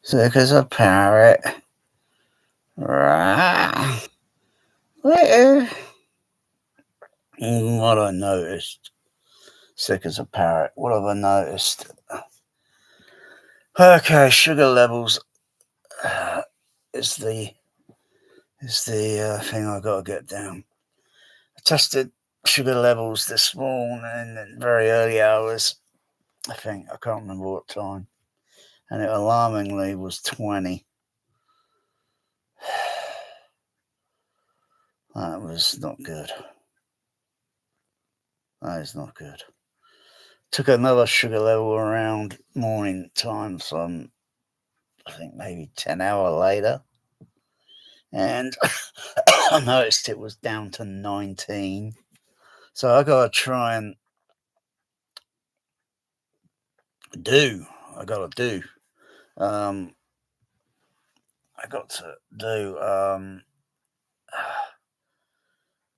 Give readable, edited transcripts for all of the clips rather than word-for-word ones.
Sick as a parrot. Rah. What I noticed. Sick as a parrot. What have I noticed? Okay, sugar levels is the thing I got to get down. I tested sugar levels this morning in very early hours. I think I can't remember what time, and it alarmingly was 20. That was not good. That is not good. Took another sugar level around morning time, some I think maybe 10 hours later, and I noticed it was down to 19. So I gotta try and do. I gotta do. I got to do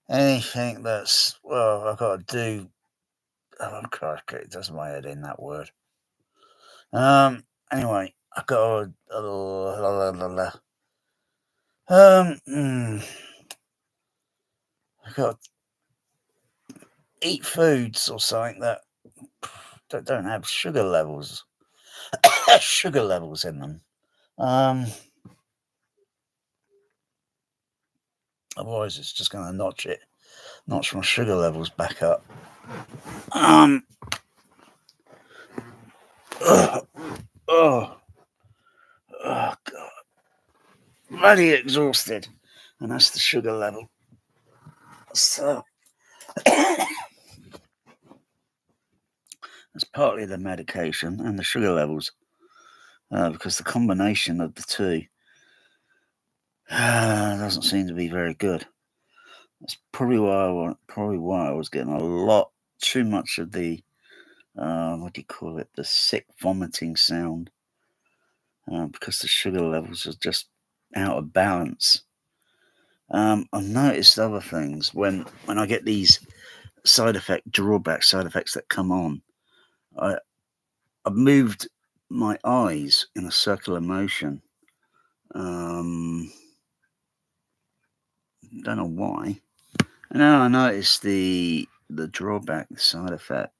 anything that's I gotta do. Oh, crikey, it does my head in that word. Anyway, I got I got to eat foods or something that don't have sugar levels in them. Otherwise, it's just going to notch my sugar levels back up. Oh, oh, God, bloody exhausted, and that's the sugar level. So it's partly the medication and the sugar levels, because the combination of the two doesn't seem to be very good. That's probably why I was getting a lot too much of the what do you call it? The sick vomiting sound, because the sugar levels are just out of balance. I've noticed other things when I get these side effects that come on. I've moved my eyes in a circular motion. Don't know why. And then I noticed the drawback, the side effect,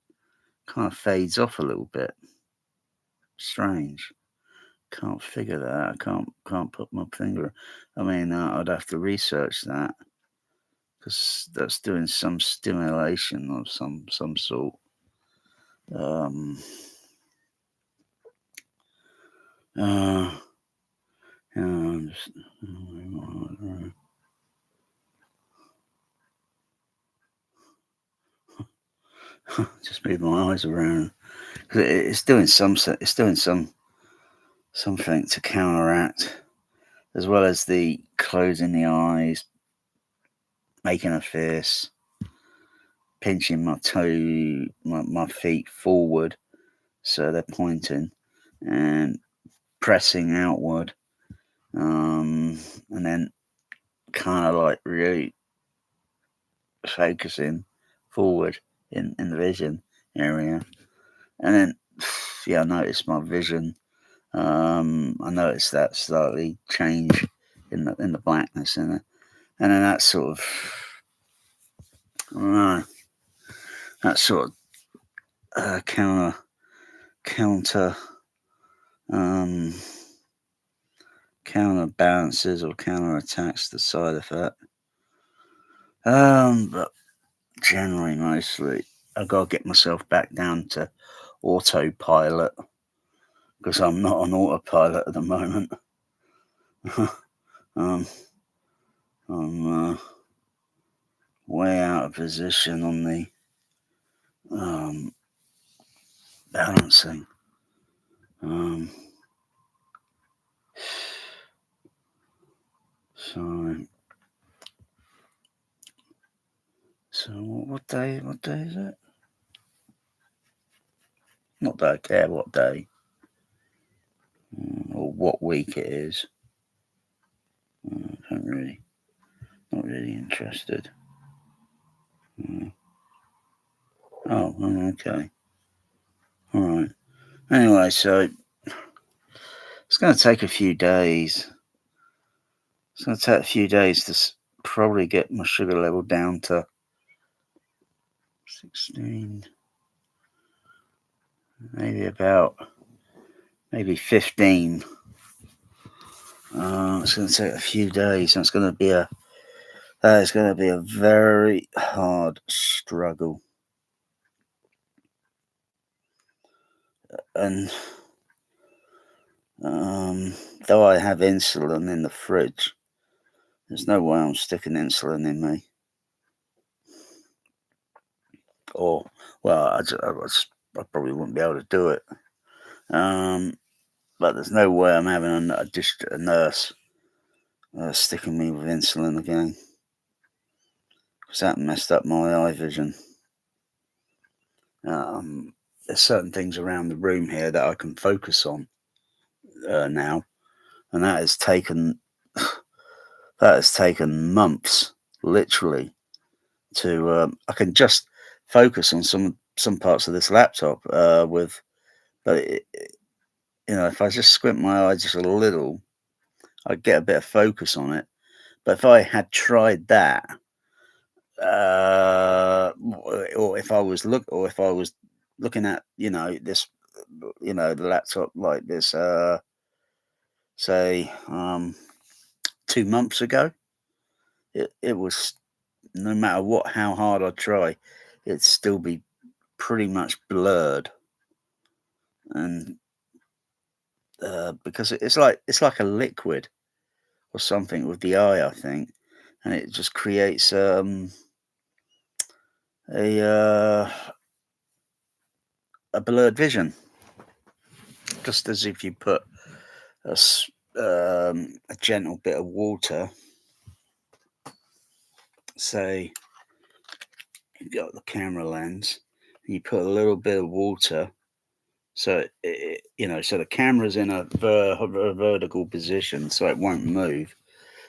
kind of fades off a little bit. Strange. Can't figure that out. I can't put my finger. I mean, I'd have to research that because that's doing some stimulation of some sort. Um, uh, yeah, just move my eyes around. It's doing something to counteract, as well as the closing the eyes, making a fist, pinching my feet forward so they're pointing, and pressing outward, and then kind of like really focusing forward in the vision area. And then I noticed my vision. I noticed that slightly change in the blackness in it, and then that sort of, I don't know, that sort of counter counterbalances or counterattacks the side effect. But generally, mostly, I've got to get myself back down to autopilot because I'm not on autopilot at the moment. I'm way out of position on the balancing. So what day is it? Not that I care what day or what week it is. Not really interested. Oh, okay. All right. Anyway, so it's going to take a few days. It's going to take a few days to probably get my sugar level down to 16, maybe 15. It's going to take a few days, and it's going to be a very hard struggle. And though I have insulin in the fridge, there's no way I'm sticking insulin in me. Or, well, I probably wouldn't be able to do it. But there's no way I'm having a nurse sticking me with insulin again, because that messed up my eye vision. There's certain things around the room here that I can focus on now, and that has taken months, literally, to I can just focus on some parts of this laptop but if I just squint my eye just a little, I'd get a bit of focus on it. But if I had tried that, or if I was looking at this, the laptop like this, say 2 months ago, it was, no matter how hard I try, it'd still be pretty much blurred, and because it's like a liquid or something with the eye, I think, and it just creates a blurred vision, just as if you put a gentle bit of water. Say you've got the camera lens, and you put a little bit of water, so so the camera's in a vertical position, so it won't move.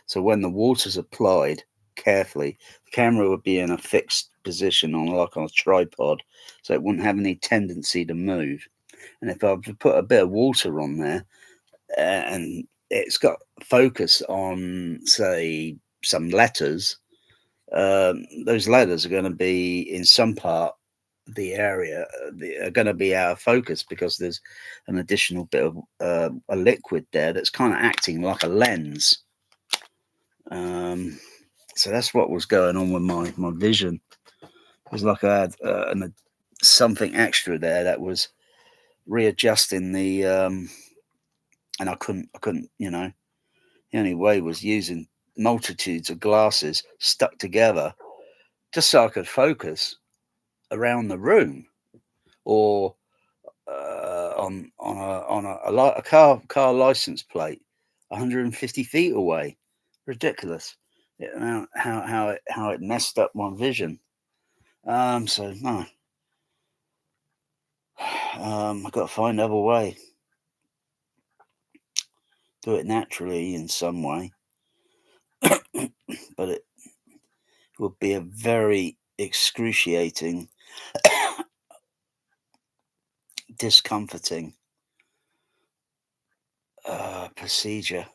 So when the water's applied carefully, the camera would be in a fixed position on a tripod, so it wouldn't have any tendency to move. And if I put a bit of water on there, and it's got focus on, say, some letters, those letters are going to be in some part of the area, are going to be out of focus, because there's an additional bit of a liquid there that's kind of acting like a lens. So that's what was going on with my vision. It was like I had something extra there that was readjusting the, and I couldn't, the only way was using multitudes of glasses stuck together just so I could focus around the room, or on a car license plate 150 feet away. Ridiculous. How it messed up my vision. So no. I've got to find another way. Do it naturally in some way. But it would be a very excruciating, discomforting procedure.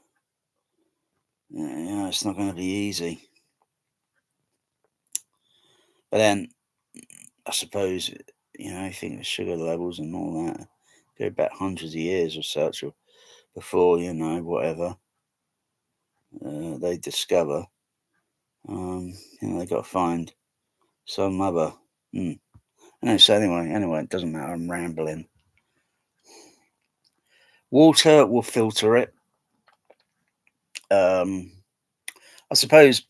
It's not going to be easy. But then, I suppose, you think of sugar levels and all that, go back hundreds of years or such, or before, whatever they discover. They got to find some other. So anyway, it doesn't matter. I'm rambling. Water will filter it. I suppose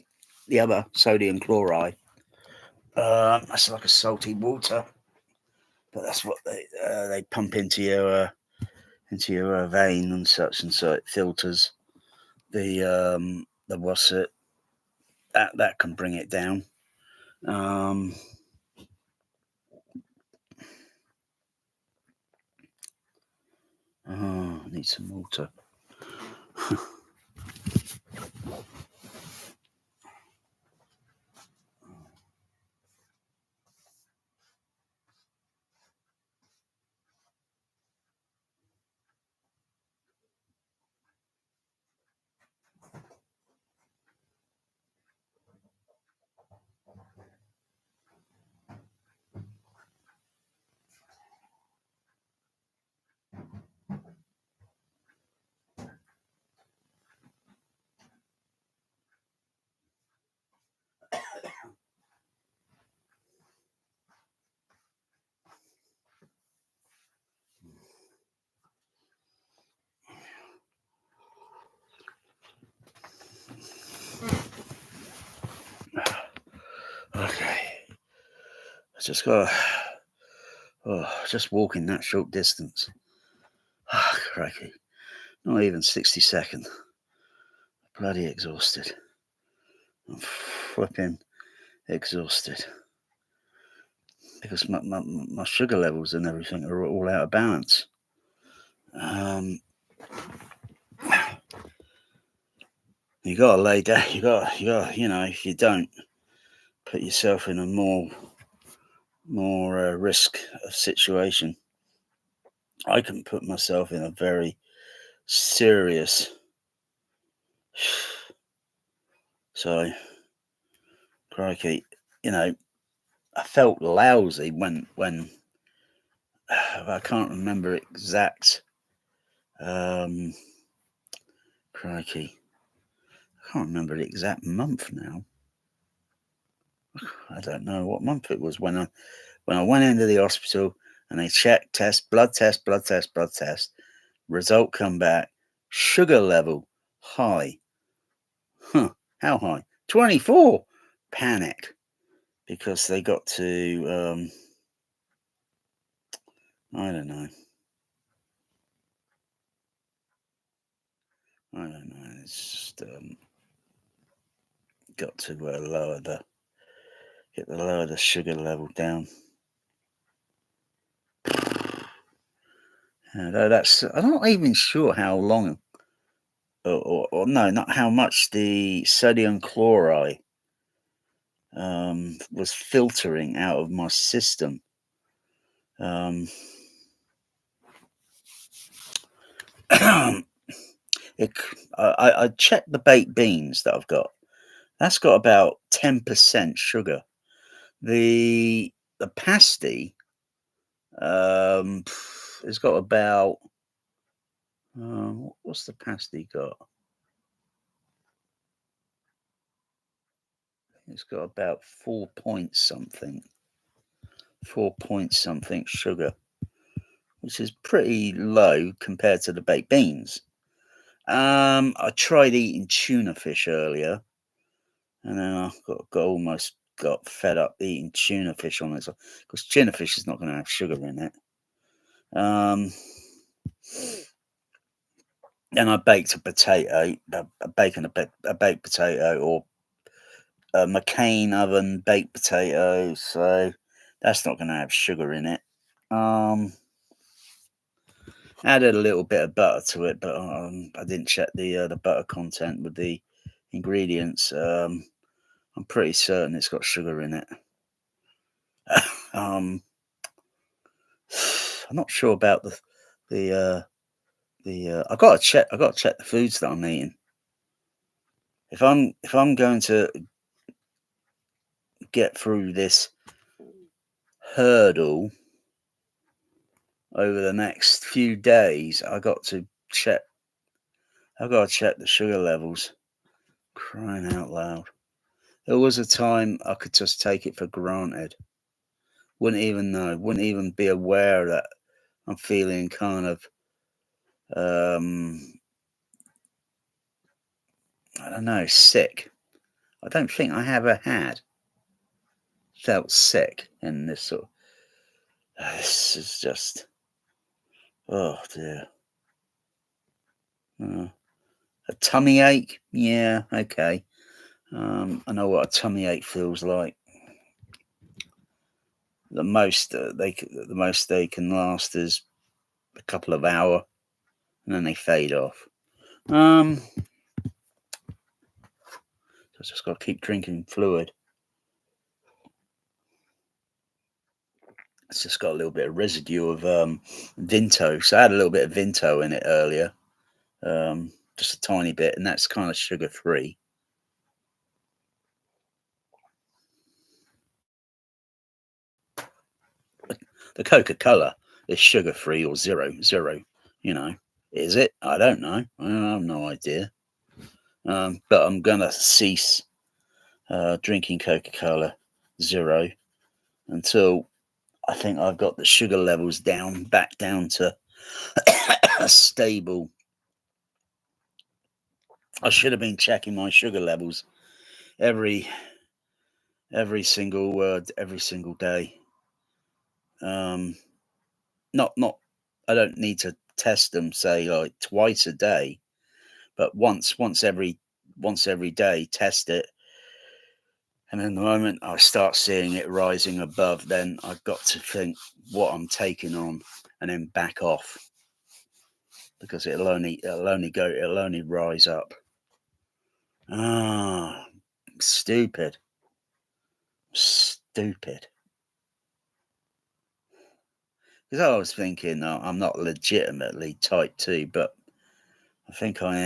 the other, sodium chloride, that's like a salty water, but that's what they pump into your vein and such, and so it filters the what's it, that can bring it down. I need some water. Just got just walking that short distance. Ah, crikey. Not even 60 seconds. Bloody exhausted. I'm flipping exhausted. Because my sugar levels and everything are all out of balance. You gotta lay down. You got. If you don't, put yourself in a more risk of situation. I can put myself in a very serious. So, crikey, I felt lousy when I can't remember exact. Crikey, I can't remember the exact month now. I don't know what month it was when I went into the hospital and they checked, blood test. Result come back, sugar level high. Huh? How high? 24. Panic because they got to. I don't know. It's just got to lower the sugar level down. I'm not even sure how long, or no, not how much the sodium chloride was filtering out of my system. I checked the baked beans that I've got. That's got about 10% sugar. The pasty, it's got about. What's the pasty got? It's got about 4 point something sugar, which is pretty low compared to the baked beans. I tried eating tuna fish earlier, and then I almost got fed up eating tuna fish on it because tuna fish is not going to have sugar in it. Then I baked a potato, a baked potato, or a McCain oven baked potato, so that's not going to have sugar in it. Added a little bit of butter to it, but I didn't check the butter content with the ingredients. I'm pretty certain it's got sugar in it. I'm not sure about the I gotta check. I gotta check the foods that I'm eating. If I'm going to get through this hurdle over the next few days, I got to check. I gotta check the sugar levels. Crying out loud! There was a time I could just take it for granted. Wouldn't even know. Wouldn't even be aware that I'm feeling kind of. I don't know, sick. I don't think I ever felt sick in this sort. This is just. Oh dear. A tummy ache? Yeah, okay. I know what a tummy ache feels like. The most they can last is a couple of hours, and then they fade off. I just got to keep drinking fluid. It's just got a little bit of residue of Vinto. So I had a little bit of Vinto in it earlier, just a tiny bit, and that's kind of sugar free. The Coca-Cola is sugar free or zero. Is it? I don't know. I have no idea. But I'm gonna cease drinking Coca-Cola zero until I think I've got the sugar levels back down to a stable. I should have been checking my sugar levels every single day. Not I don't need to test them, say, like, twice a day, but once every day, test it, and then the moment I start seeing it rising above, then I've got to think what I'm taking on, and then back off, because it'll only rise up. Ah, stupid, stupid. Because I was thinking, I'm not legitimately type 2, but I think I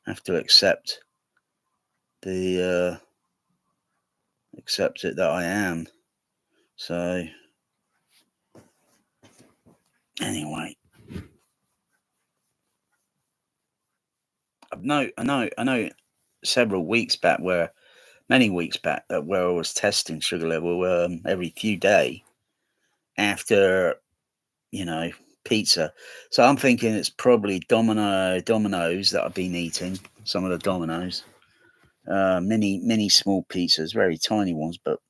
have to the accept it that I am. So anyway, I know many weeks back, where I was testing sugar level every few day after, you know, pizza. So I'm thinking it's probably Dominoes that I've been eating. Some of the Dominoes, mini small pizzas, very tiny ones, but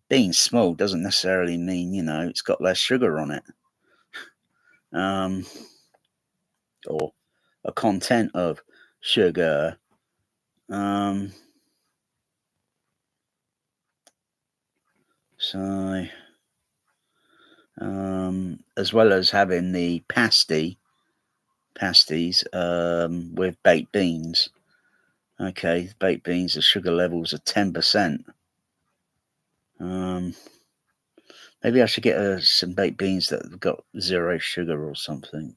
being small doesn't necessarily mean, it's got less sugar on it, um, or a content of sugar. Um, so, as well as having the pasties with baked beans. Okay, baked beans, the sugar levels are 10%. Um, Maybe I should get some baked beans that have got zero sugar or something.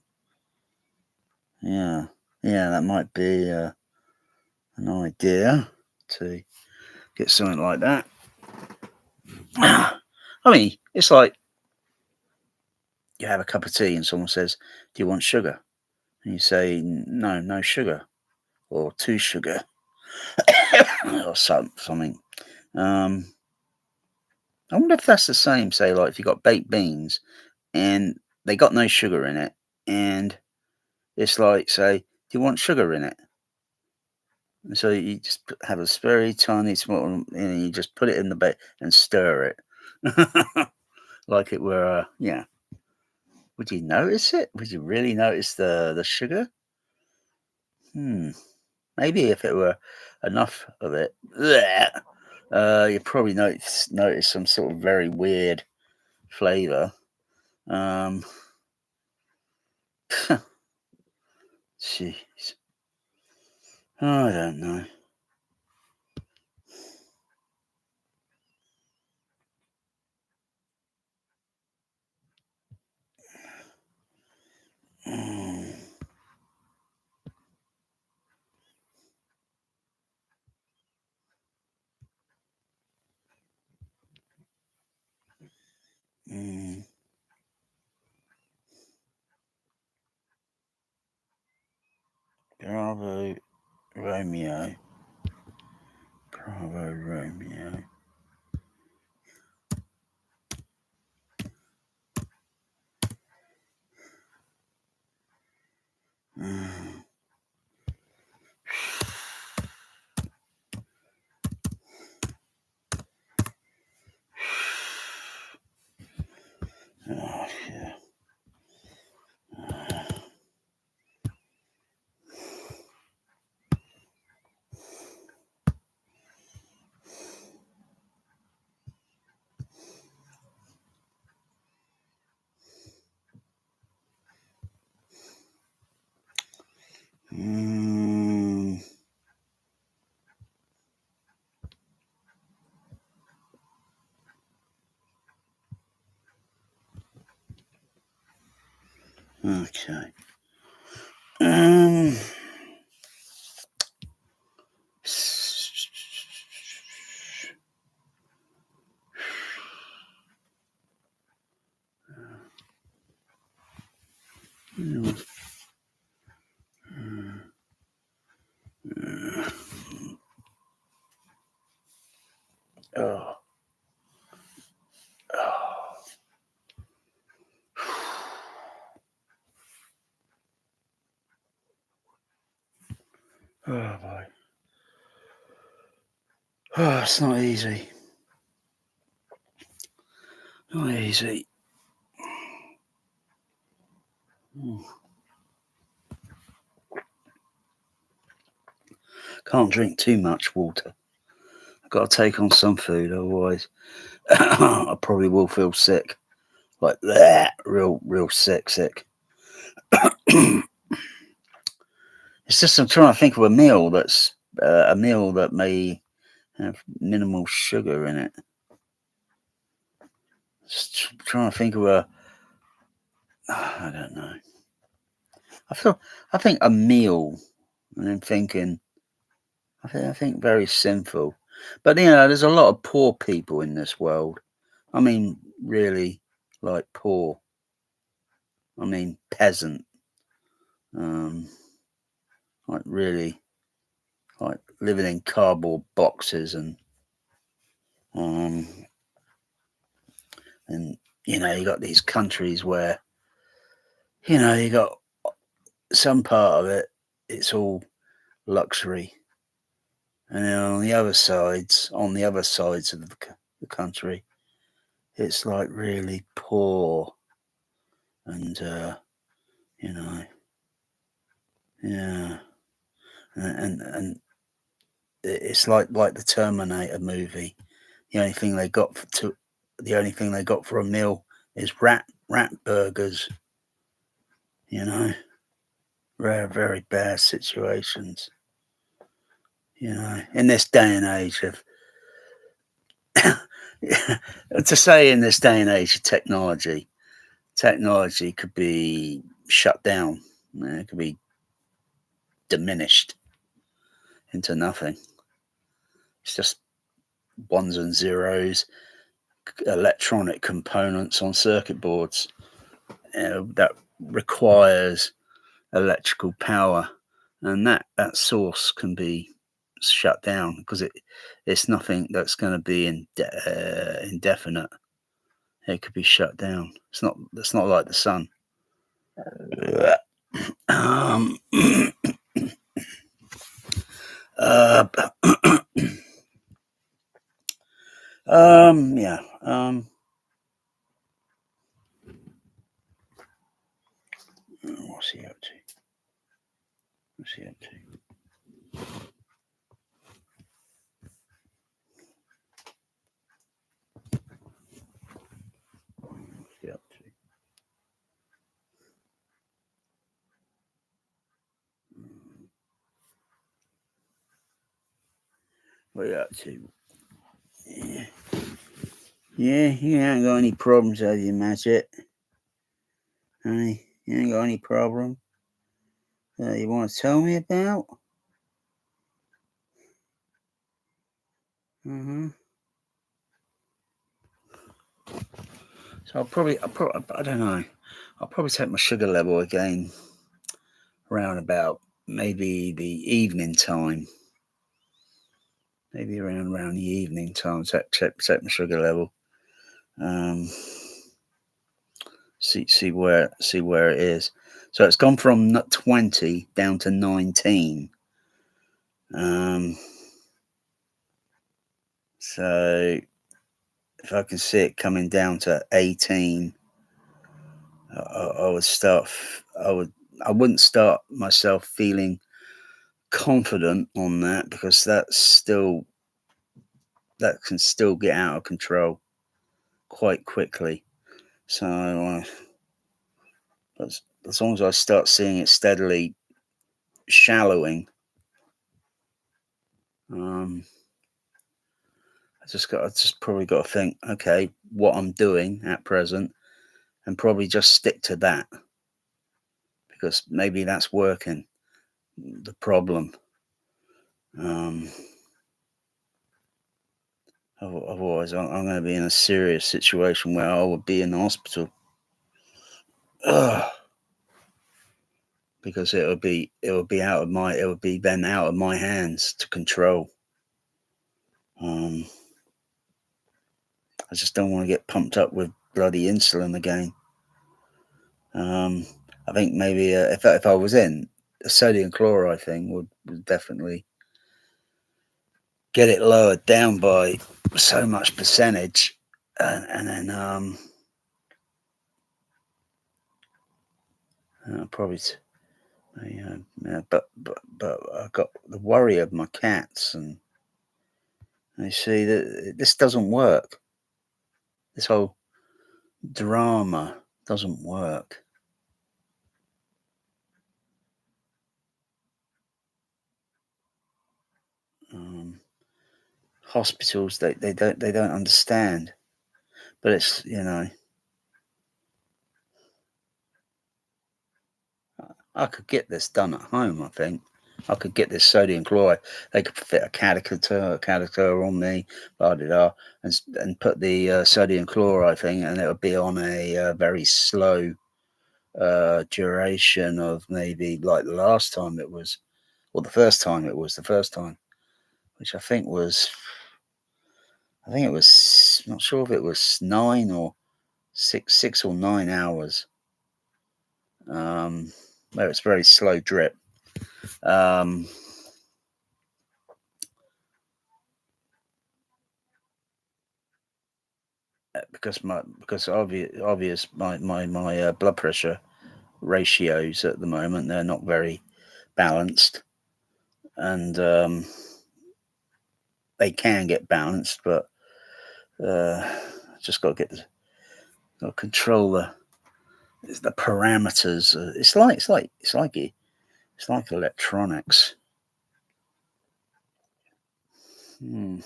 Yeah, yeah, that might be an idea to get something like that. I mean, it's like you have a cup of tea and someone says, "Do you want sugar?" And you say, "No, no sugar," or "two sugar," or something. I wonder if that's the same. Say, like, if you got baked beans and they got no sugar in it, and it's like, say, "Do you want sugar in it?" And so you just have a very tiny small, and you just put it in the bake and stir it, like it were, yeah. Would you notice it? Would you really notice the sugar? Hmm. Maybe if it were enough of it, bleh, you probably notice some sort of very weird flavor. Um, Jeez, I don't know. Mm, mm. Bravo Romeo. Bravo Romeo. Mm. Oh, yeah. Mm. Okay. Um. Oh. Oh. Oh boy. Oh, it's not easy. Oh, easy. Can't drink too much water. I've got to take on some food, otherwise I probably will feel sick. Like that, real sick. It's just I'm trying to think of a meal that's a meal that may have minimal sugar in it. Just trying to think of a. I don't know. I think a meal, and then thinking. I think very sinful, but there's a lot of poor people in this world. I mean, really, like poor. I mean, peasant. Um, like really, like living in cardboard boxes um, and you got these countries where you got some part of it, it's all luxury, and then on the other sides of the country, it's like really poor, and you know, yeah, and it's like the Terminator movie. The only thing they got the only thing they got for a meal is rat burgers. You know, very bad situations. In this day and age of to say in this day and age of technology could be shut down. It could be diminished into nothing. It's just ones and zeros, electronic components on circuit boards that requires electrical power, and that source can be shut down because it's nothing that's going to be indefinite. It could be shut down. It's not like the sun. um, uh, yeah. What's he up to? What's he up to? What's he up to? What are you up to? Yeah, you ain't got any problems, have you, Magic? Honey, you ain't got any problem that you want to tell me about? Mm-hmm. So I don't know. I'll probably take my sugar level again around about maybe the evening time. Maybe around the evening time. Check my sugar level. See where it is. So it's gone from 20 down to 19. So if I can see it coming down to 18, I would start. I wouldn't start myself feeling confident on that because that can still get out of control quite quickly. So as long as I start seeing it steadily shallowing, I just probably got to think, okay, what I'm doing at present, and probably just stick to that because maybe that's working. The problem. Otherwise, I'm going to be in a serious situation where I would be in the hospital. Ugh. Because it would be then out of my hands to control. I just don't want to get pumped up with bloody insulin again. I think maybe if I was in, the sodium chloride thing would definitely get it lowered down by so much percentage, and then probably. Yeah, but I got the worry of my cats, and they see that this doesn't work. This whole drama doesn't work. Um, Hospitals, they don't understand. But it's I could get this done at home. I think I could get this sodium chloride. They could fit a catheter on me, blah blah, blah, and put the sodium chloride thing, and it would be on a very slow duration of maybe like the last time it was, or the first time, which I think it was not sure if it was 6 or 9 hours. Um, where it's very slow drip. Um, because obvious my blood pressure ratios at the moment, they're not very balanced, and they can get balanced, but just got to got to control the parameters. It's like electronics. Hmm.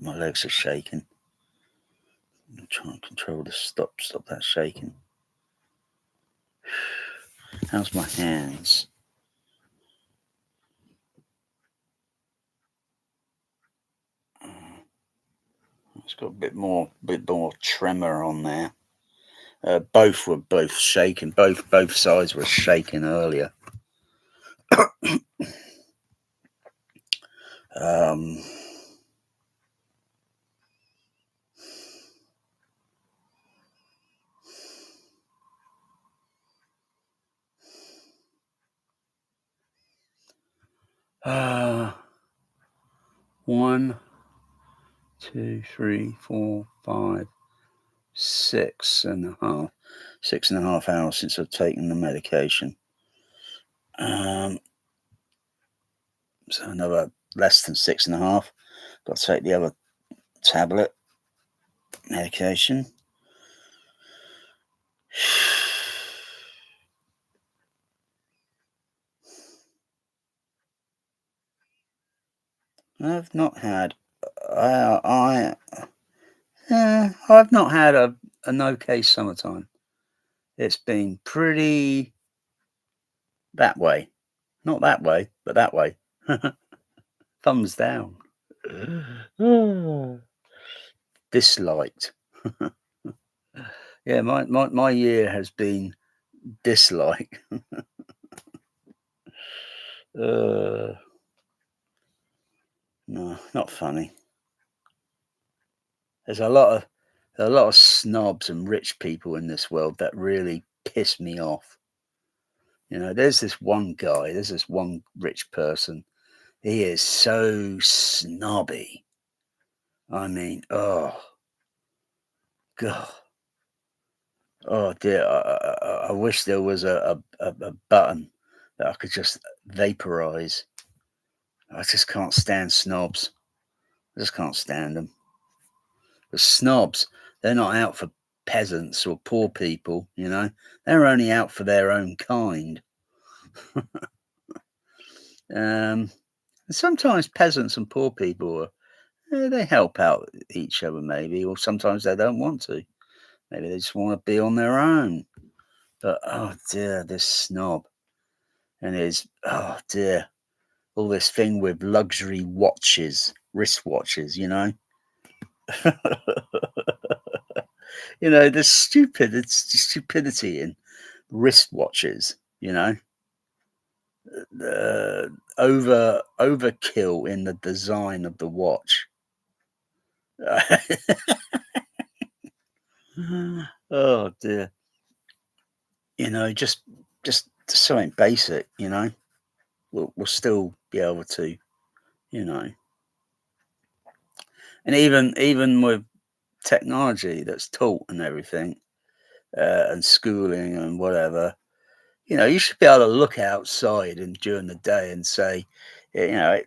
my legs are shaking. I'm trying to control this. Stop that shaking. How's my hands? It's got a bit more tremor on there. Both shaking. Both sides were shaking earlier. Um, uh, 1, 2, 3, 4, 5, 6.5, 6.5 hours since I've taken the medication. Um, so another less than 6.5. Got to take the other tablet medication. I've not had. I've not had an okay summertime. It's been pretty that way. Not that way, but that way. Thumbs down. Disliked. Yeah, my year has been dislike. Uh, no, not funny. There's a lot of snobs and rich people in this world that really piss me off. There's this one rich person. He is so snobby. I mean, oh god, oh dear. I wish there was a button that I could just vaporize. I just can't stand snobs. I just can't stand them. The snobs, they're not out for peasants or poor people. They're only out for their own kind. Um, Sometimes peasants and poor people they help out each other, maybe, or sometimes they don't want to. Maybe they just want to be on their own. But oh dear, this snob and his oh dear, all this thing with luxury watches, wristwatches. It's the stupidity in wristwatches. The overkill in the design of the watch. Oh dear. Just something basic. We'll still be able to. You know, and even with technology that's taught and everything, and schooling and whatever, you should be able to look outside and during the day and say, you know,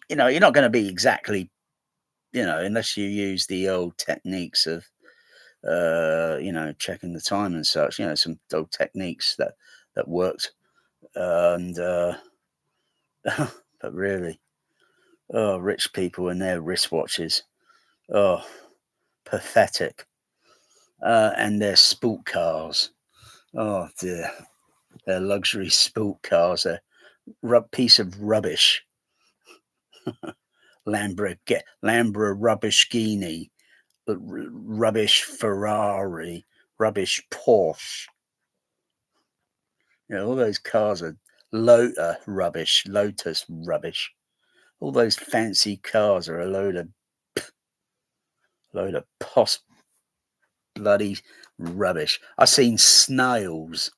you're not going to be exactly, unless you use the old techniques of, checking the time and such. Some old techniques that worked, and but really, oh, rich people and their wristwatches, oh, pathetic, and their sport cars, oh dear, their luxury sport cars, a piece of rubbish. Lambra Rubbischini, rubbish Ferrari, rubbish Porsche. All those cars are Lotus rubbish. All those fancy cars are a load of bloody rubbish. I've seen snails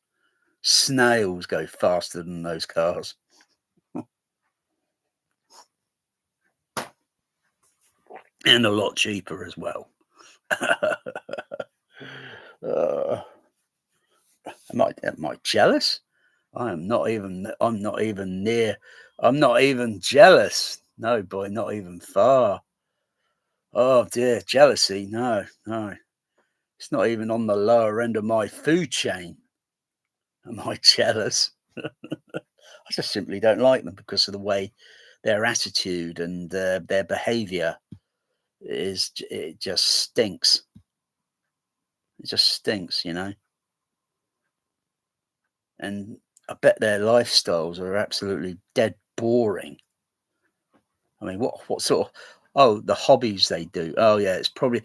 go faster than those cars, and a lot cheaper as well. uh, am I jealous? I'm not even near. I'm not even jealous. No, boy, not even far. Oh dear, jealousy. No, no. It's not even on the lower end of my food chain. Am I jealous? I just simply don't like them because of the way their attitude and their behavior it just stinks. It just stinks. And I bet their lifestyles are absolutely dead boring. I mean, what sort of the hobbies they do? Oh yeah, it's probably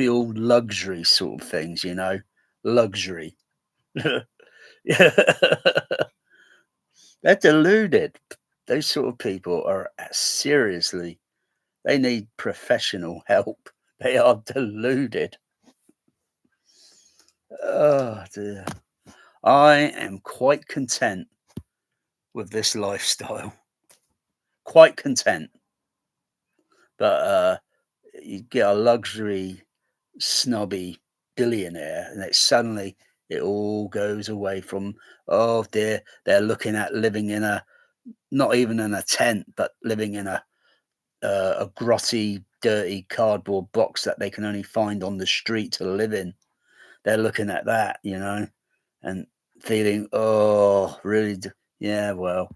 all luxury sort of things. Luxury. Yeah, they're deluded. Those sort of people are seriously. They need professional help. They are deluded. Oh dear. I am quite content with this lifestyle. Quite content. But you get a luxury snobby billionaire, and it all goes away from, oh dear, they're looking at living in a, not even in a tent, but living in a grotty, dirty cardboard box that they can only find on the street to live in. They're looking at that, and feeling, oh, really? Yeah, well,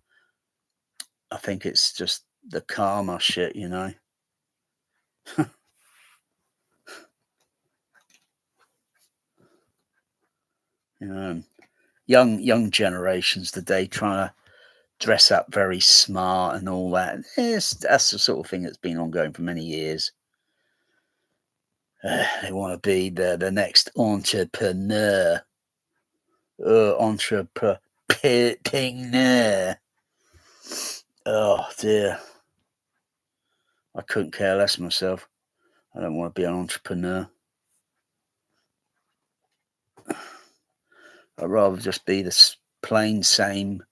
I think it's just the karma shit. You know, young generations today trying to dress up very smart and all that. That's the sort of thing that's been ongoing for many years. They want to be the next entrepreneur, entrepreneur. Oh dear, I couldn't care less myself. I don't want to be an entrepreneur. I'd rather just be the plain same,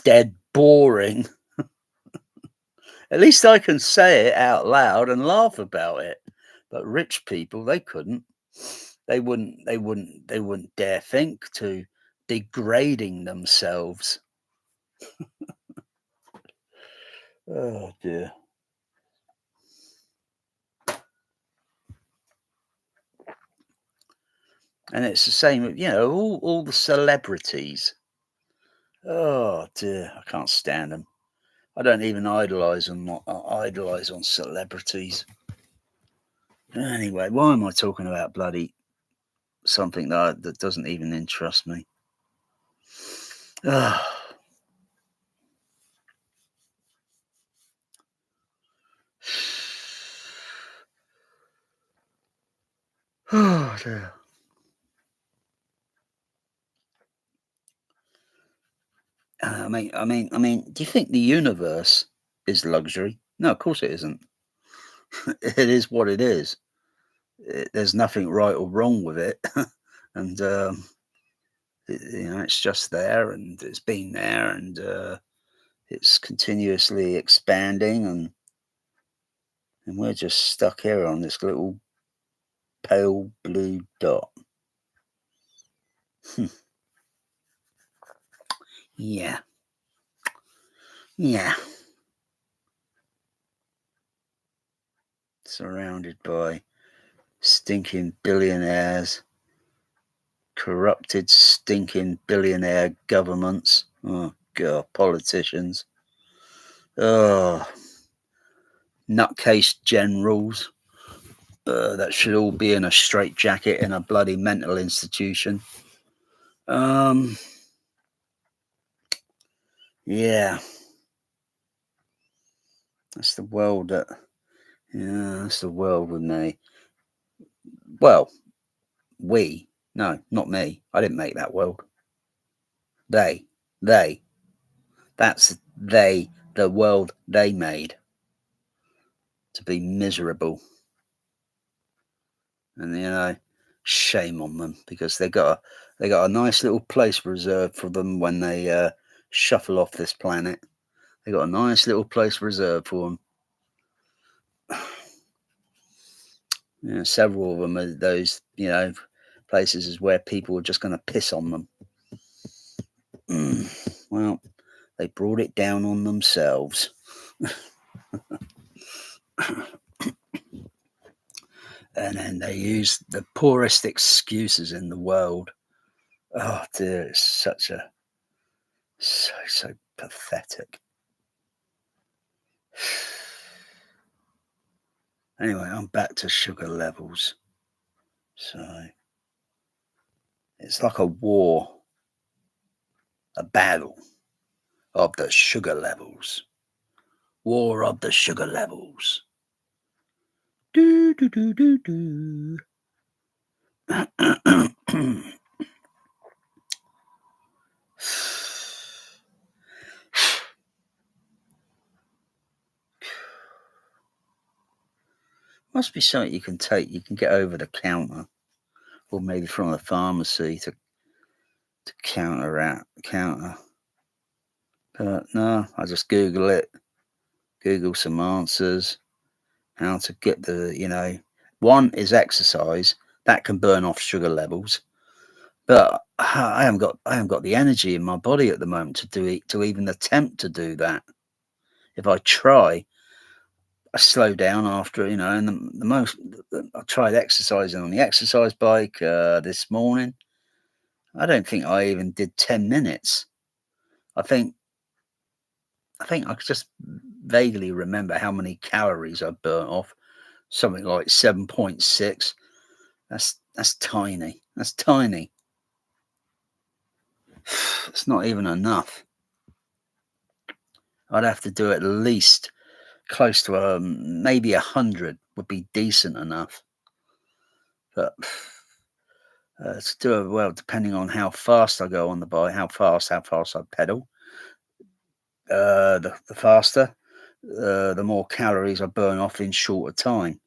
dead boring. At least I can say it out loud and laugh about it. But rich people, they couldn't. They wouldn't dare think to degrading themselves. Oh dear. And it's the same with, all the celebrities. Oh dear, I can't stand them. I don't even idolize on celebrities. Anyway, why am I talking about bloody something that doesn't even interest me? Oh, oh dear. I mean, do you think the universe is luxury? No, of course it isn't. It is what it is. there's nothing right or wrong with it, and it's just there, and it's been there, and it's continuously expanding, and we're just stuck here on this little pale blue dot. Yeah, yeah. Surrounded by stinking billionaires, corrupted, stinking billionaire governments. Oh, God, politicians. Oh, nutcase generals that should all be in a straitjacket in a bloody mental institution. Yeah, that's the world that. Yeah, that's the world with me. Well, we. No, not me. I didn't make that world. They. They. That's they. The world they made to be miserable. And shame on them, because they got a nice little place reserved for them when they shuffle off this planet. They got a nice little place reserved for them. Several of them are those places is where people are just going to piss on them. Well, they brought it down on themselves. And then they use the poorest excuses in the world. Oh dear, it's so pathetic. Anyway, I'm back to sugar levels. So it's like a war, a battle of the sugar levels. War of the sugar levels. Do do do do do. Must be something you can take. You can get over the counter, or maybe from a pharmacy to counter. But no, I just Google it. Google some answers. How to get one is exercise that can burn off sugar levels. But I haven't got the energy in my body at the moment to even attempt to do that. If I try, I slow down after, and I tried exercising on the exercise bike this morning. I don't think I even did 10 minutes. I think I could just vaguely remember how many calories I burnt off. Something like 7.6. That's tiny. That's tiny. It's not even enough. I'd have to do at least close to maybe 100 would be decent enough. But to do it well, depending on how fast I go on the bike, how fast I pedal, the faster, the more calories I burn off in shorter time.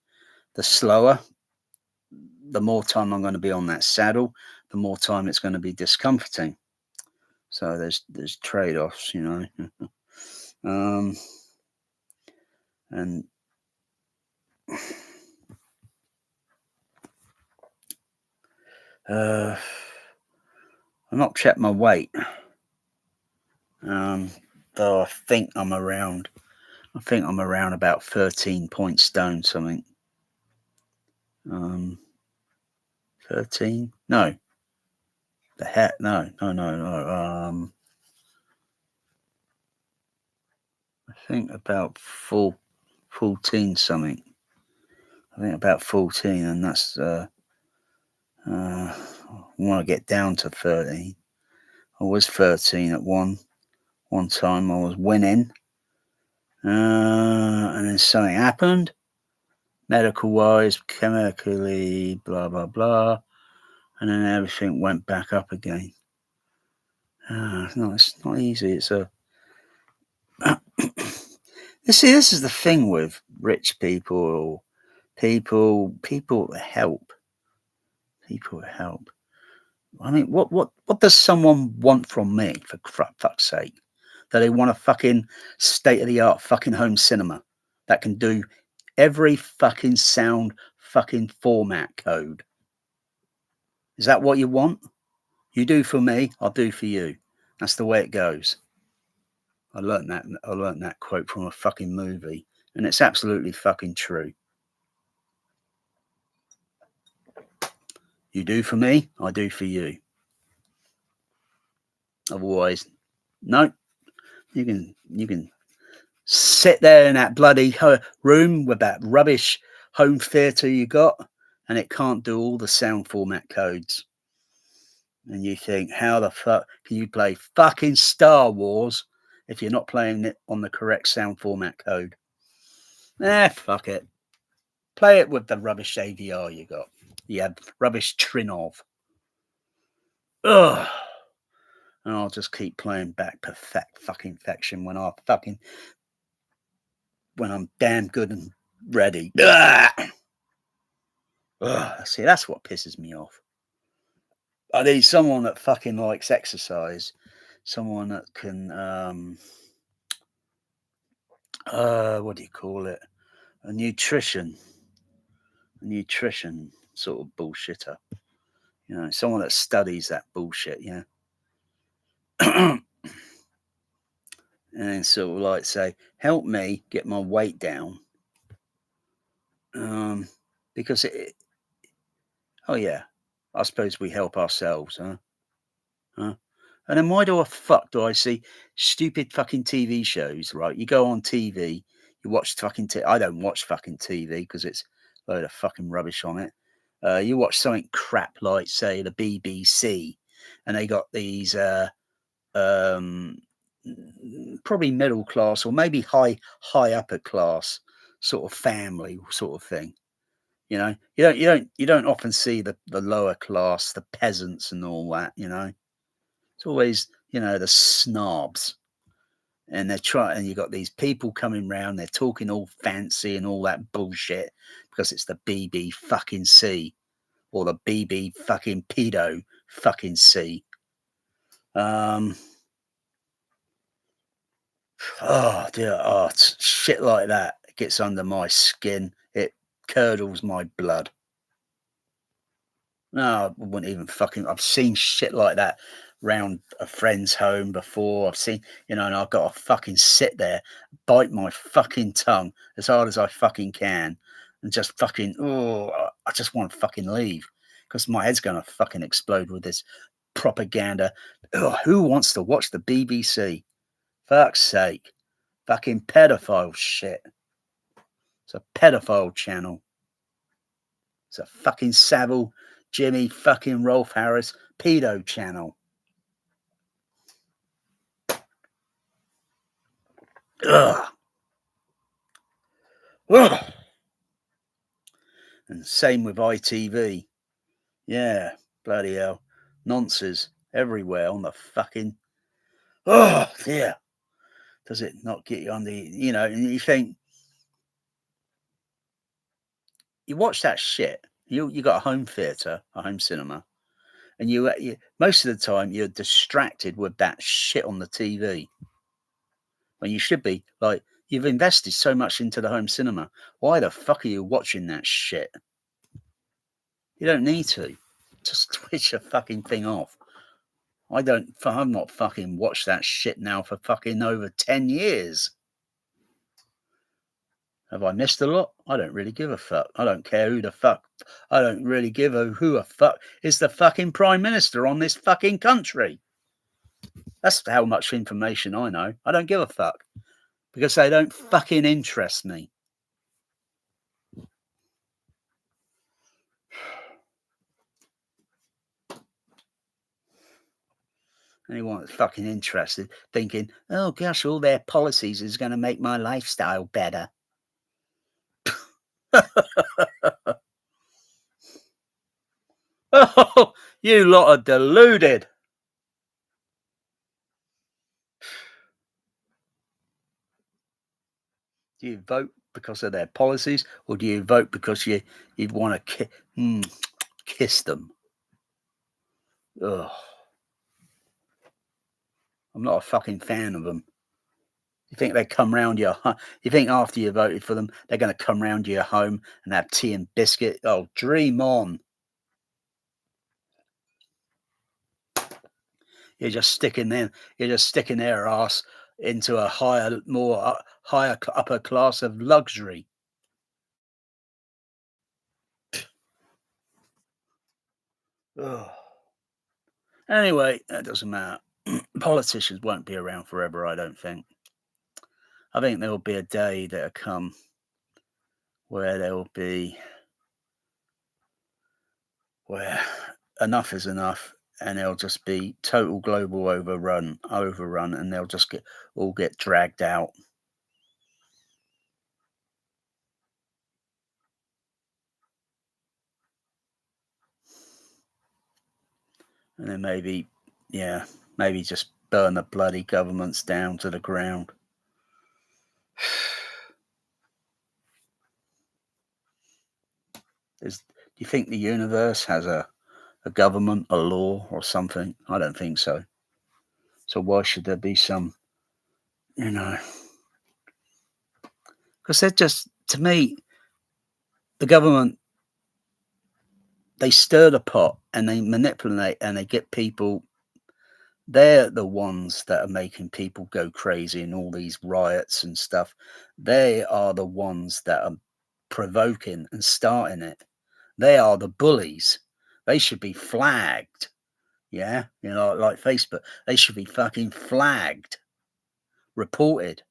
The slower, the more time I'm going to be on that saddle, the more time it's going to be discomforting. So there's trade-offs, and I've not checked my weight, though I think I'm around about 13 point stone something. 13? No. The heck? No. I think about 14 something. I think about 14, and that's I want to get down to 13. I was 13 at one time. I was winning, and then something happened, medical wise, chemically, blah blah blah, and then everything went back up again. No, it's not easy. It's a this is the thing with rich people, or People help. People help. I mean, what does someone want from me, for fuck's sake? That they want a fucking state of the art fucking home cinema that can do every fucking sound fucking format code. Is that what you want? You do for me, I'll do for you. That's the way it goes. I learnt that quote from a fucking movie, and it's absolutely fucking true. You do for me, I do for you. Otherwise, no, you can sit there in that bloody room with that rubbish home theatre you got, and it can't do all the sound format codes. And you think, how the fuck can you play fucking Star Wars if you're not playing it on the correct sound format code? Fuck it. Play it with the rubbish AVR you got. You had rubbish Trinov. Ugh. And I'll just keep playing back perfect fucking Faction when I'm damn good and ready. Ugh. Ugh. See, that's what pisses me off. I need someone that fucking likes exercise, someone that can what do you call it? A nutrition sort of bullshitter. You know, someone that studies that bullshit, yeah. And sort of like say, help me get my weight down. Because oh yeah, I suppose we help ourselves, huh? And then why the fuck do I see stupid fucking TV shows, right? You go on TV, you watch fucking I don't watch fucking TV because it's a load of fucking rubbish on it. You watch something crap like, say, the BBC, and they got these um, probably middle class or maybe high upper class sort of family sort of thing. You know, you don't often see the lower class, the peasants and all that. You know, it's always, you know, the snobs, and they're trying. And you got these people coming round, they're talking all fancy and all that bullshit because it's the BB fucking C or the BB fucking pedo fucking C. Oh dear, shit like that gets under my skin. It curdles my blood. No, I wouldn't even fucking. I've seen shit like that round a friend's home before. I've seen, you know, and I've got to fucking sit there, bite my fucking tongue as hard as I fucking can, and just fucking. Oh, I just want to fucking leave because my head's gonna fucking explode with this propaganda. Ugh, who wants to watch the BBC? Fuck's sake. Fucking pedophile shit. It's a pedophile channel. It's a fucking Savile, Jimmy, fucking Rolf Harris pedo channel. Ugh. Ugh. And same with ITV. Yeah, bloody hell. Nonsense everywhere on the fucking. Oh, dear. Does it not get you on the, you know, and you think, you watch that shit. You got a home theatre, a home cinema, and you most of the time you're distracted with that shit on the TV. When you should be like, you've invested so much into the home cinema. Why the fuck are you watching that shit? You don't need to. Just switch the fucking thing off. I've not fucking watched that shit now for fucking over 10 years. Have I missed a lot? I don't really give a fuck. I don't care who the fuck. I don't really give a who a fuck is the fucking prime minister on this fucking country. That's how much information I know. I don't give a fuck because they don't fucking interest me. Anyone that's fucking interested, thinking, oh gosh, all their policies is going to make my lifestyle better. Oh, you lot are deluded. Do you vote because of their policies, or do you vote because you'd want to kiss them? Ugh, I'm not a fucking fan of them. You think they come round your? You think after you voted for them, they're going to come round to your home and have tea and biscuit? Oh, dream on! You're just sticking them. You're just sticking their ass into a higher, more higher upper class of luxury. Ugh. Anyway, that doesn't matter. Politicians won't be around forever, I don't think. I think there will be a day that'll come where there will be where enough is enough, and there'll just be total global overrun, and they'll just get dragged out. And then maybe, yeah, maybe just burn the bloody governments down to the ground. Do you think the universe has a government, a law, or something? I don't think so. So why should there be some, you know? Because they're just, to me, the government, they stir the pot and they manipulate and they get people. They're the ones that are making people go crazy in all these riots and stuff. They are the ones that are provoking and starting it. They are the bullies. They should be flagged. Yeah, like Facebook. They should be fucking flagged, reported,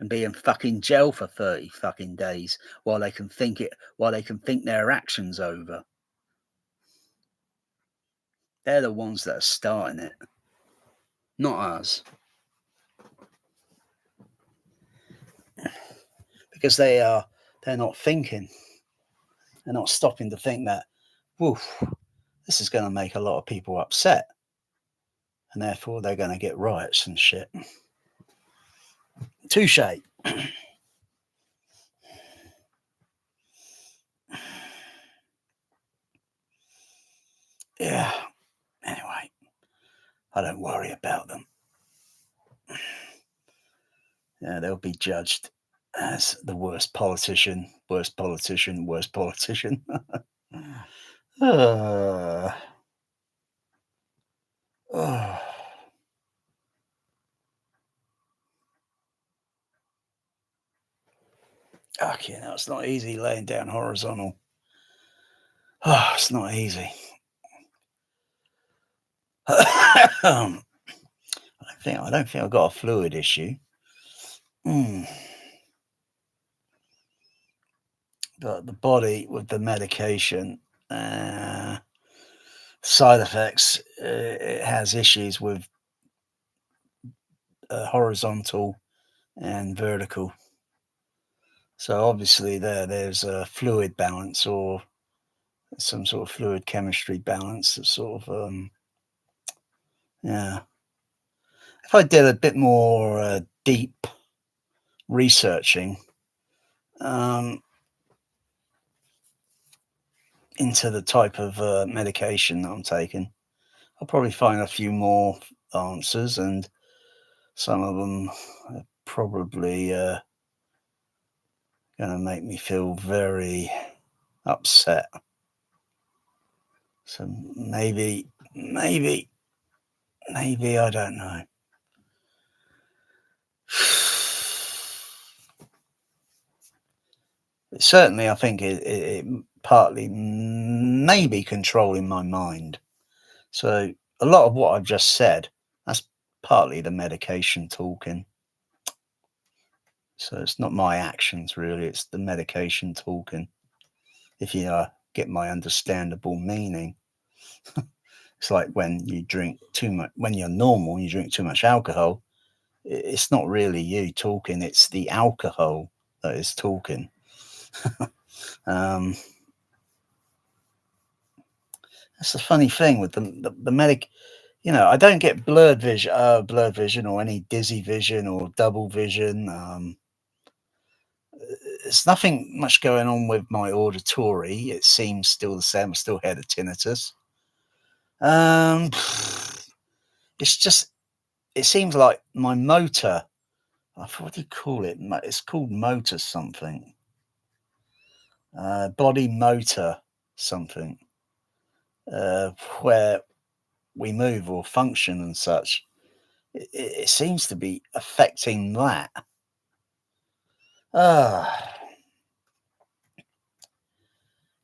and be in fucking jail for 30 fucking days while they can think their actions over. They're the ones that are starting it, not us. Because they're not thinking. They're not stopping to think that, woof, this is going to make a lot of people upset. And therefore they're going to get riots and shit. Touche. Yeah. Anyway, I don't worry about them. Yeah, they'll be judged as the worst politician, worst politician, worst politician. uh, uh, okay, now it's not easy laying down horizontal. Oh, it's not easy. I don't think I've got a fluid issue. But the body with the medication, side effects, it has issues with horizontal and vertical. So obviously there's a fluid balance or some sort of fluid chemistry balance that sort of yeah. If I did a bit more deep researching into the type of medication that I'm taking, I'll probably find a few more answers, and some of them are probably going to make me feel very upset. So maybe, I don't know. Certainly, I think it partly may be controlling my mind. So a lot of what I've just said, that's partly the medication talking. So it's not my actions really, it's the medication talking. If you get my understandable meaning. It's like when you drink too much, when you're normal, you drink too much alcohol. It's not really you talking, it's the alcohol that is talking. That's the funny thing with the medic. I don't get blurred vision or any dizzy vision or double vision. there's nothing much going on with my auditory. It seems still the same. I still hear the tinnitus. Um, it's just, it seems like my motor, what do you call it? It's called motor something. Body motor something. Uh, where we move or function and such. It seems to be affecting that.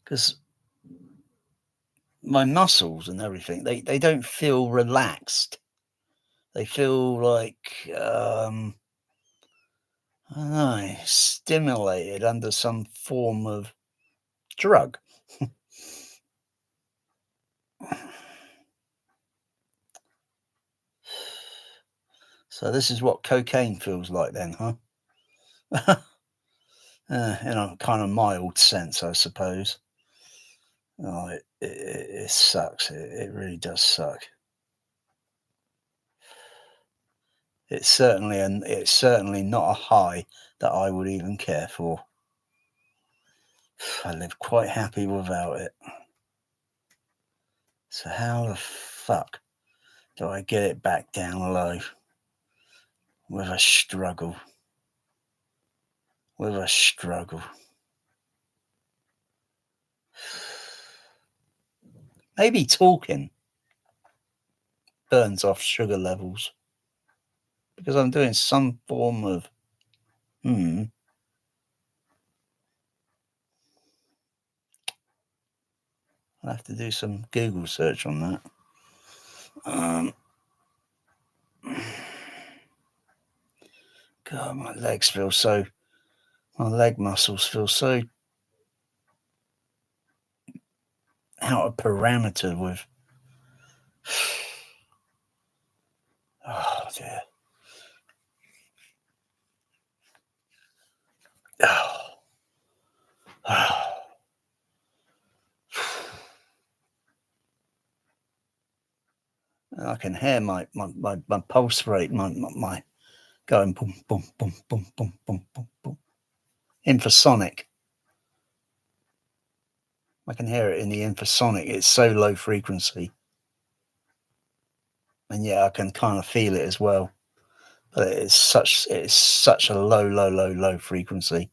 Because my muscles and everything, they don't feel relaxed. They feel like, I don't know, stimulated under some form of drug. So this is what cocaine feels like then, huh? In a kind of mild sense, I suppose. Oh, it sucks. It really does suck. It's certainly not a high that I would even care for. I live quite happy without it. So how the fuck do I get it back down low? With a struggle. With a struggle. Maybe talking burns off sugar levels. Because I'm doing some form of I'll have to do some Google search on that. God, my leg muscles feel so out of parameter with. Oh dear. I can hear my pulse rate, my going boom, boom, boom, boom, boom, boom, boom, boom. Infrasonic. I can hear it in the infrasonic. It's so low frequency. And yeah, I can kind of feel it as well. But it's such a low frequency.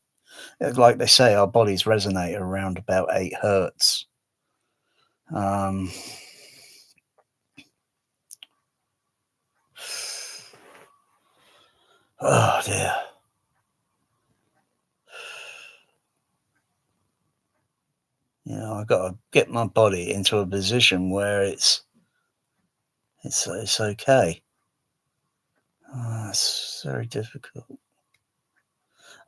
It's like they say, our bodies resonate around about 8 hertz. Oh dear. I got to get my body into a position where it's okay. It's very difficult.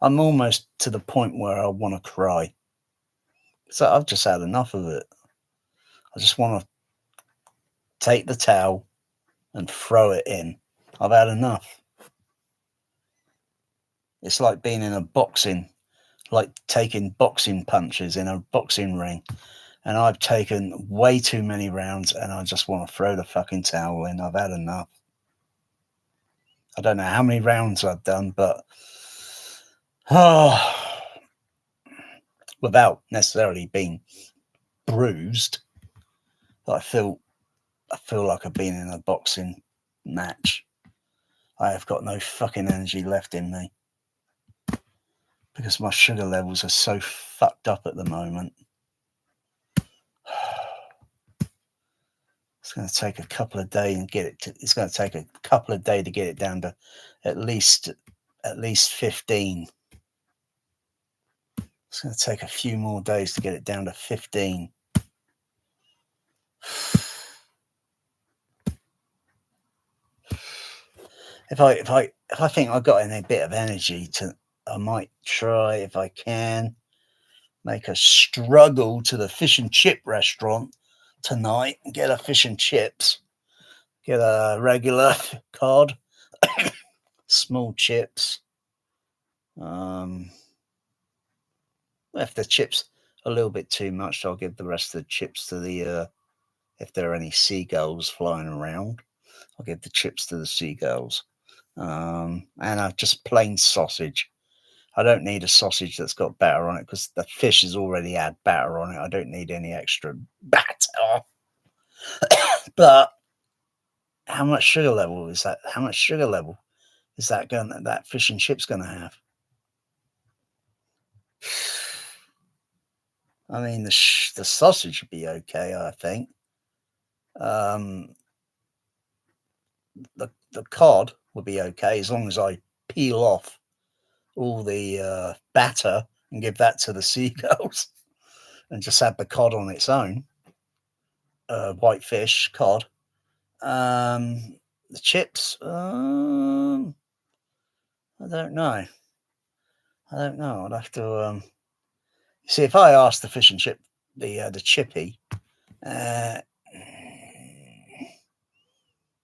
I'm almost to the point where I want to cry. So I've just had enough of it. I just want to take the towel and throw it in. I've had enough. It's like being in like taking boxing punches in a boxing ring. And I've taken way too many rounds and I just want to throw the fucking towel in. I've had enough. I don't know how many rounds I've done, but without necessarily being bruised, I feel like I've been in a boxing match. I have got no fucking energy left in me because my sugar levels are so fucked up at the moment. It's going to take a couple of days and it's going to take a couple of days to get it down to at least 15. It's going to take a few more days to get it down to 15. If I think I've got any bit of energy I might try, if I can, make a struggle to the fish and chip restaurant tonight and get a fish and chips. Get a regular cod, small chips. If the chips a little bit too much, I'll give the rest of the chips to the if there are any seagulls flying around, I'll give the chips to the seagulls. And just plain sausage. I don't need a sausage that's got batter on it because the fish has already had batter on it. I don't need any extra batter. But how much sugar level is that? How much sugar level is that fish and chips going to have? I mean, the sausage would be okay, I think. Um, the cod would be okay as long as I peel off all the batter and give that to the seagulls and just have the cod on its own. White fish, cod. The chips, I don't know. I don't know. I'd have to see if I ask the fish and chip, the chippy.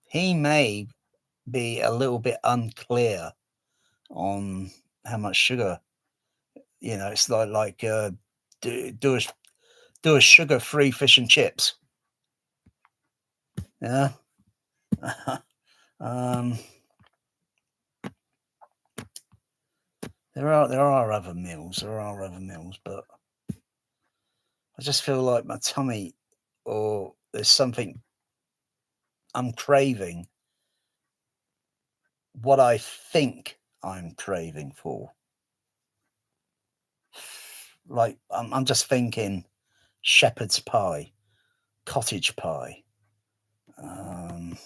He may be a little bit unclear on how much sugar. It's like do a sugar-free fish and chips. Yeah. There are other meals. There are other meals, but I just feel like my tummy, or there's something I'm craving. What I think I'm craving for. Like I'm just thinking shepherd's pie, cottage pie. Um,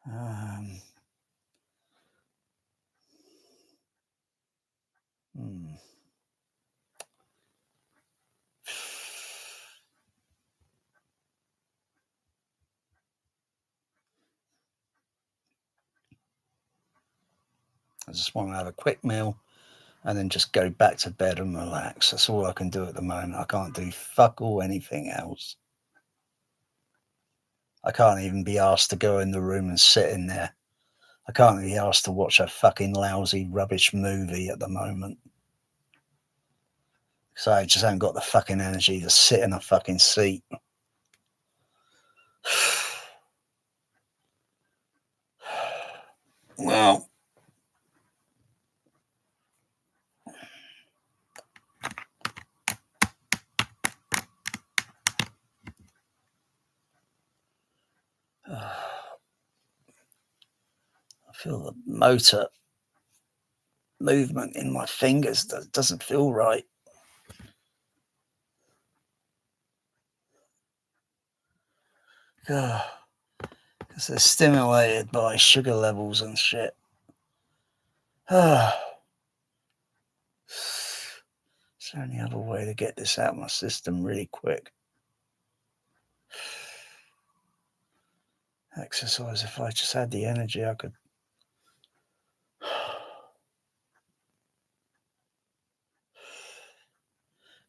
um, hmm. I just want to have a quick meal and then just go back to bed and relax. That's all I can do at the moment. I can't do fuck all anything else. I can't even be asked to go in the room and sit in there. I can't be asked to watch a fucking lousy rubbish movie at the moment. So I just haven't got the fucking energy to sit in a fucking seat. Well, I feel the motor movement in my fingers that doesn't feel right. Because they're stimulated by sugar levels and shit. Is there any other way to get this out of my system really quick? Exercise. If I just had the energy, I could.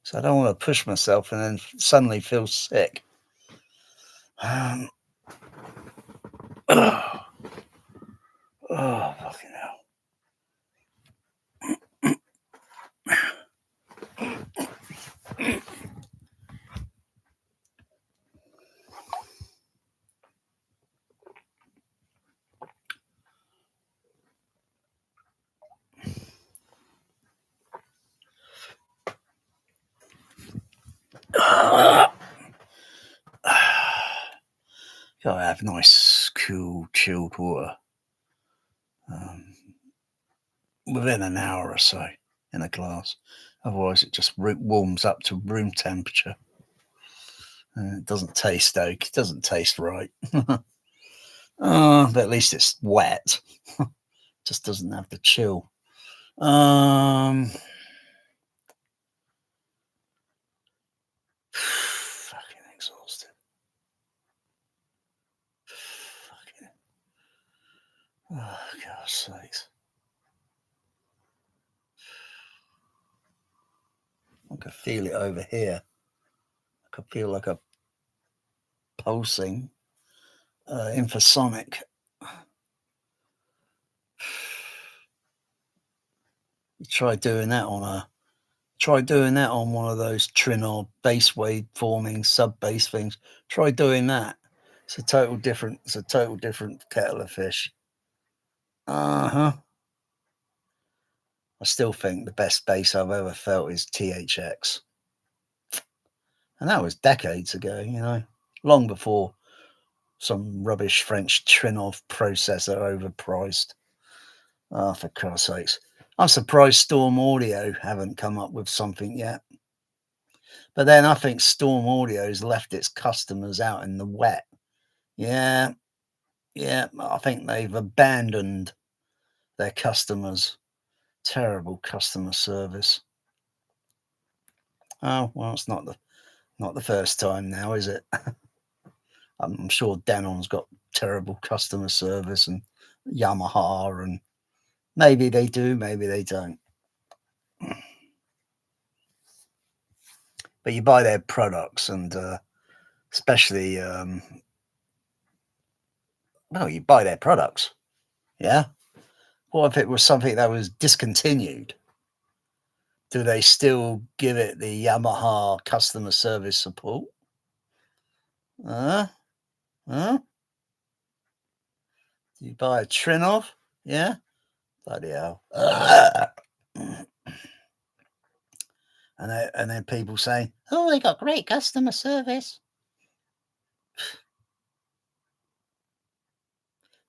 So I don't want to push myself and then suddenly feel sick. Oh, fucking hell. Gotta have nice, cool, chilled water within an hour or so in a glass. Otherwise, it just warms up to room temperature. It doesn't taste It doesn't taste right. But at least it's wet. Just doesn't have the chill. Fucking exhausted. Fucking. Oh, God's sakes. I could feel it over here. I could feel like a pulsing infrasonic. You try doing that on one of those Trinor bass wave forming sub bass things. Try doing that. It's a total different kettle of fish. Uh-huh. I still think the best bass I've ever felt is THX. And that was decades ago, long before some rubbish French Trinov processor overpriced. Oh, for Christ's sakes. I'm surprised Storm Audio haven't come up with something yet. But then I think Storm Audio's left its customers out in the wet. Yeah, I think they've abandoned their customers. Terrible customer service. Oh, well, it's not the first time now, is it? I'm sure Danon's got terrible customer service, and Yamaha, and maybe they do, maybe they don't. But you buy their products, and especially, you buy their products. Yeah. What if it was something that was discontinued? Do they still give it the Yamaha customer service support? Huh? Do you buy a Trinov? Yeah? Bloody hell. And then people saying, oh, they got great customer service.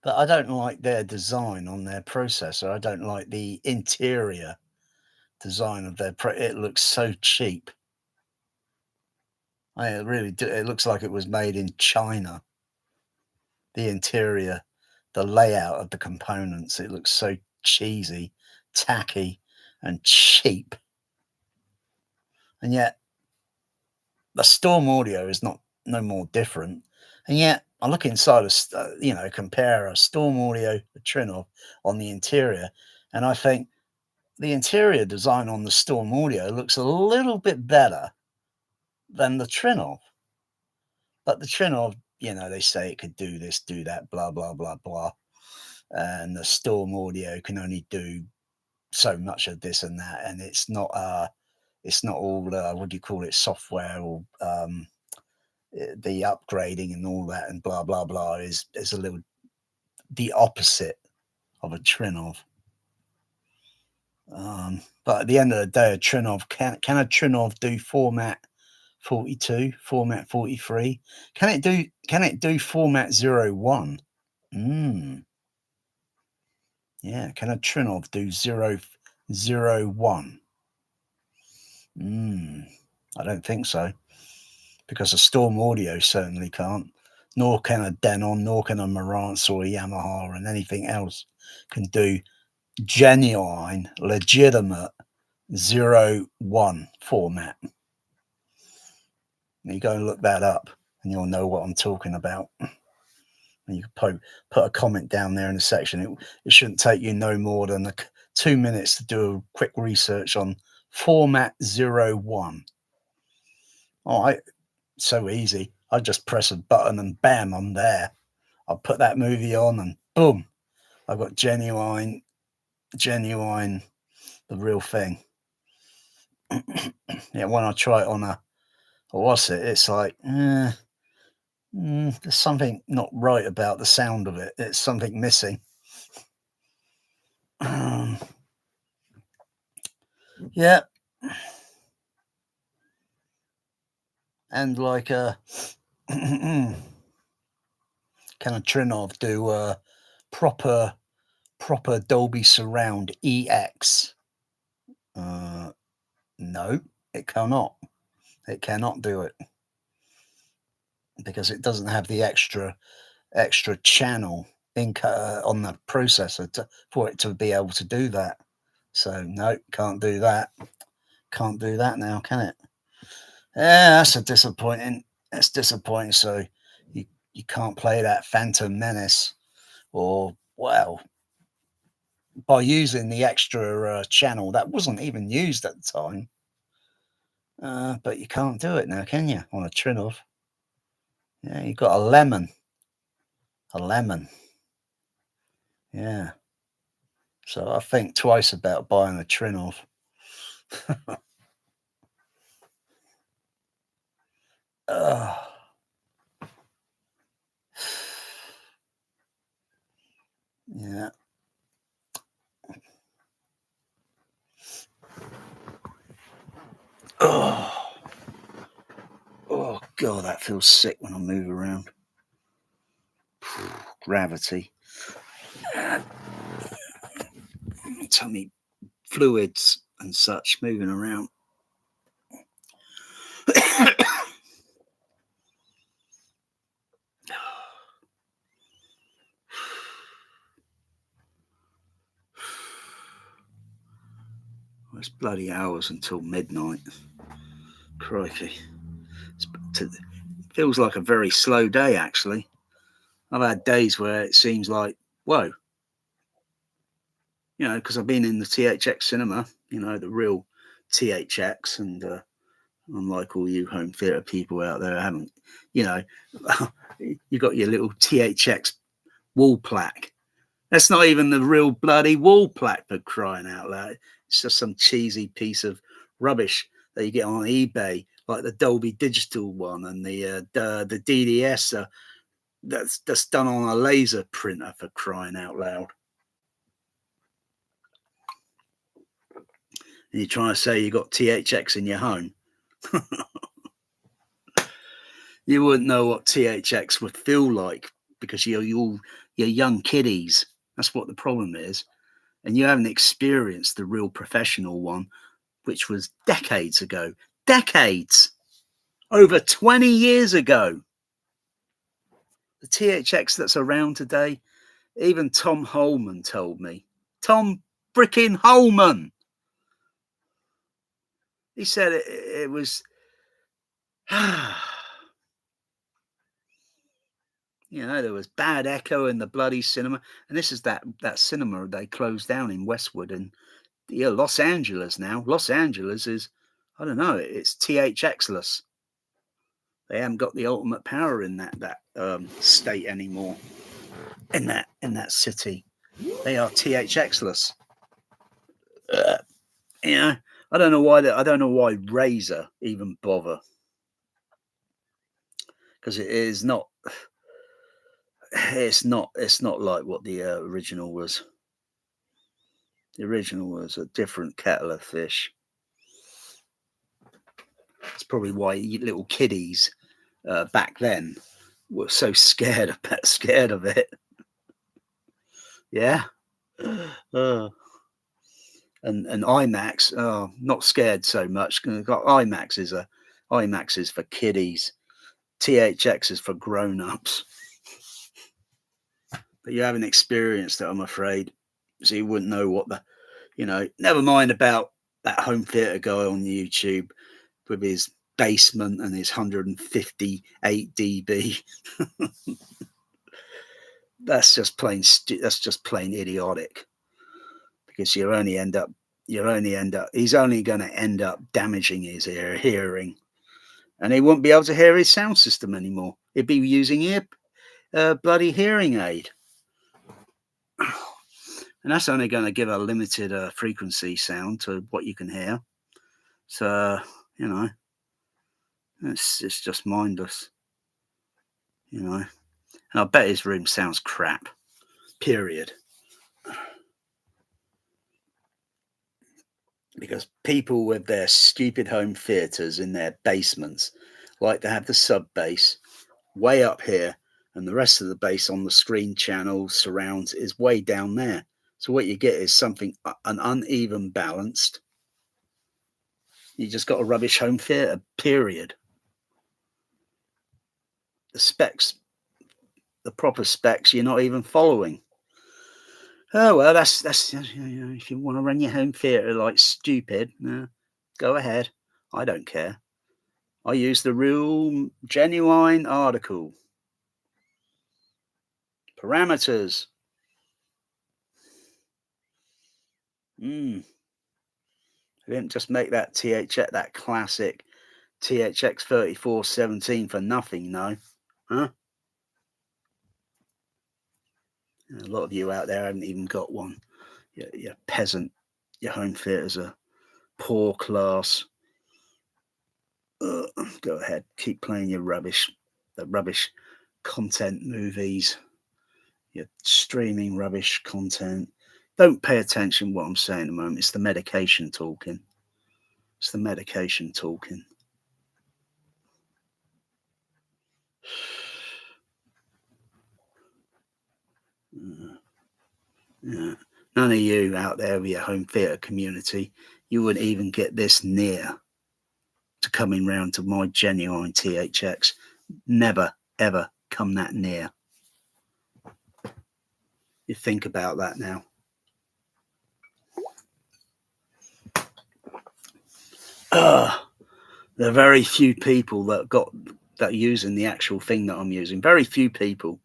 But I don't like their design on their processor. I don't like the interior design of it looks so cheap. I really do. It looks like it was made in China. The interior, the layout of the components, it looks so cheesy, tacky, and cheap. And yet, the Storm Audio is no more different. And yet, I look inside compare a Storm Audio, a Trinov on the interior, and I think the interior design on the Storm Audio looks a little bit better than the Trinov. But the Trinov, they say it could do this, do that, blah, blah, blah, blah. And the Storm Audio can only do so much of this and that. And it's not all, what do you call it, software or the upgrading and all that and blah, blah, blah is a little the opposite of a Trinov. But at the end of the day, a Trinov can a Trinov do format 42, format 43? Can it do format 01? Yeah, can a Trinov do 001? I don't think so. Because a Storm Audio certainly can't. Nor can a Denon, nor can a Marantz or a Yamaha, and anything else can do genuine, legitimate 01 format. You go and look that up and you'll know what I'm talking about. And you can put a comment down there in the section. It shouldn't take you no more than 2 minutes to do a quick research on format 01. All right, so easy. I just press a button and bam, I'm there. I'll put that movie on and boom, I've got genuine, the real thing. Yeah, when I try it on it's like, there's something not right about the sound of it. It's something missing. Yeah. And like can a Trinov do proper Dolby Surround EX? No, it cannot. It cannot do it because it doesn't have the extra channel on the processor for it to be able to do that. So no, can't do that. Can't do that now, can it? Yeah, that's disappointing. It's disappointing. So you can't play that Phantom Menace, or well, by using the extra channel that wasn't even used at the time. But you can't do it now, can you? On a Trinov. Yeah, you've got a lemon. Yeah. So I think twice about buying a Trinov. Oh, oh God, that feels sick when I move around. Gravity. Tummy fluids and such moving around. It's bloody hours until midnight. Crikey. It feels like a very slow day, actually. I've had days where it seems like, whoa. You know, because I've been in the THX cinema, you know, the real THX, and unlike all you home theatre people out there, haven't, you know, you got your little THX wall plaque. That's not even the real bloody wall plaque, for crying out loud. It's just some cheesy piece of rubbish that you get on eBay, like the Dolby Digital one and the DDS that's done on a laser printer, for crying out loud. And you're trying to say you got THX in your home. You wouldn't know what THX would feel like because you're young kiddies. That's what the problem is. And you haven't experienced the real professional one, which was decades ago. Decades! Over 20 years ago. The THX that's around today, even Tom Holman told me. Tom frickin' Holman! He said it was... You know, there was bad echo in the bloody cinema. And this is that cinema they closed down in Westwood. And yeah, Los Angeles now. Los Angeles is, I don't know, it's THX-less. They haven't got the ultimate power in that state anymore. In that city, they are THX-less. You know, I don't know why Razor even bother, because it is not. It's not like what the original was. The original was a different kettle of fish. That's probably why little kiddies back then were so scared of it. Yeah. And IMAX, not scared so much. IMAX is for kiddies. THX is for grown-ups. But you haven't experienced it, I'm afraid. So you wouldn't know what never mind about that home theatre guy on YouTube with his basement and his 158 dB. That's just plain idiotic, because he's only going to end up damaging his hearing, and he won't be able to hear his sound system anymore. He'd be using bloody hearing aid. And that's only going to give a limited frequency sound to what you can hear. So, you know, it's just mindless, you know. And I bet his room sounds crap, period. Because people with their stupid home theatres in their basements like to have the sub bass way up here, and the rest of the bass on the screen channel surrounds is way down there. So what you get is something an uneven balanced. You just got a rubbish home theatre, period. The proper specs, you're not even following. Oh well, that's if you want to run your home theatre like stupid, go ahead. I don't care. I use the real genuine article. Parameters. I didn't just make that that classic THX 3417 for nothing, no. Huh? A lot of you out there haven't even got one. You're peasant. Your home theatres are poor class. Go ahead, keep playing your rubbish, the rubbish content movies, your streaming rubbish content. Don't pay attention to what I'm saying at the moment. It's the medication talking. It's the medication talking. Yeah. None of you out there with your home theatre community, you wouldn't even get this near to coming round to my genuine THX. Never, ever come that near. You think about that now. There are very few people that are using the actual thing that I'm using. Very few people.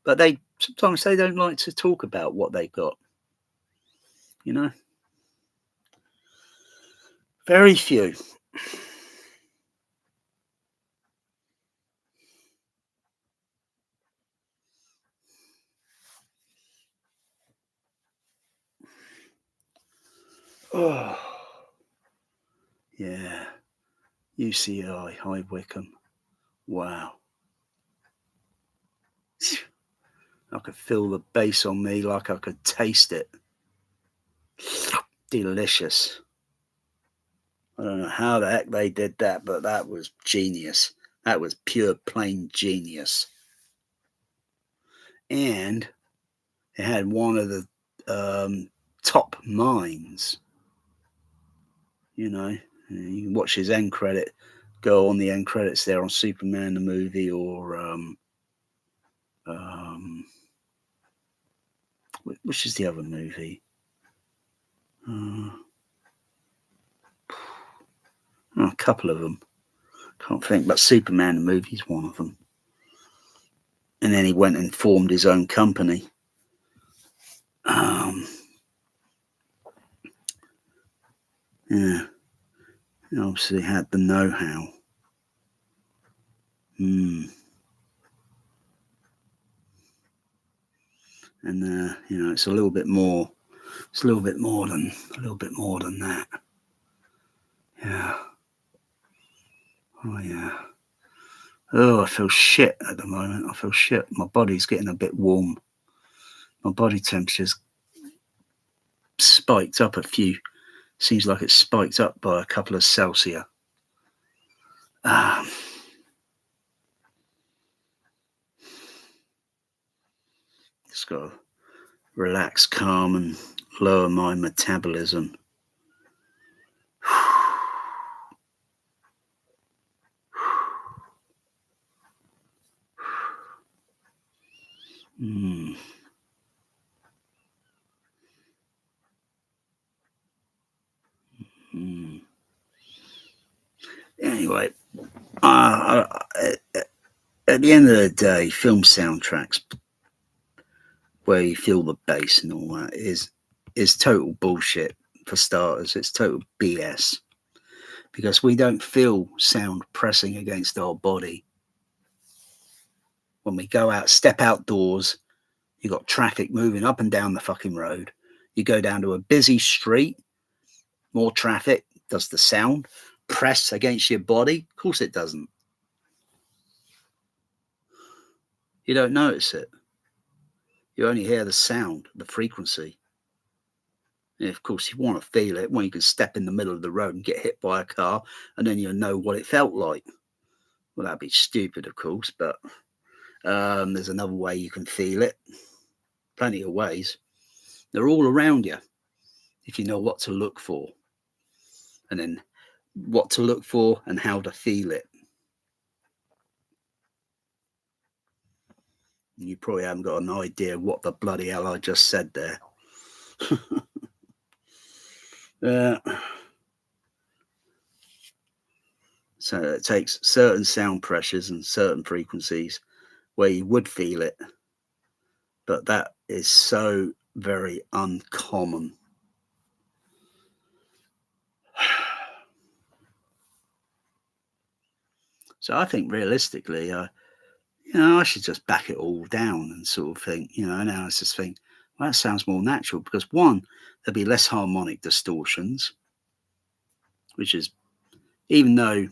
But sometimes they don't like to talk about what they've got. You know? Very few. Oh, yeah. UCI, High Wycombe. Wow. I could feel the bass on me like I could taste it. Delicious. I don't know how the heck they did that, but that was genius. That was pure, plain genius. And it had one of the top minds. You know, you can watch his end credit, go on the end credits there on Superman the movie, or which is the other movie? A couple of them. Can't think, but Superman the movie is one of them. And then he went and formed his own company. Yeah, he obviously had the know-how. And you know, it's a little bit more. It's a little bit more than that. Yeah. Oh yeah. Oh, I feel shit at the moment. I feel shit. My body's getting a bit warm. My body temperature's spiked up a few. Seems like it's spiked up by a couple of Celsius. Just got to relax, calm, and lower my metabolism. Anyway, at the end of the day, film soundtracks where you feel the bass and all that is total bullshit. For starters, it's total BS, because we don't feel sound pressing against our body. When we go out, step outdoors, you got traffic moving up and down the fucking road. You go down to a busy street, more traffic. Does the sound press against your body? Of course it doesn't. You don't notice it. You only hear the sound, the frequency. And of course, you want to feel it when you can step in the middle of the road and get hit by a car, and then you'll know what it felt like. Well, that'd be stupid, of course, but there's another way you can feel it. Plenty of ways. They're all around you if you know what to look for, and then what to look for and how to feel it. You probably haven't got an idea what the bloody hell I just said there. So it takes certain sound pressures and certain frequencies where you would feel it, but that is so very uncommon. So I think realistically, I should just back it all down and sort of think, now I just think, well, that sounds more natural, because one, there'll be less harmonic distortions, which is, even though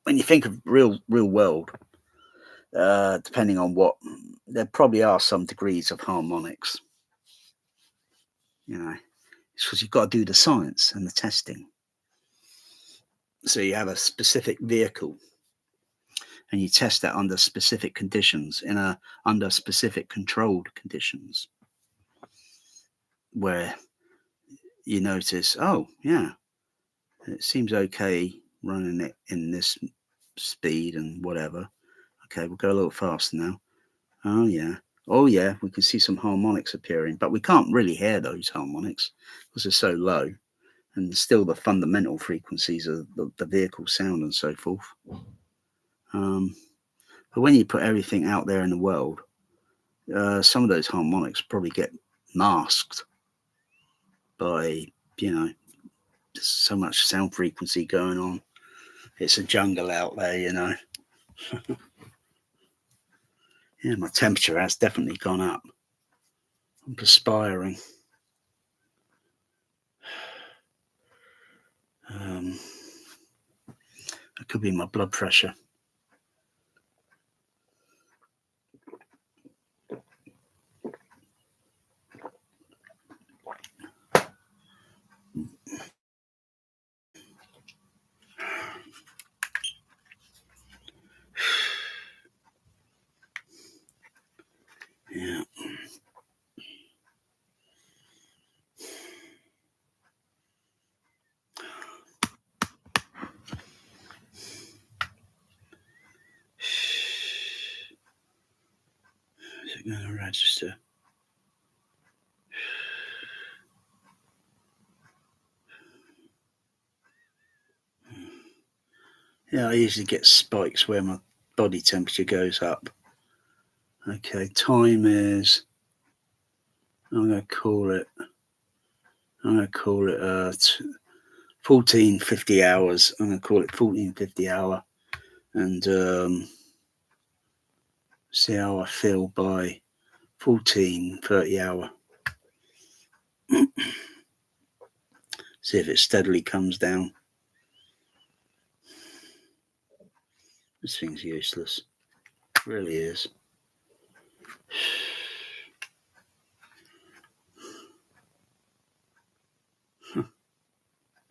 when you think of real world, depending on what, there probably are some degrees of harmonics. It's because you've got to do the science and the testing. So you have a specific vehicle and you test that under specific conditions under specific controlled conditions where you notice, oh yeah, it seems okay running it in this speed and whatever. Okay, we'll go a little faster now. Oh yeah. Oh yeah, we can see some harmonics appearing, but we can't really hear those harmonics because they're so low, and still the fundamental frequencies of the vehicle sound and so forth. But when you put everything out there in the world, some of those harmonics probably get masked by, there's so much sound frequency going on. It's a jungle out there. Yeah, my temperature has definitely gone up. I'm perspiring. It could be my blood pressure. Yeah. Is it going to register? Yeah, I usually get spikes where my body temperature goes up. Okay, time is, I'm going to call it 1450 hours. I'm going to call it 1450 hour and see how I feel by 1430 hour. See if it steadily comes down. This thing's useless. It really is.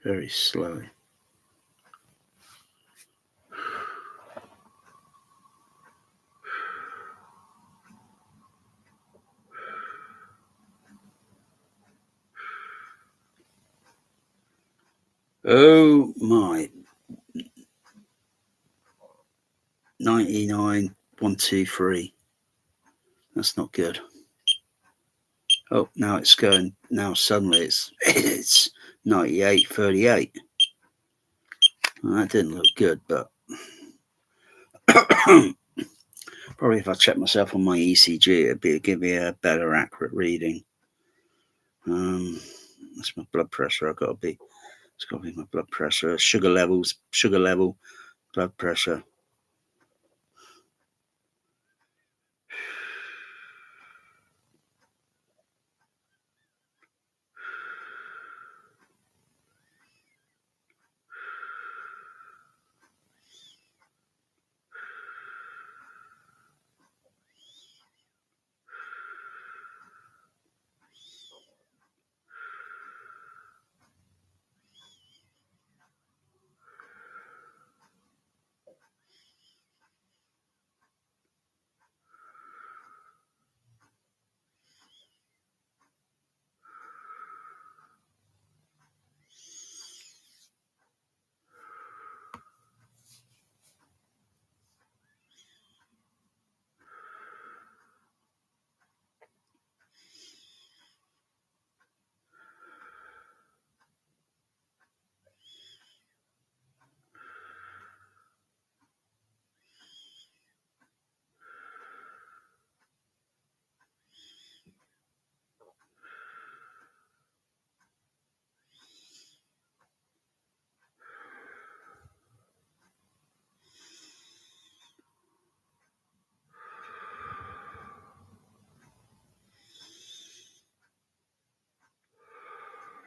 Very slow. Oh my. 99,123. That's not good. Oh, now it's going. Now suddenly it's 98.38. Well, that didn't look good, but probably if I check myself on my ECG, it'd give me a better accurate reading. That's my blood pressure. It's got to be my blood pressure. Sugar level, blood pressure.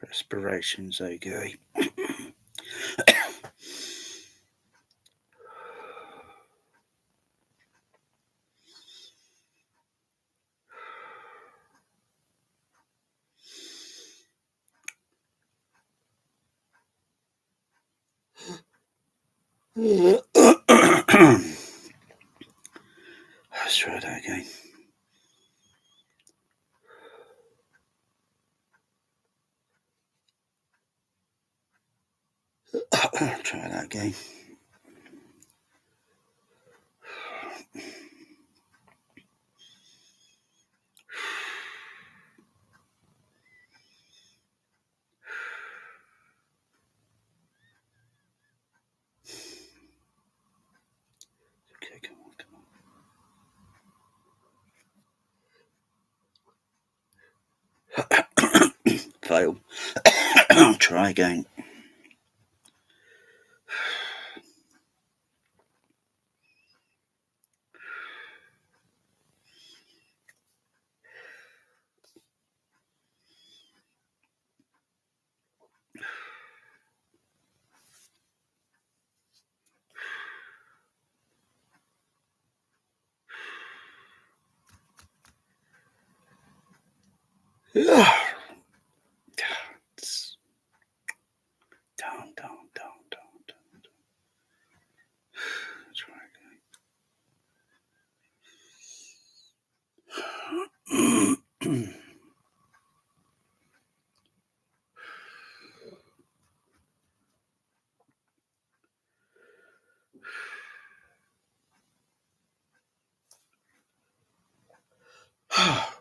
Respiration's okay. Let's try that again. Try that again. Okay, come on, come on. Fail. Try again. Down, down, down, down, down. Try again.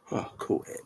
Oh, caught it.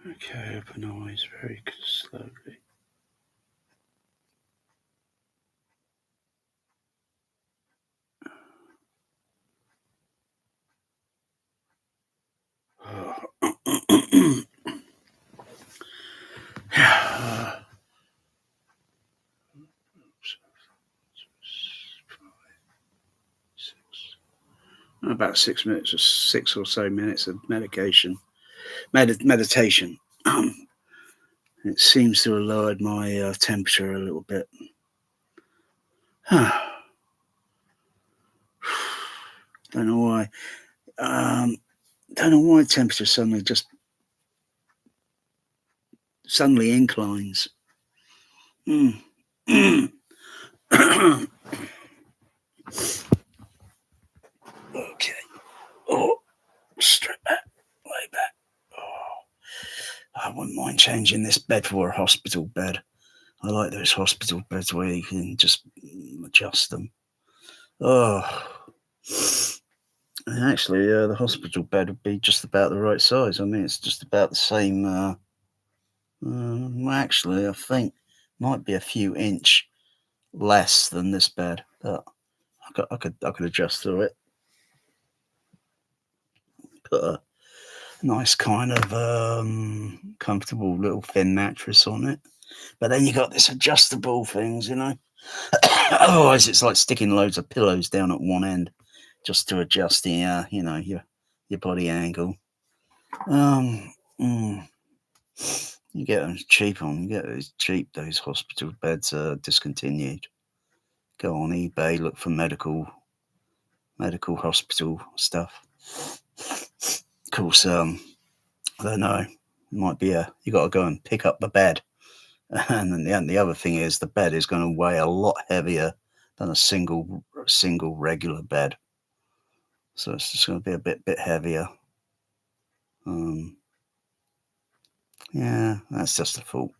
Okay, open eyes very slowly. About 6 minutes or 6 or so minutes of meditation. It seems to have lowered my temperature a little bit. Don't know why. Don't know why temperature suddenly inclines. Okay. Oh, straight back, lay back. Oh, I wouldn't mind changing this bed for a hospital bed. I like those hospital beds where you can just adjust them. Oh, and actually, the hospital bed would be just about the right size. I mean, it's just about the same. Actually, I think might be a few inch less than this bed, but I could adjust through it. Put a nice kind of comfortable little thin mattress on it. But then you got this adjustable things, you know. Otherwise, it's like sticking loads of pillows down at one end just to adjust the, your body angle. Mm, you get them cheap on. You get those cheap. Those hospital beds are discontinued. Go on eBay, look for medical hospital stuff. Of course, I don't know. It might be you got to go and pick up the bed, and then the other thing is the bed is going to weigh a lot heavier than a single regular bed, so it's just going to be a bit heavier. Yeah, that's just a thought.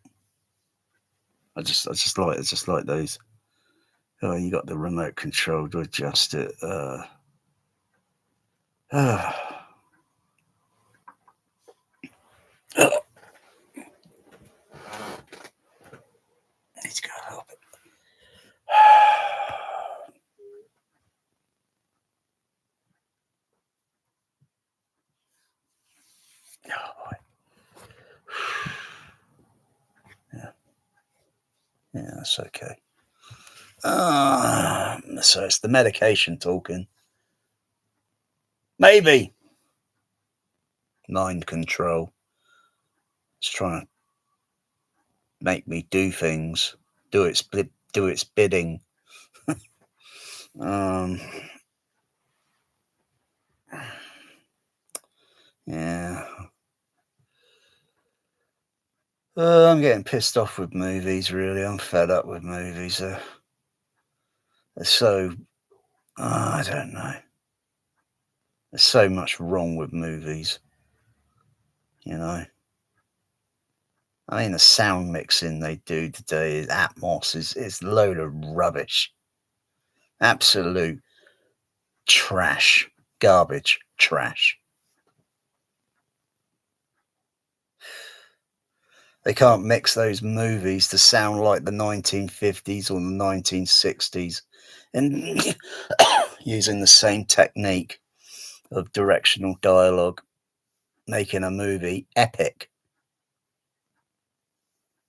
I just like those. Oh, you got the remote control to adjust it. He's got to help it. Oh boy. Yeah, that's okay. So it's the medication talking. Maybe mind control. It's trying to make me do things, do its bidding. Yeah. I'm getting pissed off with movies. Really, I'm fed up with movies. They're so I don't know. There's so much wrong with movies. You know. I mean, the sound mixing they do today, Atmos, is a load of rubbish. Absolute trash. Garbage. Trash. They can't mix those movies to sound like the 1950s or the 1960s. And using the same technique of directional dialogue, making a movie epic.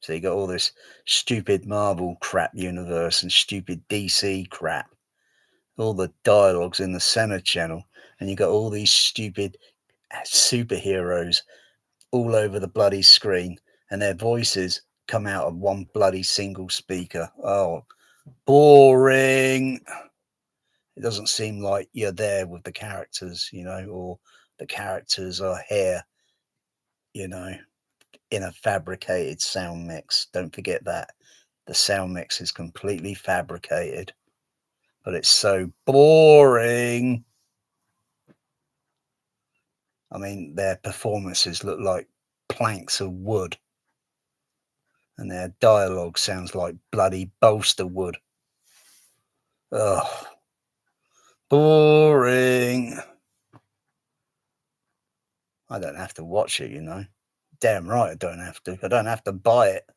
So you got all this stupid Marvel crap universe and stupid DC crap. All the dialogues in the center channel, and you got all these stupid superheroes all over the bloody screen, and their voices come out of one bloody single speaker. Oh, boring. It doesn't seem like you're there with the characters, you know, or the characters are here, you know, in a fabricated sound mix. Don't forget that. The sound mix is completely fabricated, but it's so boring. I mean, their performances look like planks of wood, and their dialogue sounds like bloody bolster wood. Ugh. Boring. I don't have to watch it, you know. Damn right I don't have to. I don't have to buy it.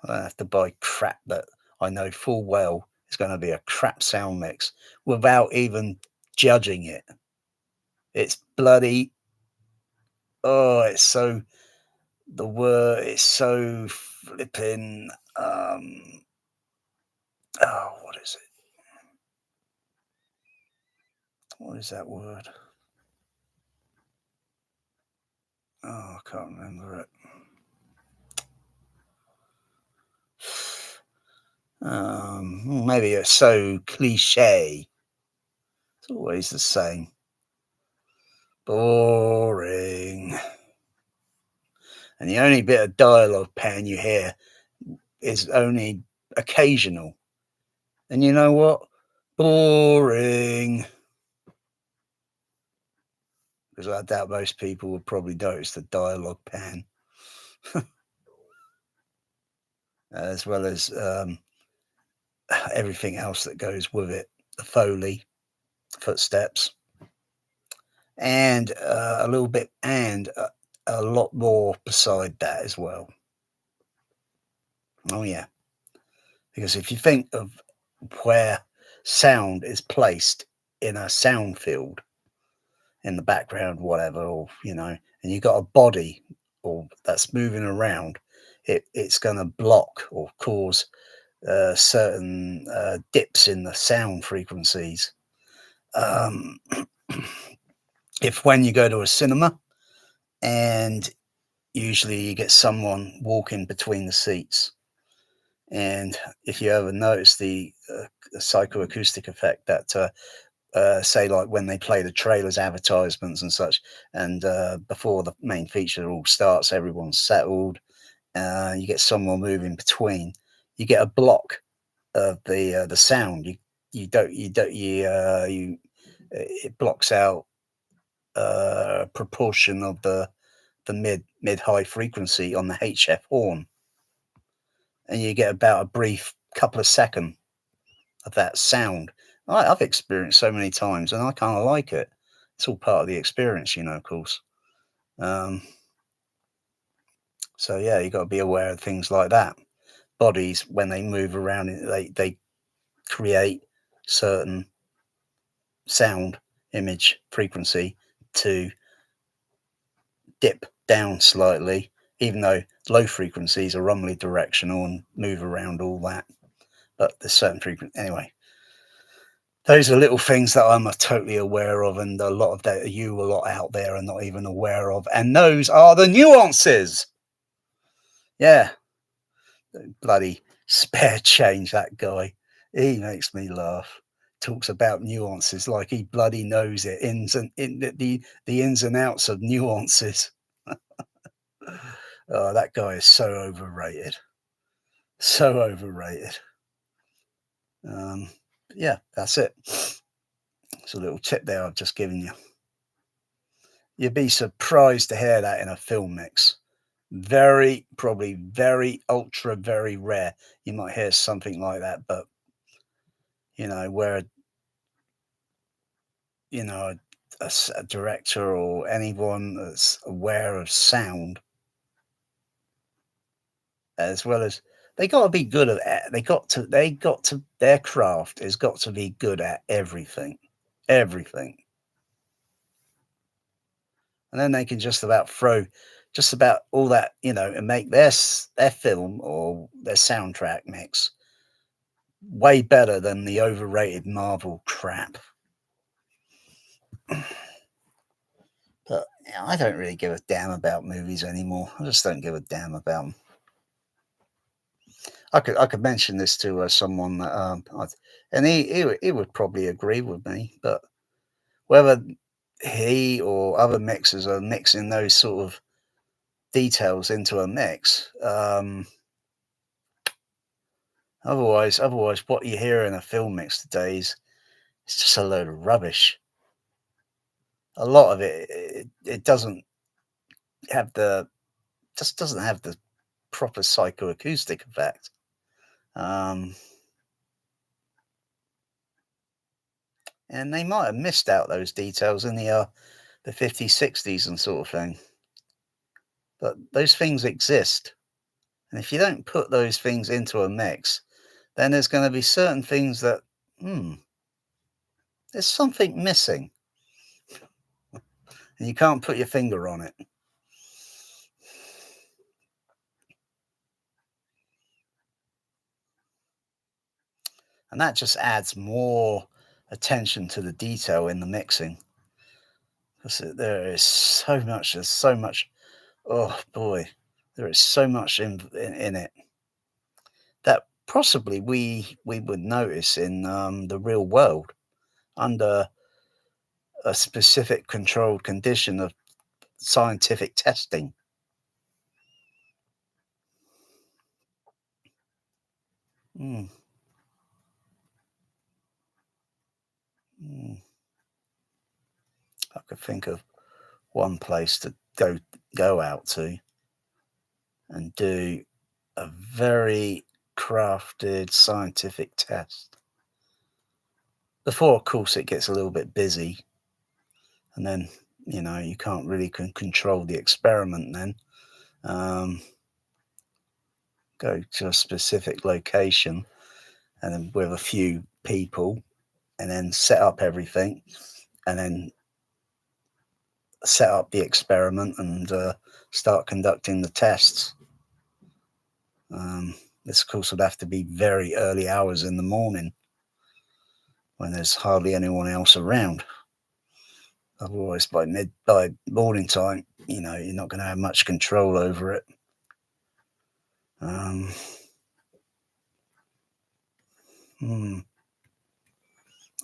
I don't have to buy crap that I know full well is going to be a crap sound mix without even judging it. It's bloody. Oh, it's so. The word is so flipping. What is it? What is that word? Oh, I can't remember it. Maybe it's so cliche. It's always the same. Boring. And the only bit of dialogue pan you hear is only occasional. And you know what? Boring. Because I doubt most people would probably notice the dialogue pan. As well as everything else that goes with it. The Foley, footsteps, and a little bit, and a lot more beside that as well. Oh, yeah. Because if you think of where sound is placed in a sound field, in the background, whatever, or, you know, and you got a body or that's moving around, it's going to block or cause certain dips in the sound frequencies. Um, if when you go to a cinema and usually you get someone walking between the seats, and if you ever notice the psychoacoustic effect that say like when they play the trailers, advertisements and such, and before the main feature all starts, everyone's settled, you get someone moving between, you get a block of the sound. You it blocks out a proportion of the mid high frequency on the HF horn, and you get about a brief couple of seconds of that sound. I've experienced so many times, and I kind of like it. It's all part of the experience, of course. Um, so yeah, you got to be aware of things like that. Bodies, when they move around, they create certain sound, image, frequency to dip down slightly, even though low frequencies are omnidirectional and move around all that. But there's certain frequency anyway. Those are little things that I'm totally aware of, and a lot of that you a lot out there are not even aware of. And those are the nuances. Yeah, bloody spare change, that guy. He makes me laugh. Talks about nuances like he bloody knows it, the ins and outs of nuances. Oh, that guy is so overrated. So overrated. Yeah, that's it. It's a little tip there I've just given you. You'd be surprised to hear that in a film mix. Probably very ultra, very rare. You might hear something like that, but where a director or anyone that's aware of sound, as well as they got to be good at. They got to. Their craft has got to be good at everything, everything. And then they can just about throw just about all that, and make their film or their soundtrack mix way better than the overrated Marvel crap. But I don't really give a damn about movies anymore. I just don't give a damn about them. I could mention this to someone that and he would probably agree with me, but whether he or other mixers are mixing those sort of details into a mix. Otherwise, what you hear in a film mix today is it's just a load of rubbish. A lot of it doesn't have the proper psychoacoustic effect. And they might have missed out those details in the 50s, 60s and sort of thing. But those things exist. And if you don't put those things into a mix, then there's going to be certain things that, there's something missing. And you can't put your finger on it. And that just adds more attention to the detail in the mixing. Because there's so much, oh boy, there is so much in it that possibly we would notice in the real world under a specific controlled condition of scientific testing. Mm. Mm. I could think of one place to go out to and do a very crafted scientific test. Before, of course, it gets a little bit busy, and then you can't really control the experiment. Then go to a specific location, and then with a few people, and then set up everything, and then set up the experiment and start conducting the tests. This, of course, would have to be very early hours in the morning when there's hardly anyone else around. Otherwise, by morning time, you're not going to have much control over it.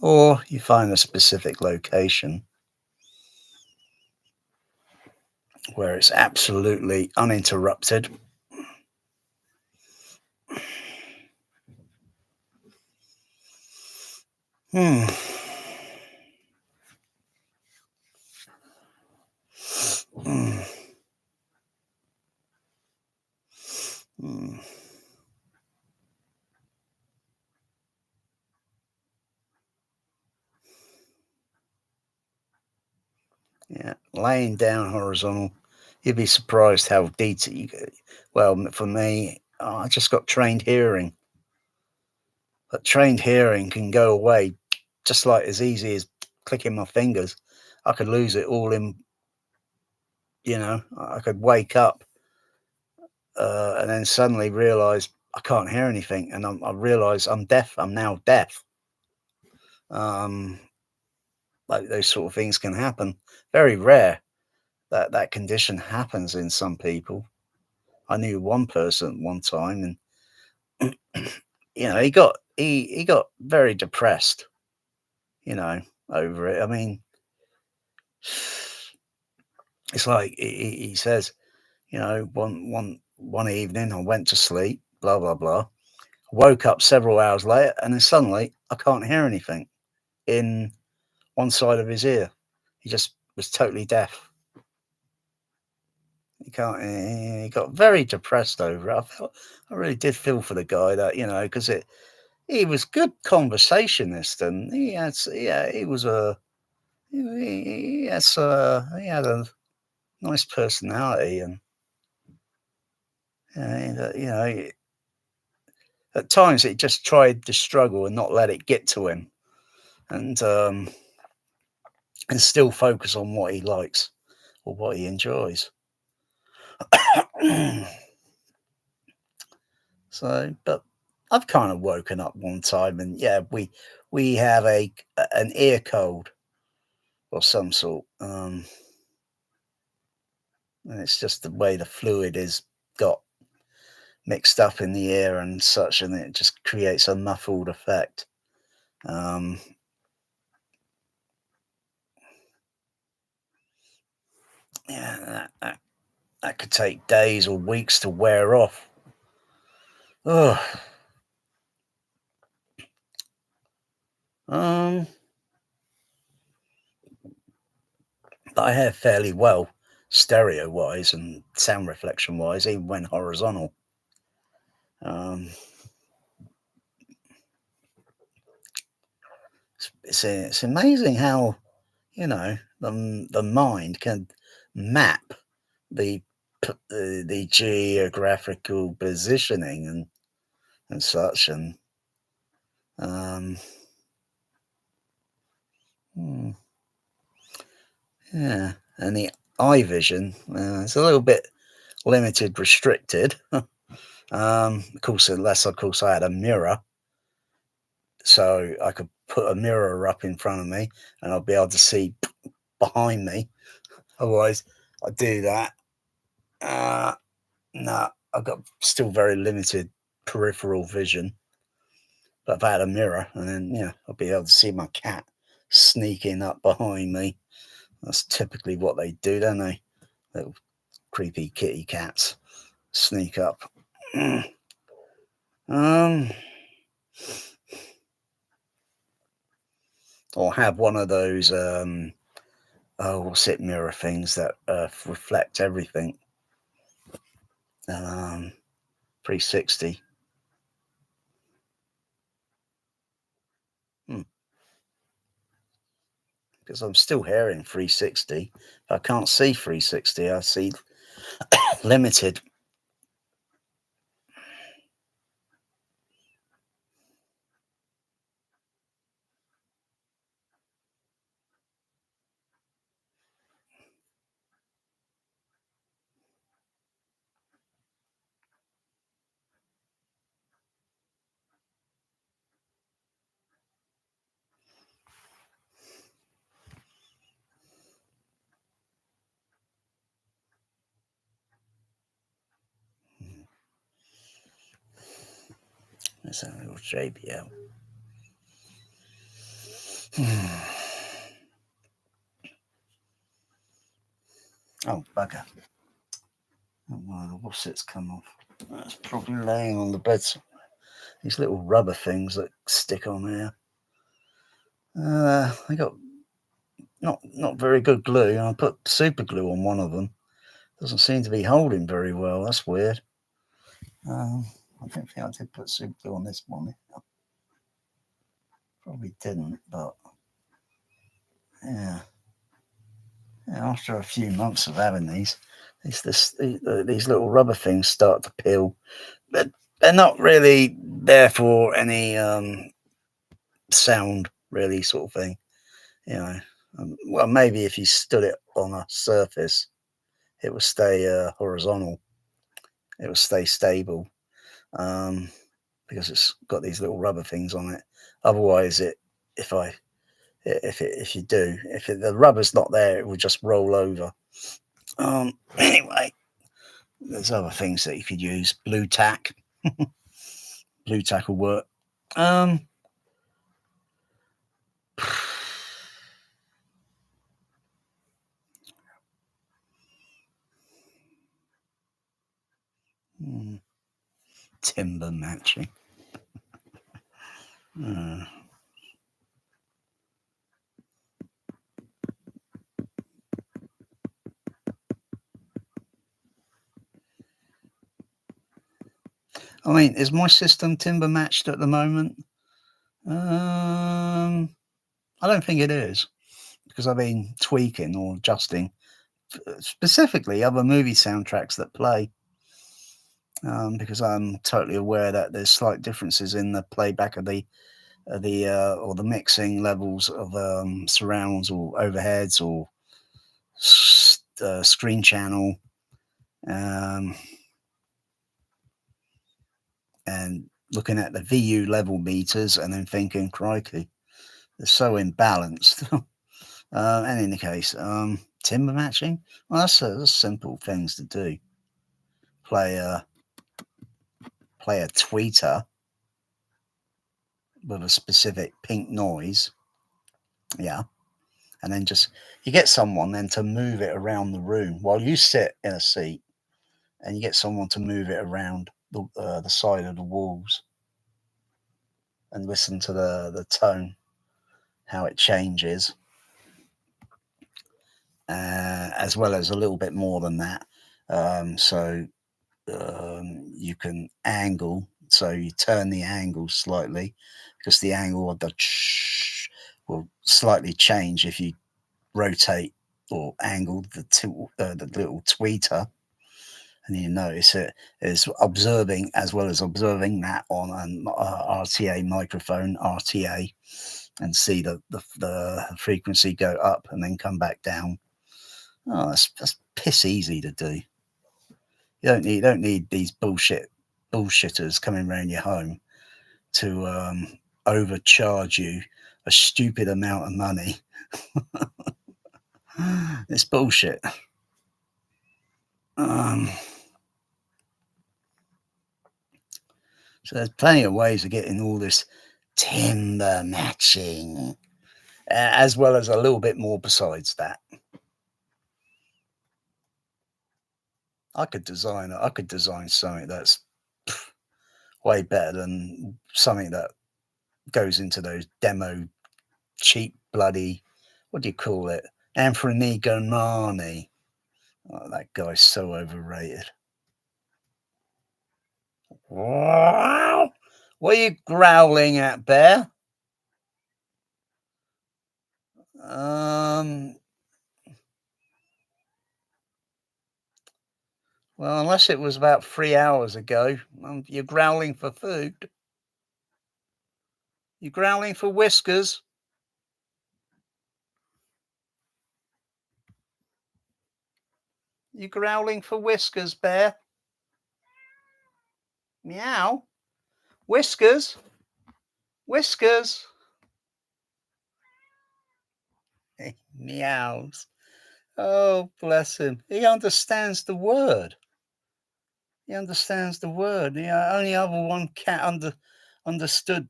Or you find a specific location where it's absolutely uninterrupted. Hmm. Hmm. Hmm. Yeah, laying down horizontal, you'd be surprised how detailed you get. Well, for me, I just got trained hearing. But trained hearing can go away just like as easy as clicking my fingers. I could lose it all in, I could wake up and then suddenly realize I can't hear anything. And I realize I'm deaf. I'm now deaf. Like those sort of things can happen. Very rare that condition happens in some people. I knew one person at one time, and he got very depressed, over it. I mean, it's like he says, one evening I went to sleep, blah blah blah. Woke up several hours later, and then suddenly I can't hear anything in one side of his ear. He just was totally deaf. He can't. He got very depressed over it. I really did feel for the guy that because he was good conversationist, and he was a he had a nice personality, and at times he just tried to struggle and not let it get to him, and still focus on what he likes or what he enjoys. So, but I've kind of woken up one time, and yeah, we have an ear cold or some sort, and it's just the way the fluid is got mixed up in the ear and such, and it just creates a muffled effect. Um, yeah, that could take days or weeks to wear off. Oh, but I hear fairly well stereo wise and sound reflection wise, even when horizontal. Um, it's amazing how the mind can map the the geographical positioning and such, and um, hmm, yeah, and the eye vision is a little bit limited, restricted. Of course, unless of course I had a mirror, so I could put a mirror up in front of me and I'll be able to see behind me. Otherwise, I do that. No, I've got still very limited peripheral vision. But if I had a mirror, and then I'll be able to see my cat sneaking up behind me. That's typically what they do, don't they? Little creepy kitty cats sneak up. um, or have one of those what's it, mirror things that reflect everything. 360. Because I'm still hearing 360. I can't see 360. I see limited. Let's have a little JBL. Oh, bugger. Oh, well, what's it's come off? That's probably laying on the bed somewhere. These little rubber things that stick on there. I got not very good glue. I put super glue on one of them. Doesn't seem to be holding very well. That's weird. I don't think I did put super glue on this one. Probably didn't, but yeah. After a few months of having these little rubber things start to peel. But they're not really there for any sound, really, sort of thing. Well, maybe if you stood it on a surface, it would stay horizontal. It would stay stable because it's got these little rubber things on it. Otherwise, if the rubber's not there, it will just roll over. Anyway, there's other things that you could use. Blue tack. Blue tack will work. Timber matching. I mean, is my system timber matched at the moment? I don't think it is, because I've been tweaking or adjusting specifically other movie soundtracks that play. Because I'm totally aware that there's slight differences in the playback of the or the mixing levels of surrounds or overheads or screen channel, and looking at the VU level meters and then thinking, crikey, they're so imbalanced. In any case, timber matching, well, that's simple things to do. Play a tweeter with a specific pink noise, yeah, and then just you get someone then to move it around the room while you sit in a seat, and you get someone to move it around the side of the walls and listen to the tone, how it changes, as well as a little bit more than that. So you can angle, so you turn the angle slightly because the angle of the will slightly change if you rotate or angle the little tweeter, and you notice it is observing as well as observing that on an RTA microphone, RTA, and see the frequency go up and then come back down. Oh, that's piss easy to do. You don't need these bullshitters coming around your home to overcharge you a stupid amount of money. It's bullshit. So there's plenty of ways of getting all this timber matching, as well as a little bit more besides that. I could design something that's way better than something that goes into those demo cheap bloody, what do you call it? Anthony Gomani. Oh, that guy's so overrated. Wow! What are you growling at, Bear? Well, unless it was about 3 hours ago, you're growling for food. You're growling for whiskers. You're growling for whiskers, Bear. Meow. Whiskers. Whiskers. He meows. Oh, bless him. He understands the word. He understands the word. The only other one cat understood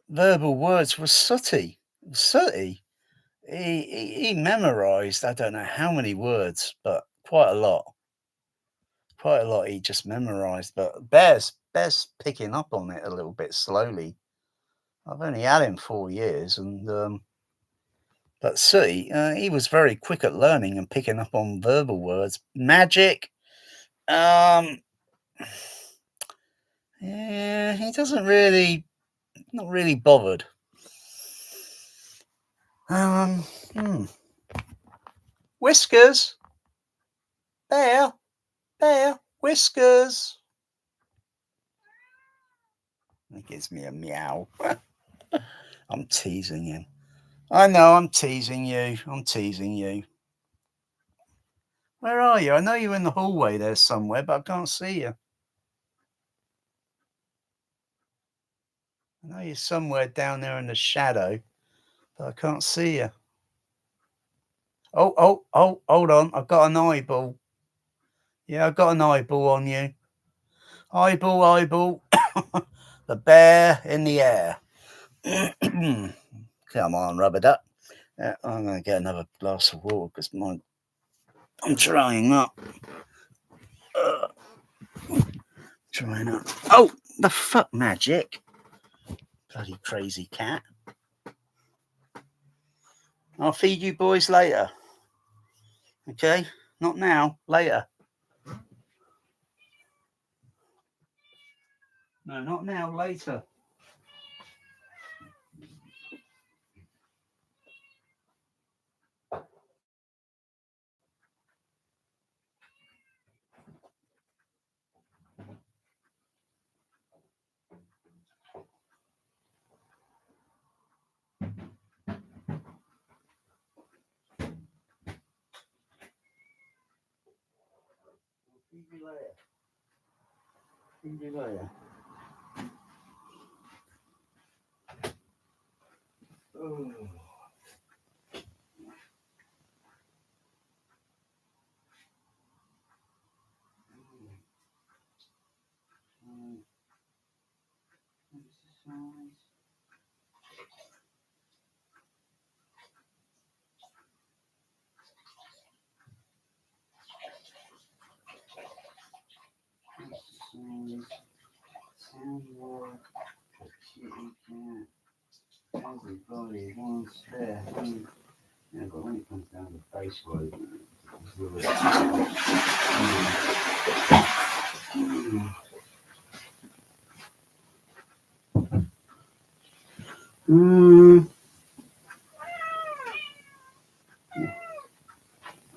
verbal words was Sooty. Sooty. He memorized, I don't know how many words, but quite a lot. Quite a lot he just memorized. But Bear's picking up on it a little bit slowly. I've only had him 4 years, and but Sooty, he was very quick at learning and picking up on verbal words. Magic, yeah, he doesn't really, not really bothered. Whiskers, Bear, Whiskers. He gives me a meow. I'm teasing him. I know I'm teasing you. I'm teasing you. Where are you? I know you're in the hallway there somewhere, but I can't see you. I know you're somewhere down there in the shadow, but I can't see you. Oh, hold on. I've got an eyeball. Yeah, I've got an eyeball on you. Eyeball. The bear in the air. Come on, rub it up. I'm going to get another glass of water because I'm drying up. Drying up. Oh, the fuck, Magic. Bloody crazy cat. I'll feed you boys later. Okay? Not now, later. No, not now, later. Feed you later. Feed you later. Oh. Sound work, kitty cat, everybody wants their home. Yeah, but when it comes down to face work, it's really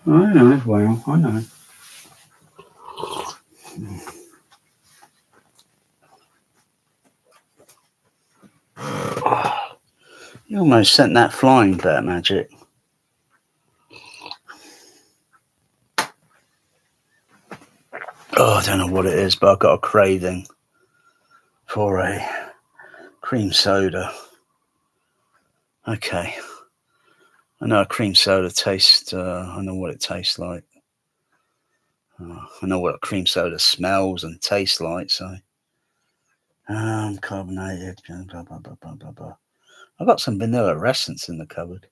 I know, well, I know. You almost sent that flying, Bear Magic. Oh, I don't know what it is, but I've got a craving for a cream soda. Okay. I know a cream soda tastes, I know what it tastes like. I know what a cream soda smells and tastes like, so. Carbonated, blah, blah, blah, blah, blah, blah. I've got some vanilla essence in the cupboard.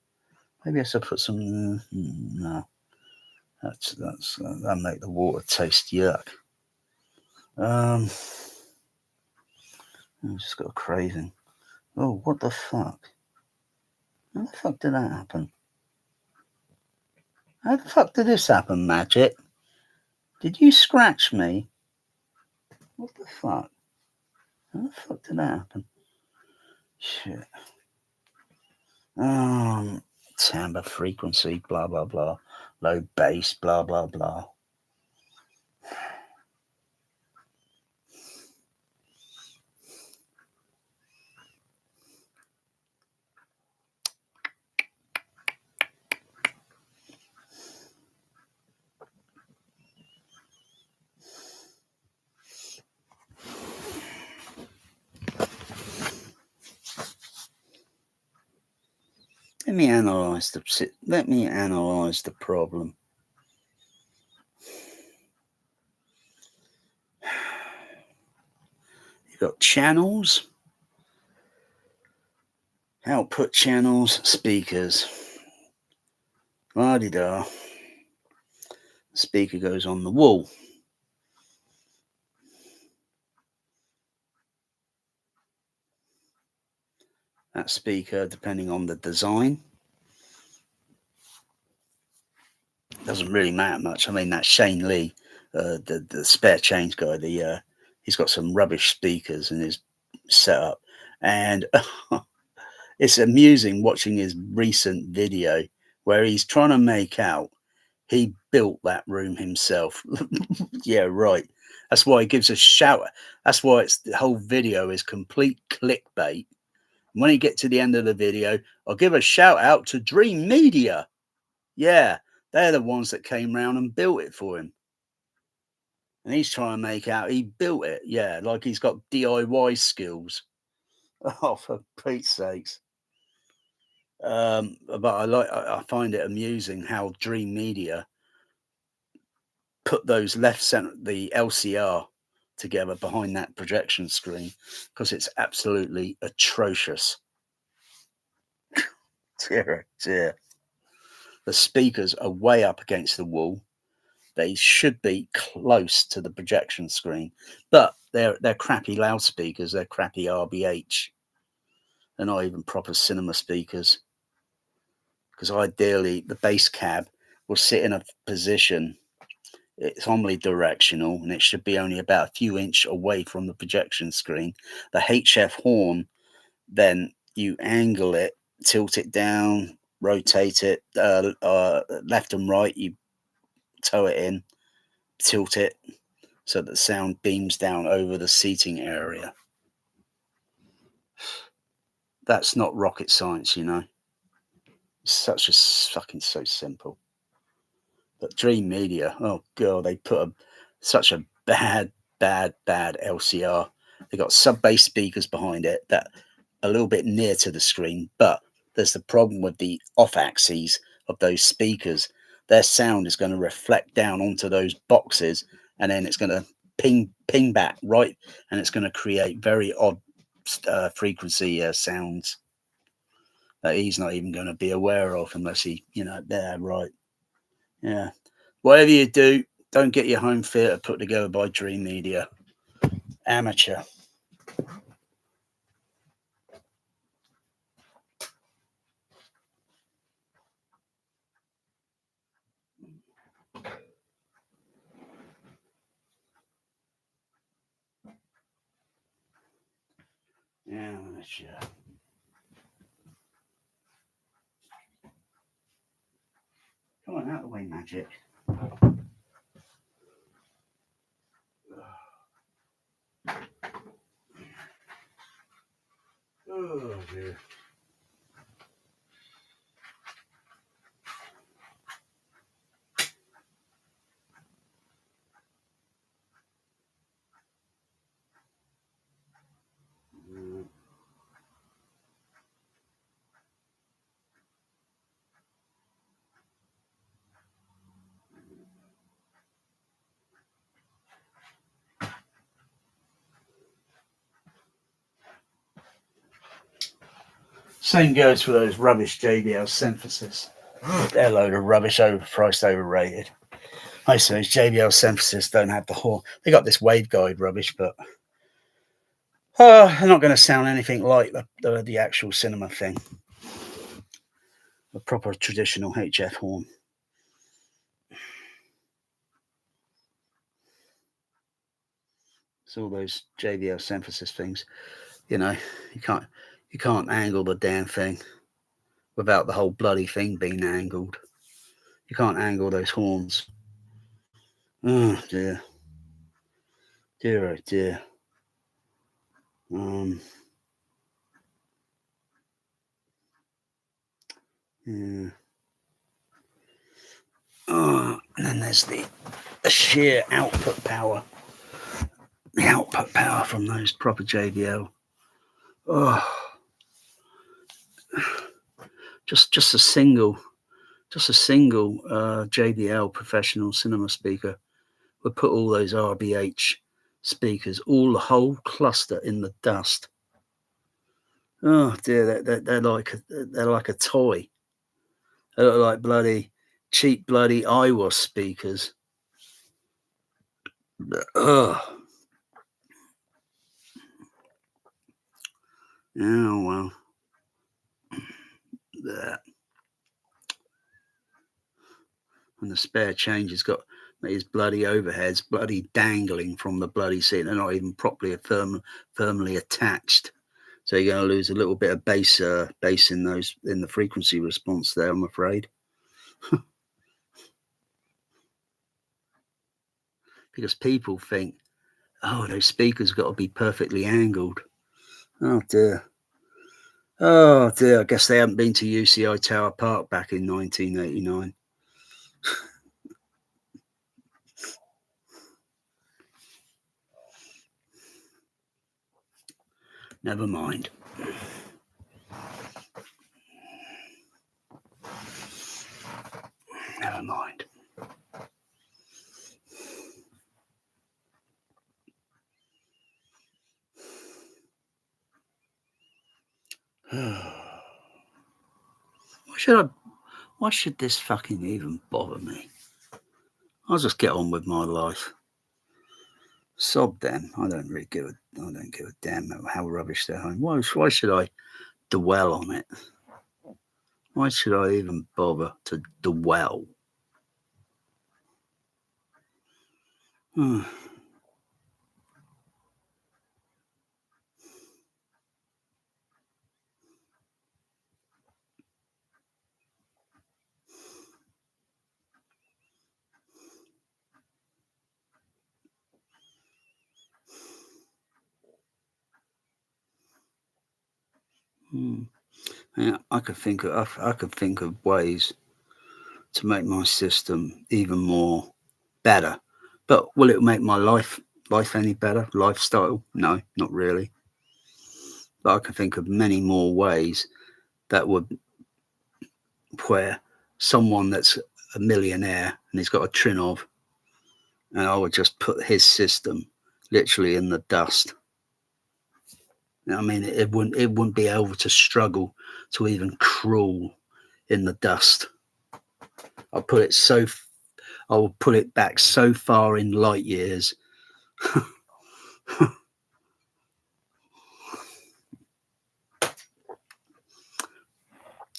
Maybe I should put some, no. That'll make the water taste yuck. I've just got a craving. Oh, what the fuck? How the fuck did that happen? How the fuck did this happen, Magic? Did you scratch me? What the fuck? How the fuck did that happen? Shit. Timbre frequency, blah, blah, blah. Low bass, blah, blah, blah. Let me analyze the problem. got channels, output channels, speakers. La-di-da. Speaker goes on the wall. That speaker, depending on the design, doesn't really matter much. I mean, that Shane Lee, the spare change guy, he's got some rubbish speakers in his setup, and it's amusing watching his recent video where he's trying to make out he built that room himself. Yeah, right. That's why he gives a shout. That's why the whole video is complete clickbait. When you get to the end of the video, I'll give a shout out to Dream Media. Yeah, they're the ones that came round and built it for him. And he's trying to make out he built it. Yeah, like he's got DIY skills. Oh, for Pete's sakes. But I find it amusing how Dream Media put those left center, the LCR together behind that projection screen, because it's absolutely atrocious. Dear, dear. The speakers are way up against the wall. They should be close to the projection screen, but they're crappy loudspeakers. They're crappy RBH. They're not even proper cinema speakers. Because ideally, the bass cab will sit in a position. It's omnidirectional, and it should be only about a few inches away from the projection screen. The HF horn, then you angle it, tilt it down, rotate it left and right. You toe it in, tilt it so that the sound beams down over the seating area. That's not rocket science, you know. It's fucking so simple. But Dream Media, oh god, they put such a bad LCR. They got sub-bass speakers behind it that are a little bit near to the screen, but there's the problem with the off axes of those speakers. Their sound is going to reflect down onto those boxes, and then it's going to ping back right, and it's going to create very odd frequency sounds that he's not even going to be aware of unless he, there, right. Yeah. Whatever you do, don't get your home theatre put together by Dream Media. Amateur. Amateur. Come on, out of the way, magic. Oh, dear. Same goes for those rubbish JBL synthesis. They're a load of rubbish, overpriced, overrated. I suppose JBL synthesis don't have the horn. They got this waveguide rubbish, but they're not going to sound anything like the actual cinema thing. The proper traditional HF horn. It's all those JBL synthesis things. You can't angle the damn thing without the whole bloody thing being angled. You can't angle those horns. Oh dear. Dear, oh dear. Yeah. Oh, and then there's the sheer output power. The output power from those proper JBL. Oh, just a single JBL professional cinema speaker would put all those RBH speakers, all the whole cluster in the dust. Oh dear, they're like a toy. They look like bloody cheap bloody iWAS speakers. Oh well. There. And the spare change has got his bloody overheads bloody dangling from the bloody seat. They're not even properly firmly attached. So you're going to lose a little bit of bass in the frequency response there, I'm afraid. Because people think, oh, those speakers got to be perfectly angled. Oh dear. Oh dear. I guess they haven't been to UCI Tower Park back in 1989. Never mind. Never mind. Why should this fucking even bother me? I'll just get on with my life. Sod them. I don't give a damn how rubbish they're home. Why should I dwell on it? Why should I even bother to dwell? Yeah, I could think of ways to make my system even more better. But will it make my life any better? Lifestyle? No, not really. But I can think of many more ways that would, where someone that's a millionaire and he's got a Trinov, and I would just put his system literally in the dust. I mean, it wouldn't be able to struggle to even crawl in the dust. I will put it back so far in light years.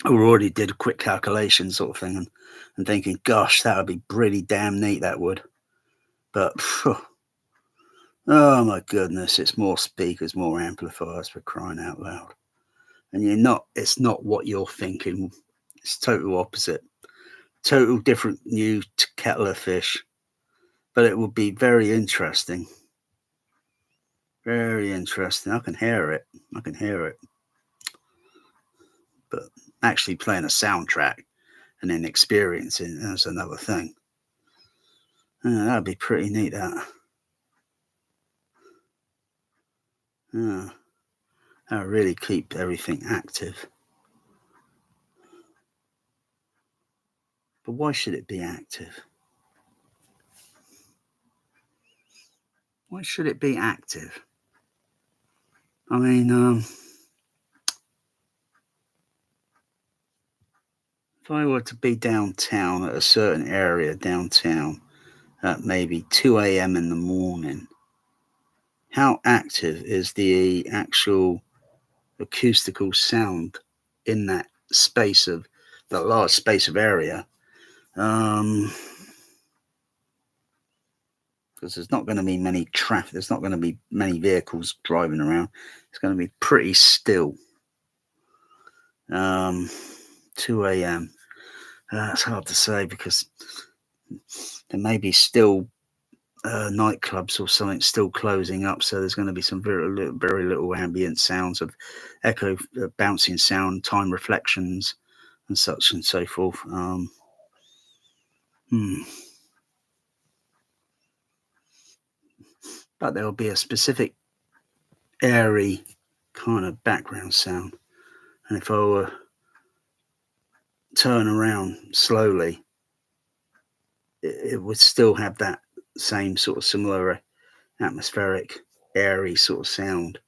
I already did a quick calculation sort of thing and thinking, gosh, that would be pretty damn neat, that would. But, oh my goodness, it's more speakers, more amplifiers, for crying out loud. And it's not what you're thinking. It's total opposite. Total different new kettle of fish. But it would be very interesting. Very interesting. I can hear it. But actually playing a soundtrack and then experiencing it, that's another thing. That'd be pretty neat, that. That'll really keep everything active. But why should it be active? Why should it be active? I mean, if I were to be downtown at a certain area downtown at maybe 2 a.m. in the morning, how active is the actual acoustical sound in that large space of area? Because there's not going to be many traffic, there's not going to be many vehicles driving around. It's going to be pretty still. 2 a.m. It's hard to say because there may be still nightclubs or something still closing up, so there's going to be some very little ambient sounds of echo, bouncing sound, time reflections, and such and so forth. But there will be a specific airy kind of background sound, and if I were turn around slowly, it would still have that same sort of similar atmospheric, airy sort of sound.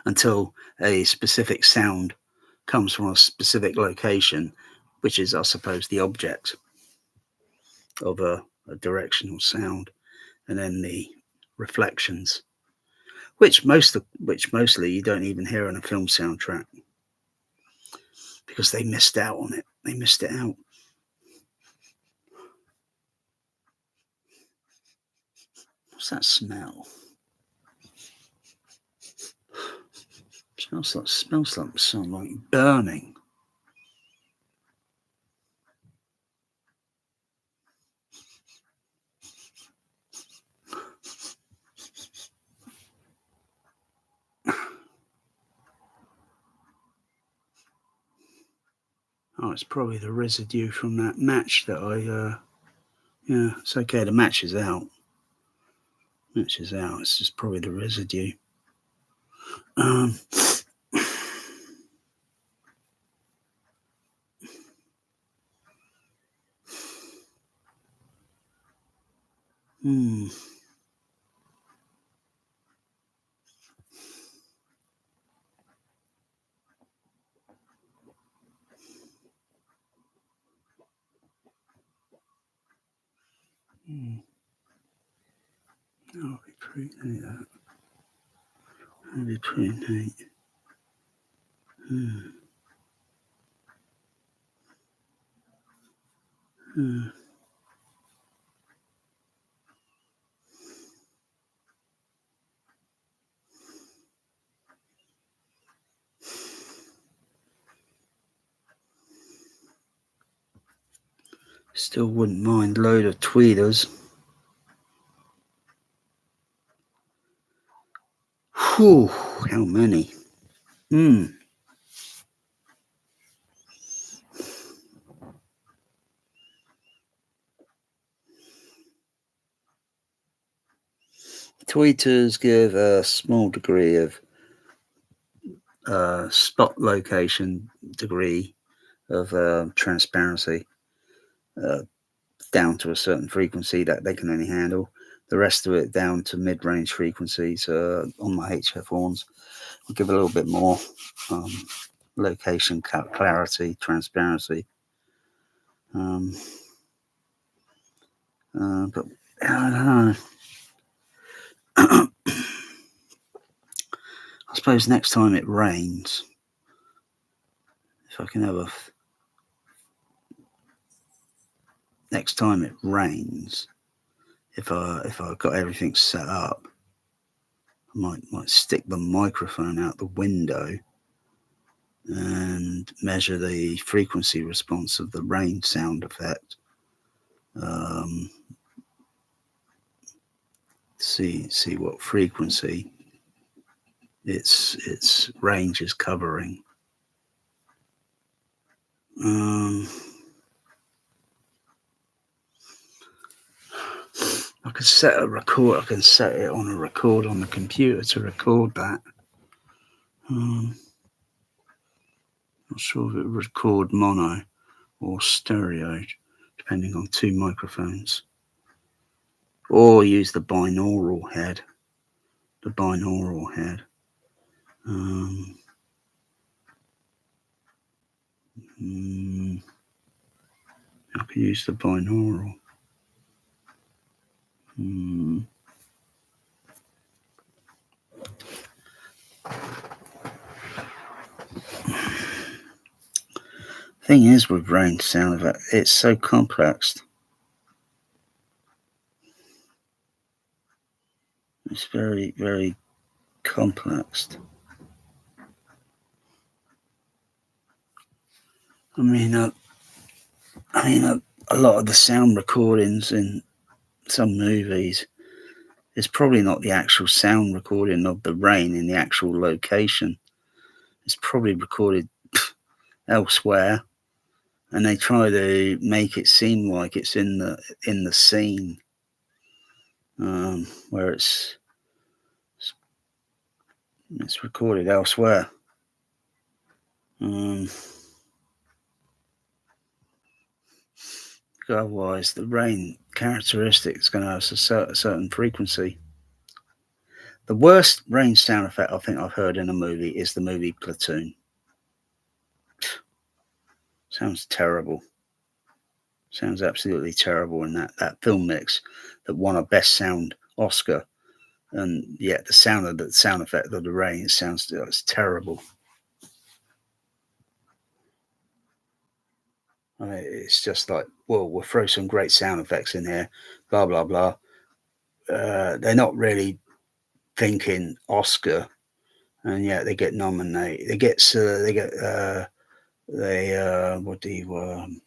Until a specific sound comes from a specific location, which is, I suppose, the object of a directional sound, and then the reflections, which mostly you don't even hear on a film soundtrack because they missed out on it. They missed it out. What's that smell? Smells like burning. Oh, it's probably the residue from that match that yeah, it's okay. The match is out. Match is out. It's just probably the residue. Hmm. I'll repreenate that. I'll repreenate. Still wouldn't mind a load of tweeters. Whew, how many? Tweeters give a small degree of spot location degree of transparency down to a certain frequency that they can only handle. The rest of it down to mid-range frequencies on my HF horns will give a little bit more location clarity, transparency. But I don't know. I suppose next time it rains, if I can have a next time it rains, if I got everything set up, I might stick the microphone out the window and measure the frequency response of the rain sound effect. See what frequency its range is covering. I could set a record. I can set it on a record on the computer to record that. Not sure if it would record mono or stereo, depending on two microphones. Or use the binaural head. I could use the binaural. Thing is with range sound effect, it's so complex. It's very, very complex. I mean, a lot of the sound recordings in some movies is probably not the actual sound recording of the rain in the actual location. It's probably recorded elsewhere, and they try to make it seem like it's in the scene, where it's recorded elsewhere. otherwise the rain characteristic is going to have a certain frequency. The worst rain sound effect I think I've heard in a movie is the movie Platoon. Sounds terrible. Sounds absolutely terrible in that film mix that won a Best Sound Oscar. And yet the sound effect of the rain sounds it's terrible. I mean, it's just like, well, we'll throw some great sound effects in here, blah blah blah. They're not really thinking Oscar, and yet they get nominated. What do you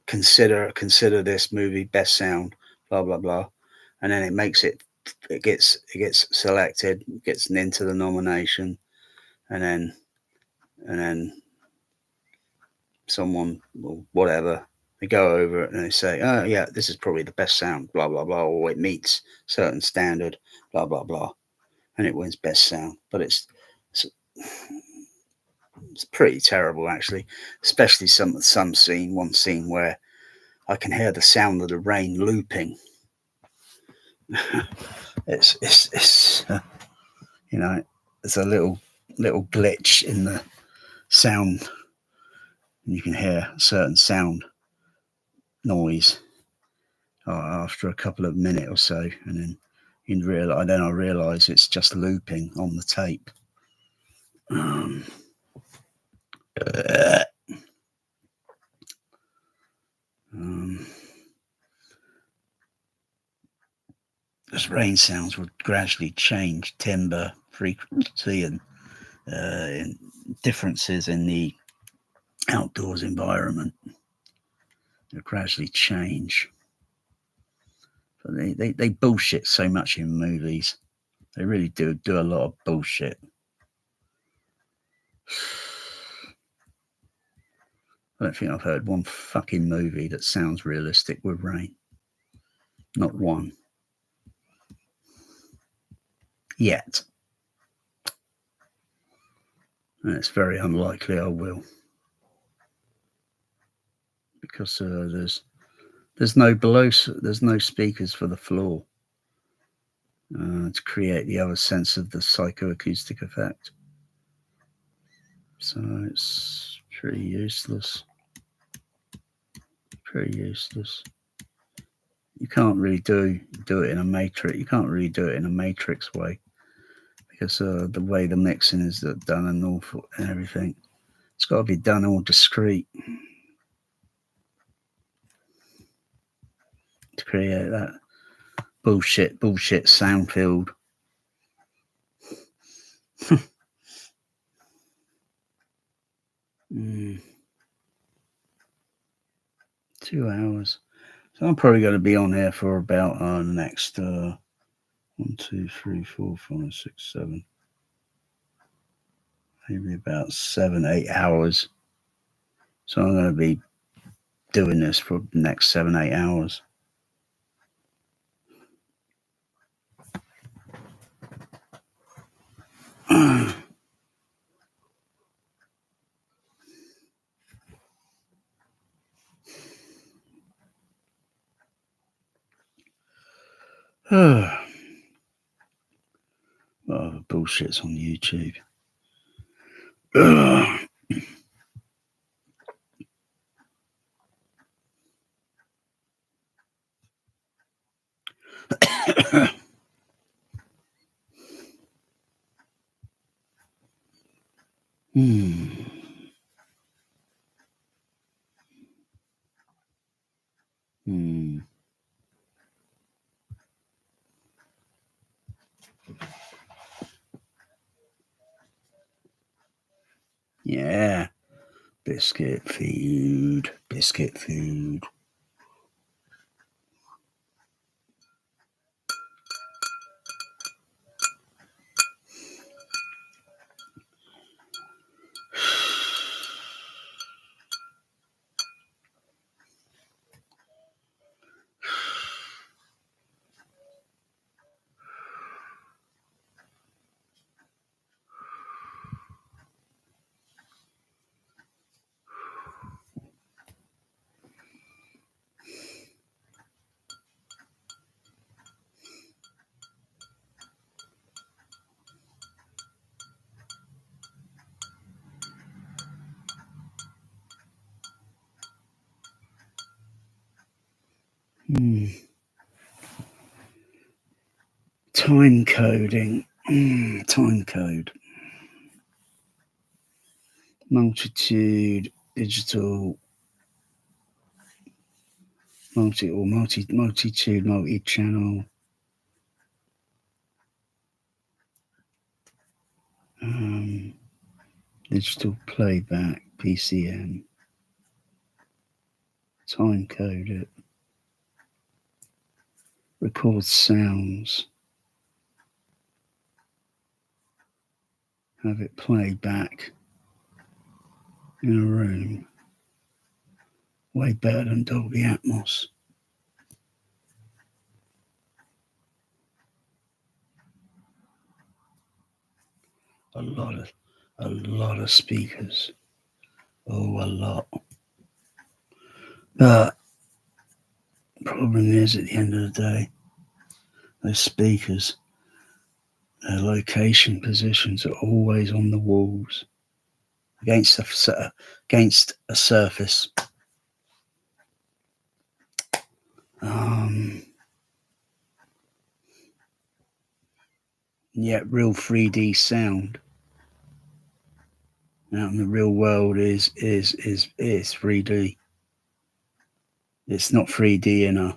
consider this movie best sound, blah blah blah, and then it gets selected, gets into the nomination, and then someone or whatever, they go over it and they say, oh yeah, this is probably the best sound, blah blah blah, or it meets certain standard, blah blah blah, and it wins best sound. But it's pretty terrible actually, especially one scene where I can hear the sound of the rain looping. it's there's a little glitch in the sound, and you can hear a certain sound noise after a couple of minutes or so, and then I realise it's just looping on the tape. As rain sounds would gradually change timbre, frequency, and differences in the outdoors environment. They gradually change. But they bullshit so much in movies. They really do a lot of bullshit. I don't think I've heard one fucking movie that sounds realistic with rain. Not one. Yet. And it's very unlikely I will. Because there's no speakers for the floor to create the other sense of the psychoacoustic effect. So it's pretty useless. You can't really do it in a matrix. You can't really do it in a matrix way, because the way the mixing is done and everything, it's got to be done all discreet to create that bullshit sound field. 2 hours. So I'm probably going to be on here for about the next 1, 2, 3, 4, 5, 6, 7, maybe about 7, 8 hours. So I'm going to be doing this for the next 7, 8 hours. Well, the bullshit's on YouTube. Yeah, biscuit food. Time coding. Time code. Multitude, digital, multitude, multi-channel. Digital playback, PCM. Time code it. Record sounds. Have it play back in a room. Way better than Dolby Atmos. A lot of speakers. Oh, a lot. But problem is, at the end of the day, those speakers, their location positions are always on the walls, against a surface. Yet real 3D sound out in the real world is 3D. It's not 3D in a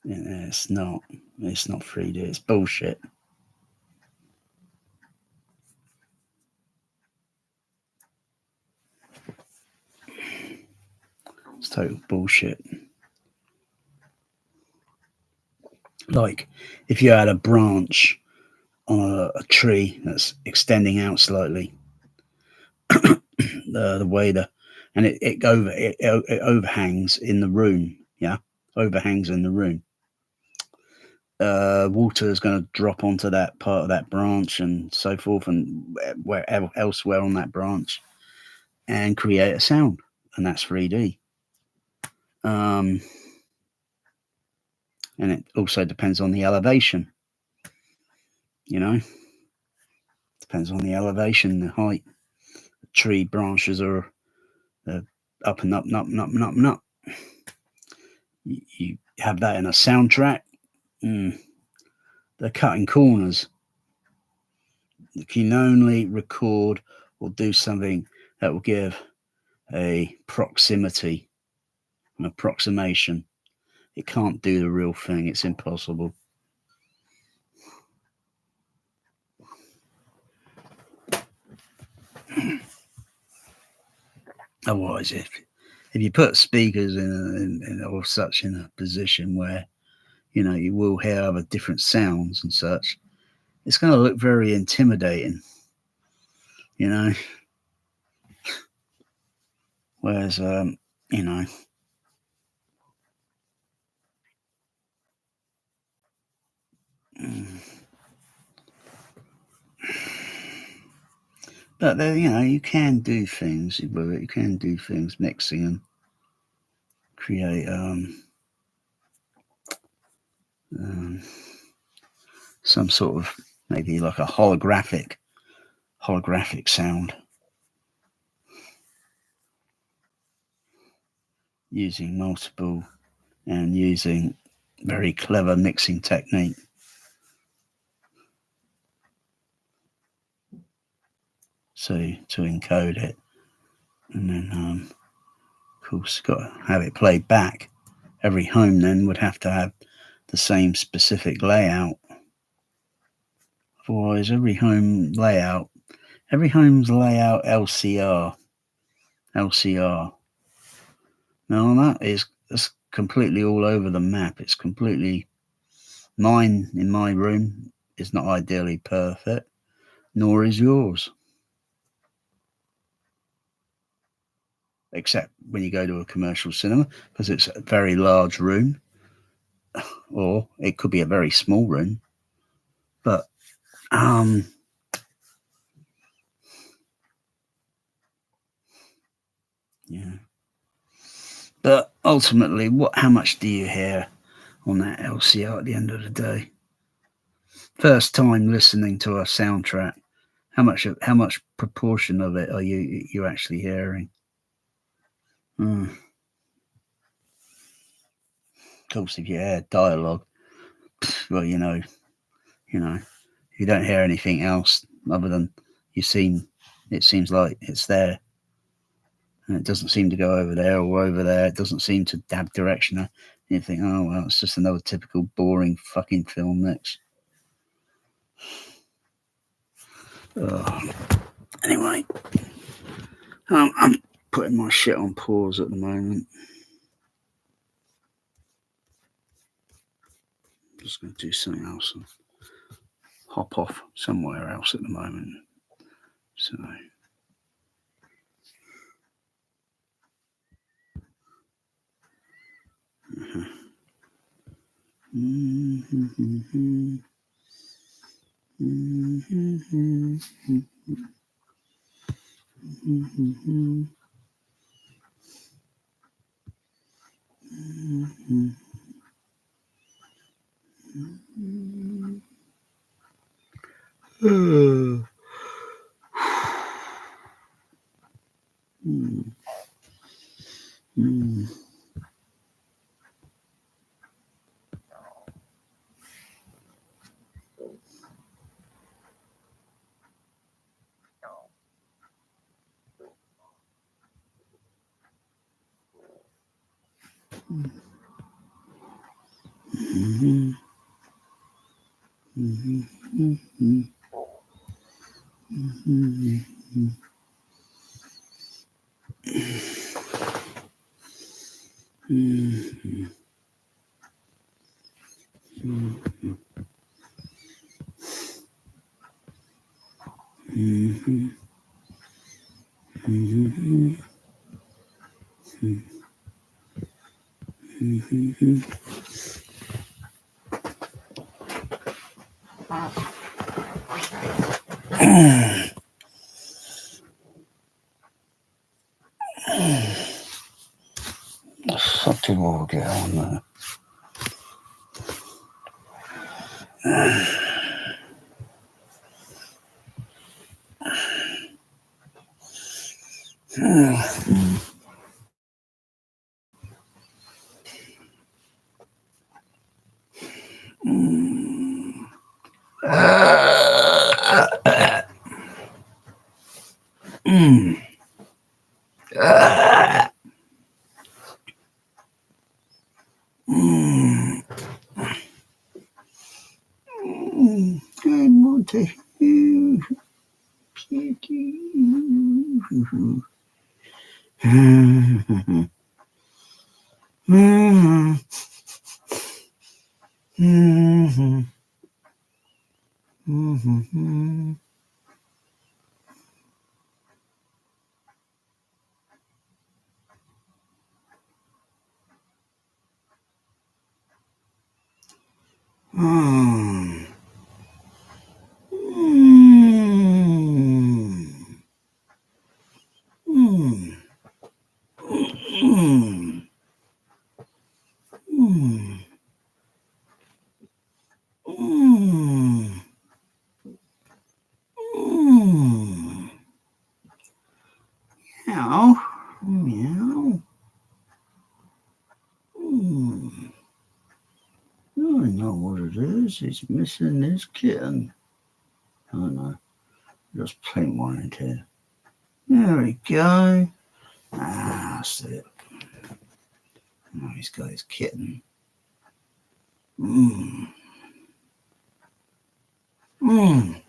it's not 3D. It's bullshit. It's total bullshit. Like if you had a branch on a tree that's extending out slightly, the way and it overhangs in the room. Yeah, overhangs in the room. Water is going to drop onto that part of that branch and so forth, and wherever elsewhere on that branch, and create a sound, and that's 3D. And it also depends on the elevation. You know, depends on the elevation, the height. The tree branches are up and up and up and up and up and up. You have that in a soundtrack. They're cutting corners. You can only record or do something that will give a proximity, an approximation. It can't do the real thing. It's impossible. Otherwise, if you put speakers in or such in a position where you will hear other different sounds and such, it's going to look very intimidating. Whereas but you can do things with it. You can do things, mixing and create some sort of maybe like a holographic sound using multiple and using very clever mixing technique. So to encode it, and then of course got to have it played back. Every home then would have to have the same specific layout. Otherwise, every home's layout LCR. Now that's completely all over the map. It's completely mine in my room is not ideally perfect, nor is yours. Except when you go to a commercial cinema, because it's a very large room, or it could be a very small room. But yeah. But ultimately, how much do you hear on that LCR at the end of the day? First time listening to a soundtrack, how much proportion of it are you actually hearing? Of course, if you hear dialogue, well, you know, you don't hear anything else other than it seems like it's there, and it doesn't seem to go over there or over there. It doesn't seem to have direction. You think, oh well, it's just another typical boring fucking film next. Anyway, I'm putting my shit on pause at the moment. I'm just going to do something else and hop off somewhere else at the moment. So. Something will get on there. I want to hear kitty. Meow, meow. I know what it is. He's missing his kitten. Oh no, just plain one in here. There we go. Ah, that's it. Now he's got his kitten. Mmm. Mmm.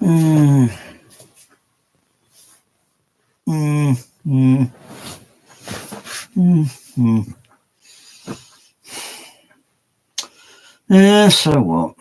Mm. Mm. Mm. Mm. Yeah, so what?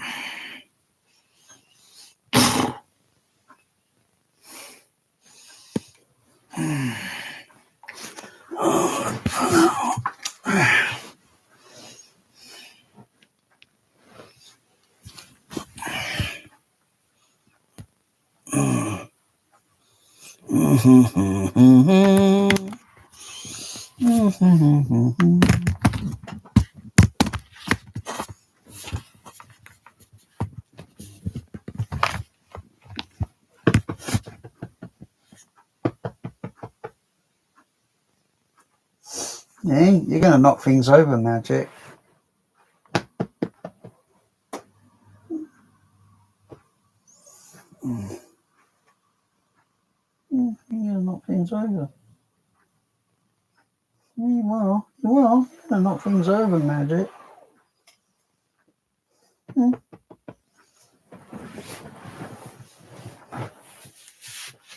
Yeah, you're going to knock things over, Magic. You're going to knock things over. You will. You will. You're going to knock things over, Magic. Come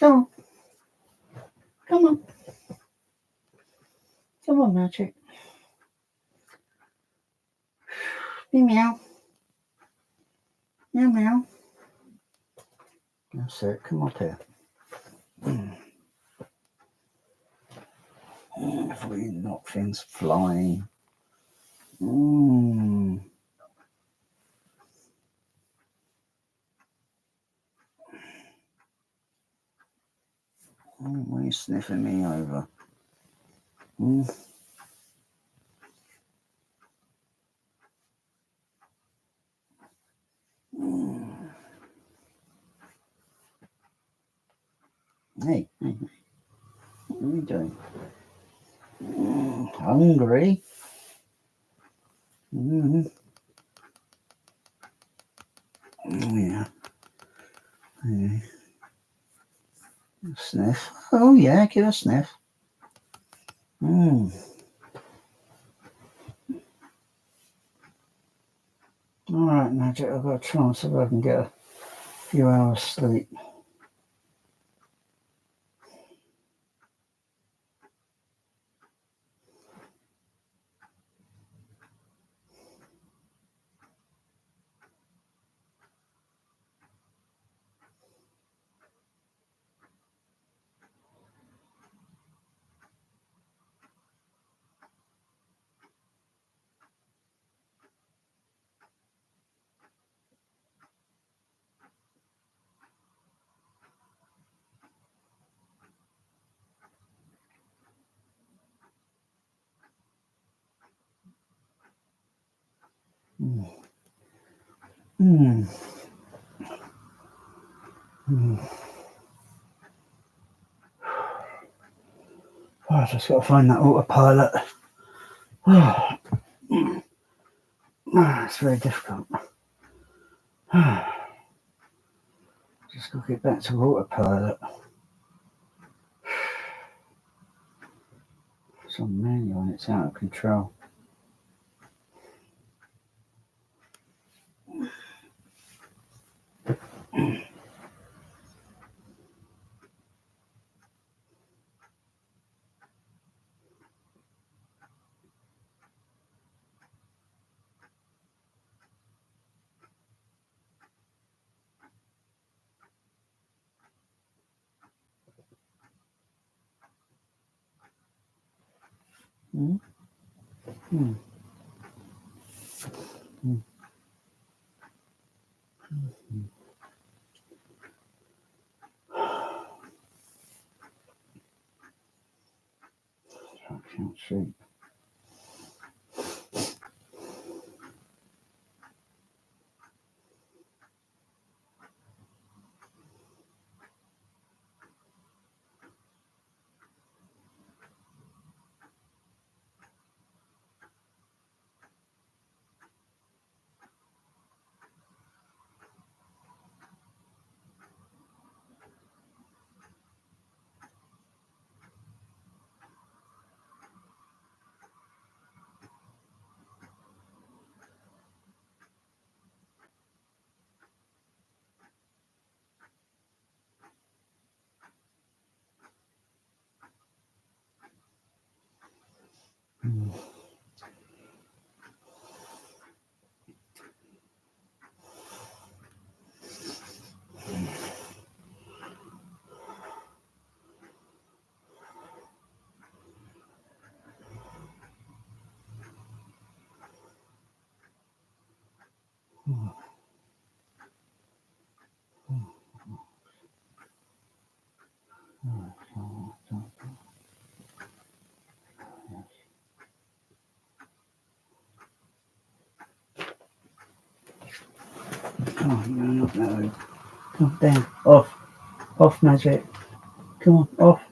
on. Come on. Come on, Magic. Meow. Meow, meow. That's it. Come up here. Before you knock things flying. Why are you sniffing me over? Hey, hey, hey. What are you doing? Hungry? Oh, yeah. Yeah. Sniff. Oh, yeah, give a sniff. All right, Magic, I've got to try and see if I can get a few hours sleep. Oh, I just got to find that autopilot. It's very difficult. Just got to get back to autopilot. It's on manual and it's out of control. I can't see. Come on, you're not going. Come on, down. Off, magic. Come on, off.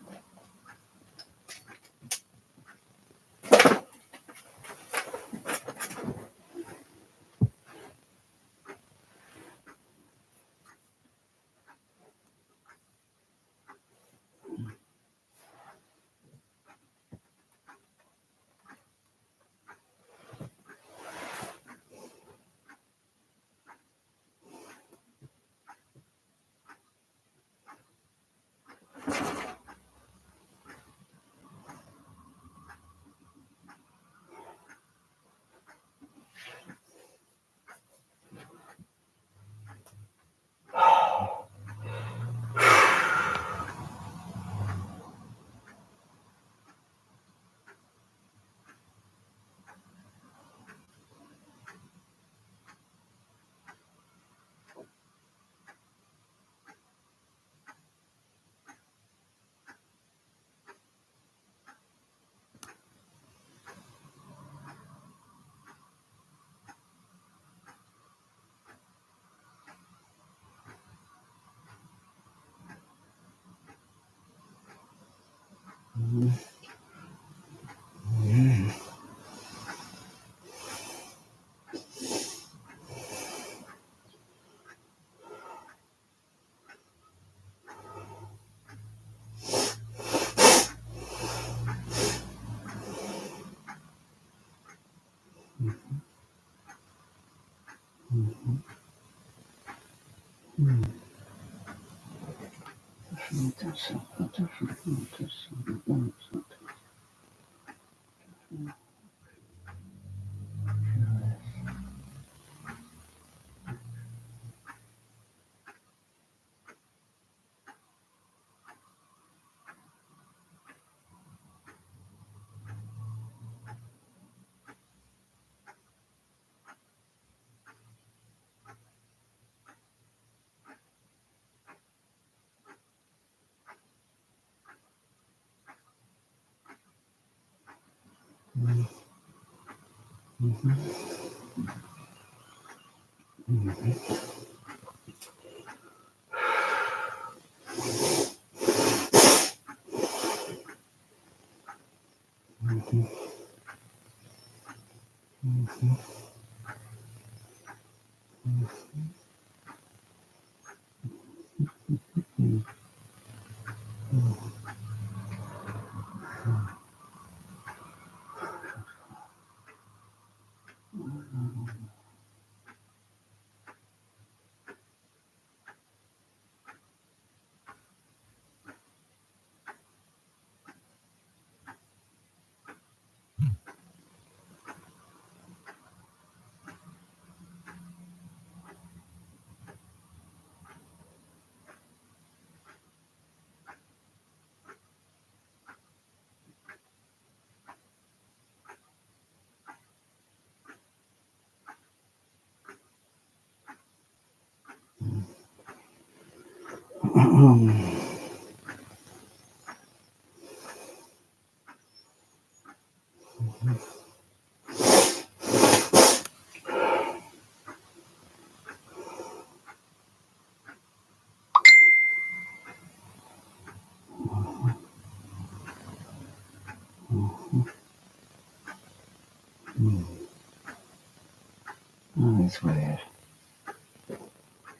Oh, it's weird.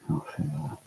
I'll figure that.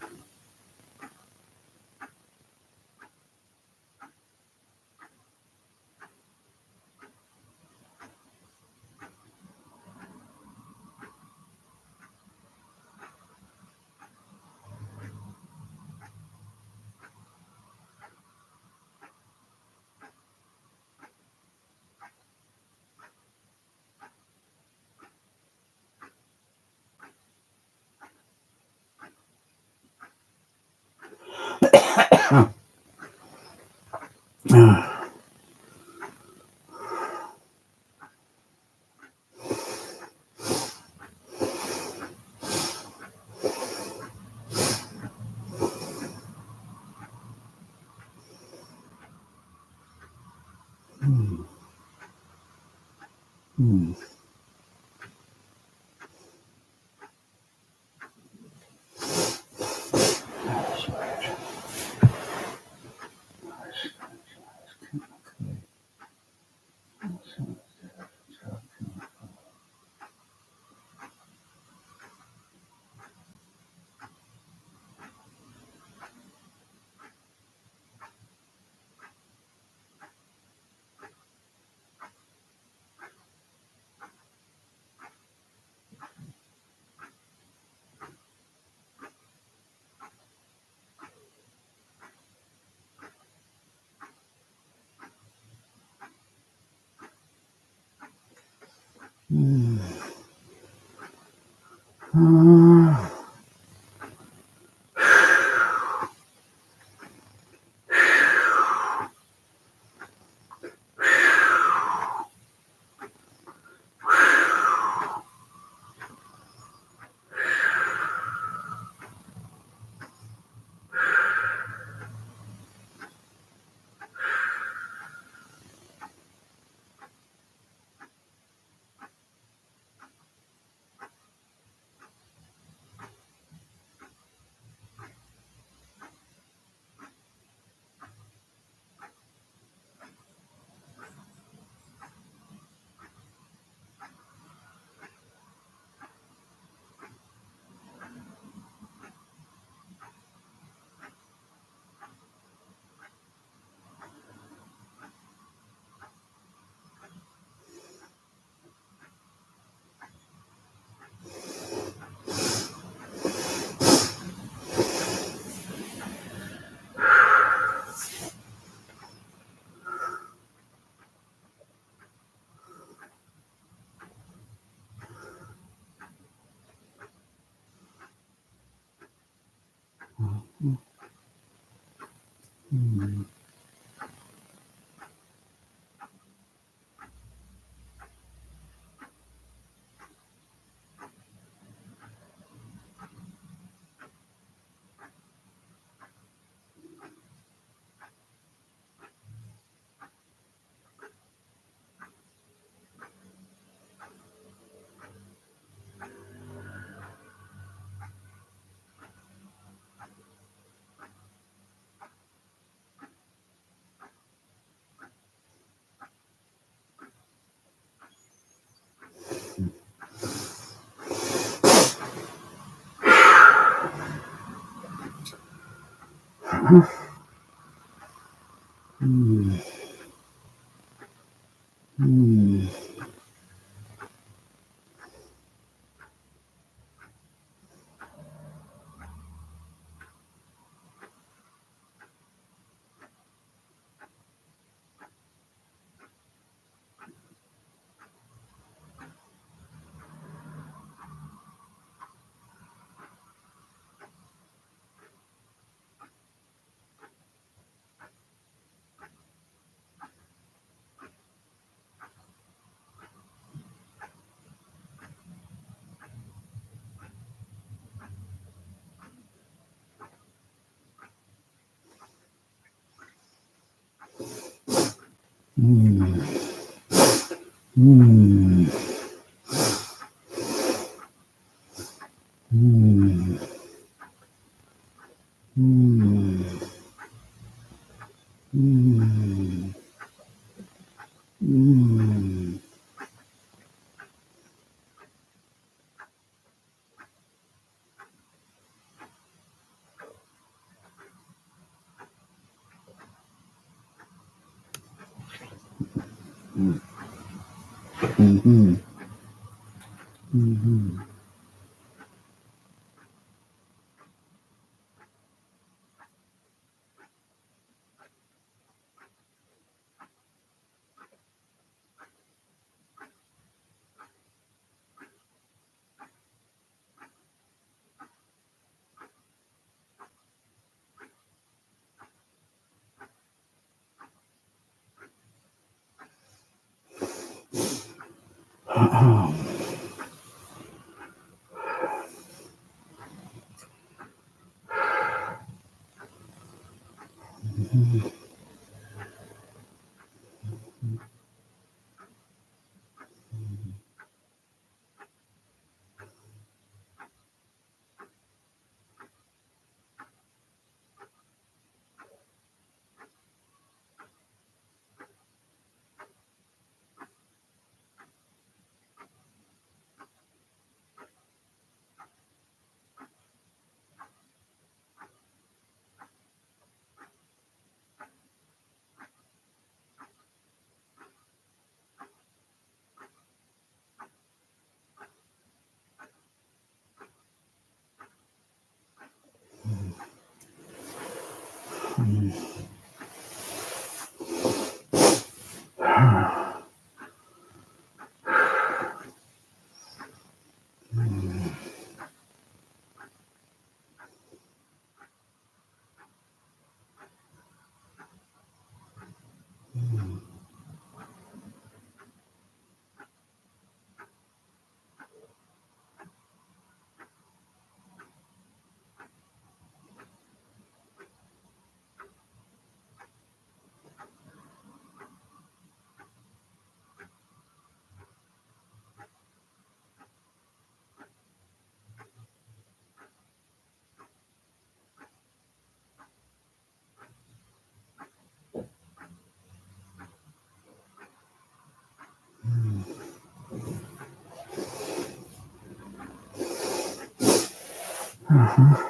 Gosh.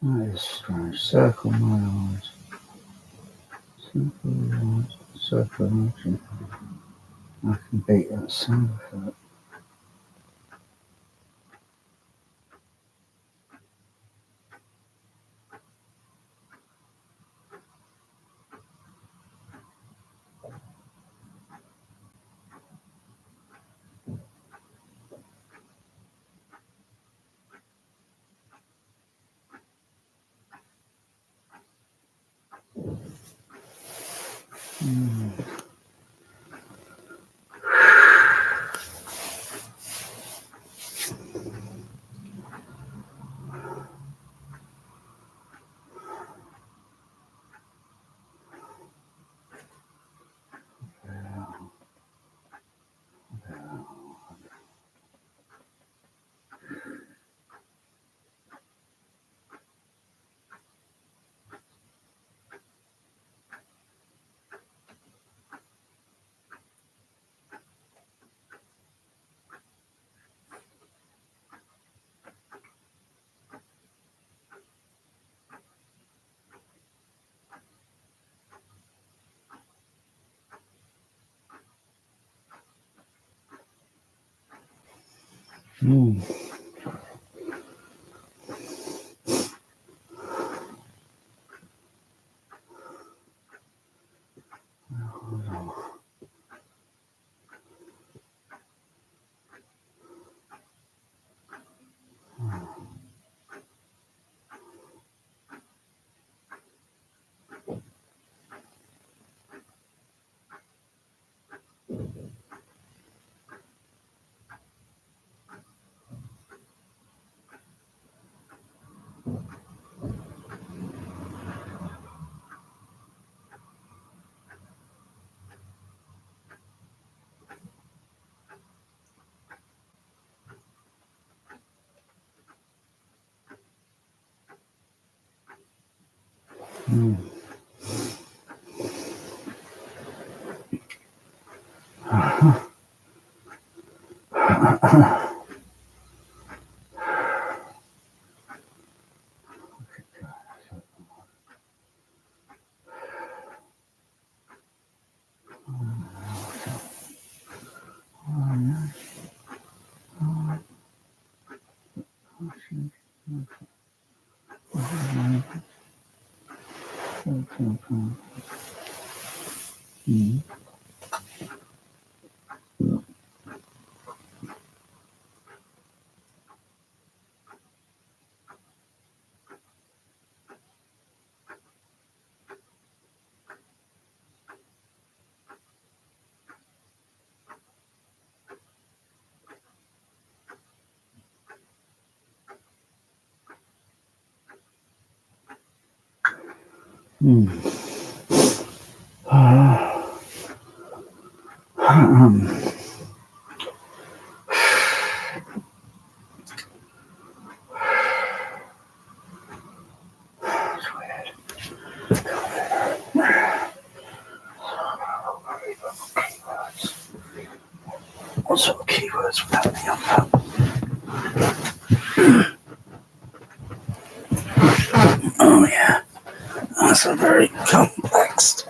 That is strange. Circle my eyes. Circle your eyes. Circle emotion. I can beat that sound effect. What sort of keywords would that be on that? Oh yeah, that's a very complex.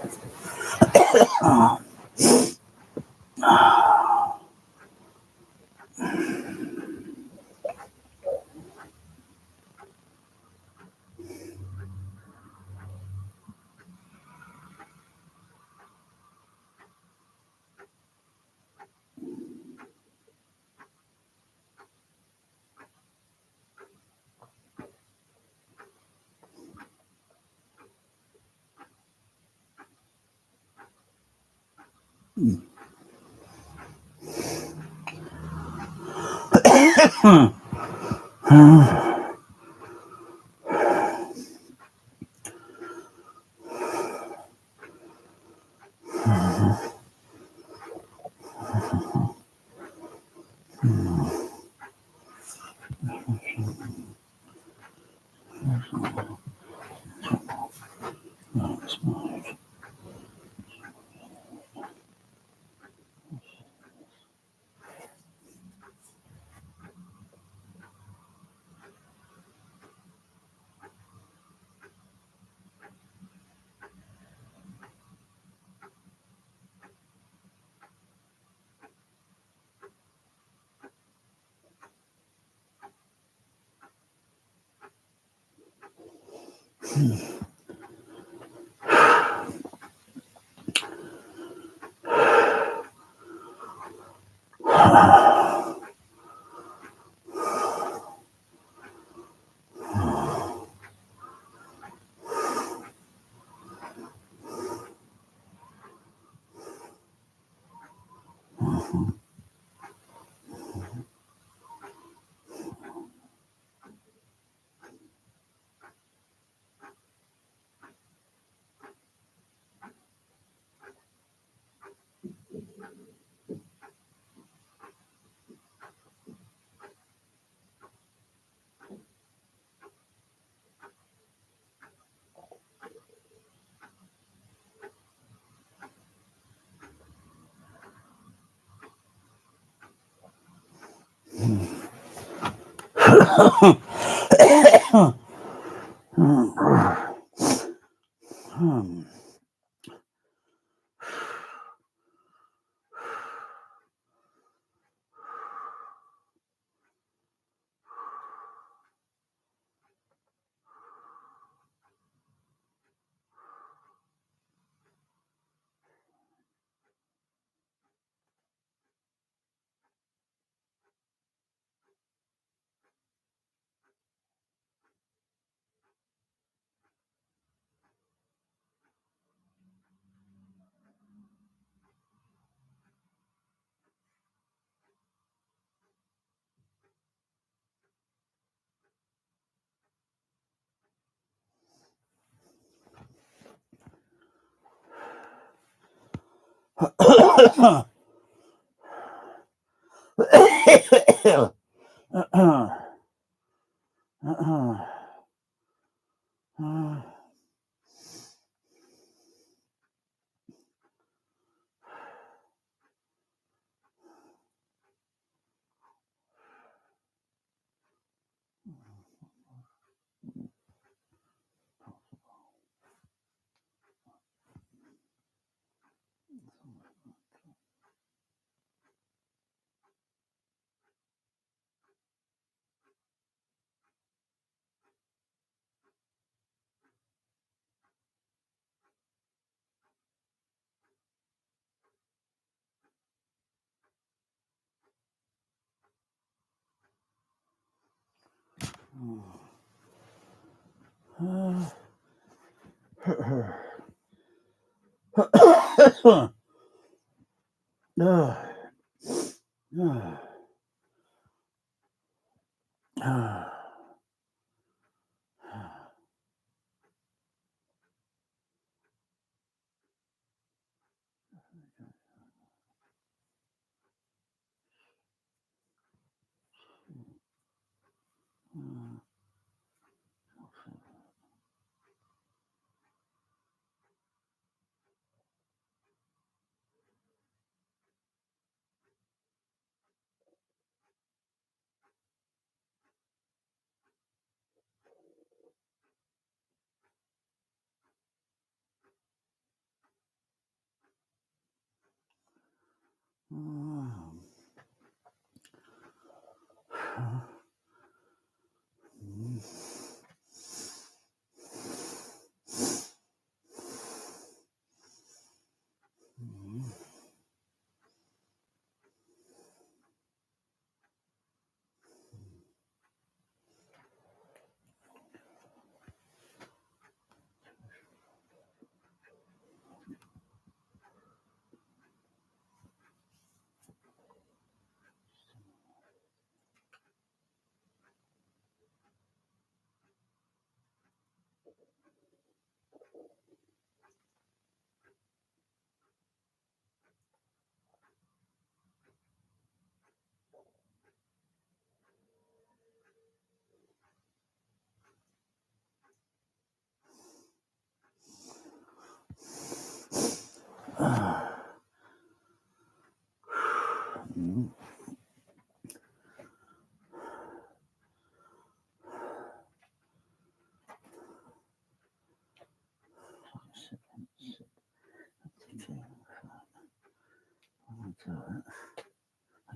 I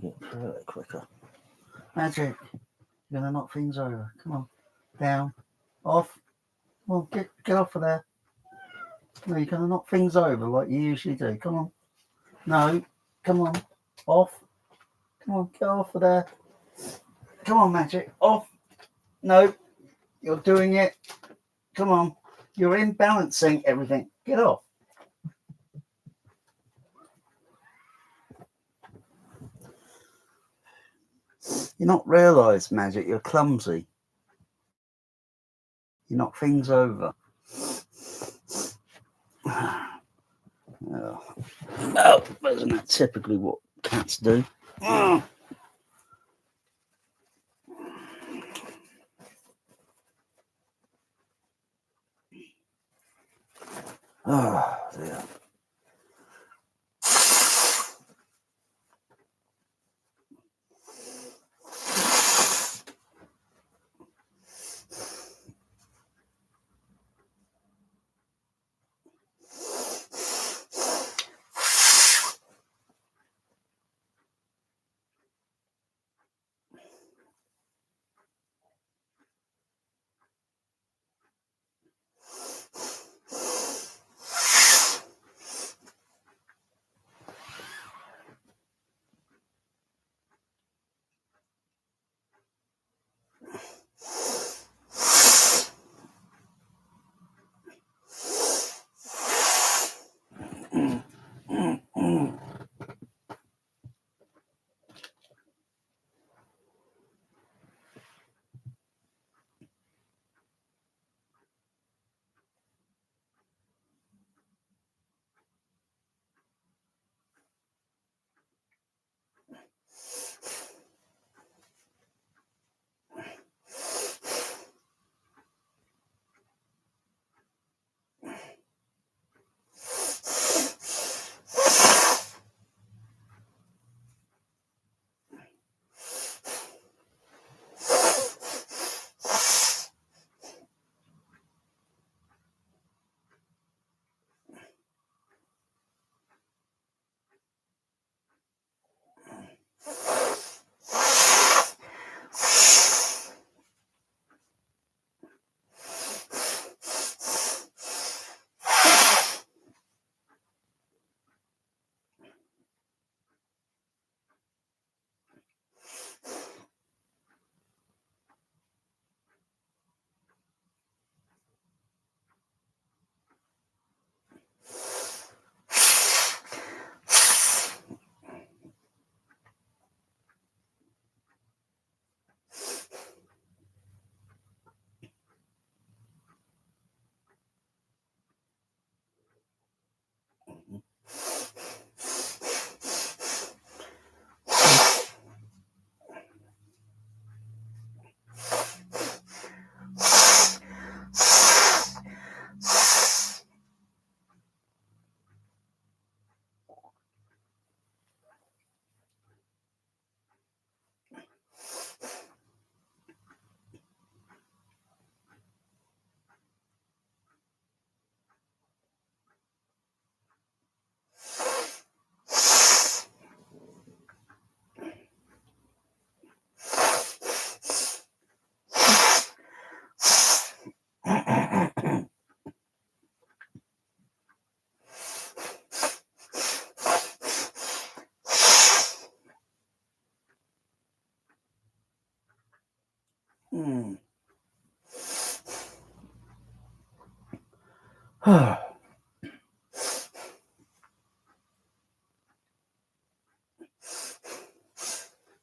get through it quicker. Magic, you're gonna knock things over. Come on, down, off. Well, get off of there. No, you're gonna knock things over like you usually do. Come on. No, come on, off. Come on, get off of there. Come on, Magic, off. No, you're doing it. Come on, you're imbalancing everything. Get off. You're not realised, Magic, you're clumsy. You knock things over. Oh, isn't that typically what cats do? Oh, dear.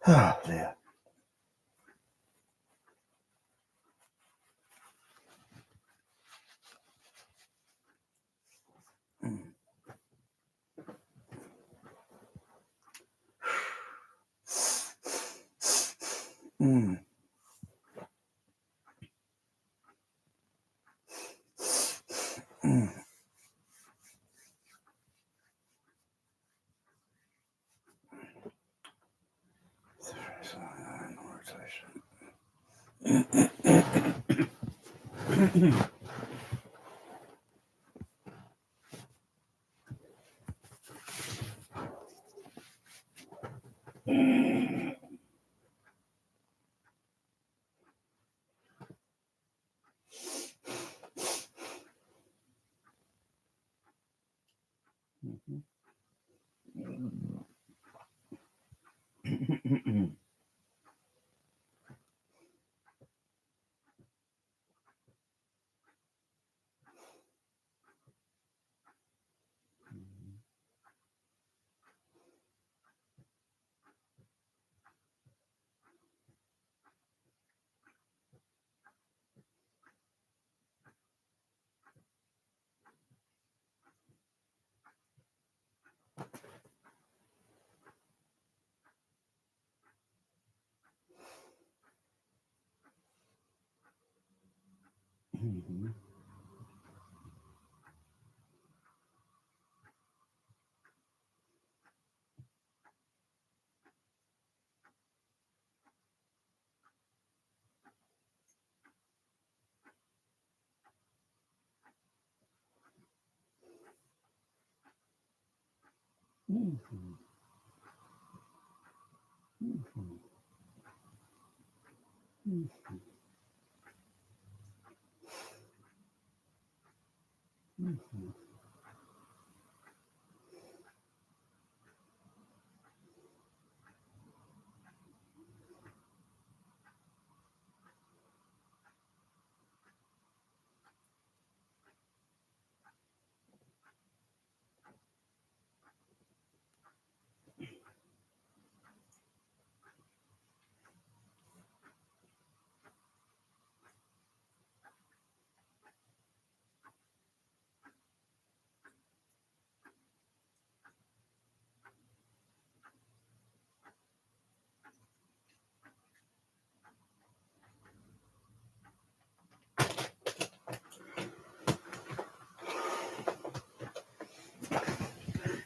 Oh, dear. Mm. Mm.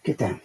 Get down.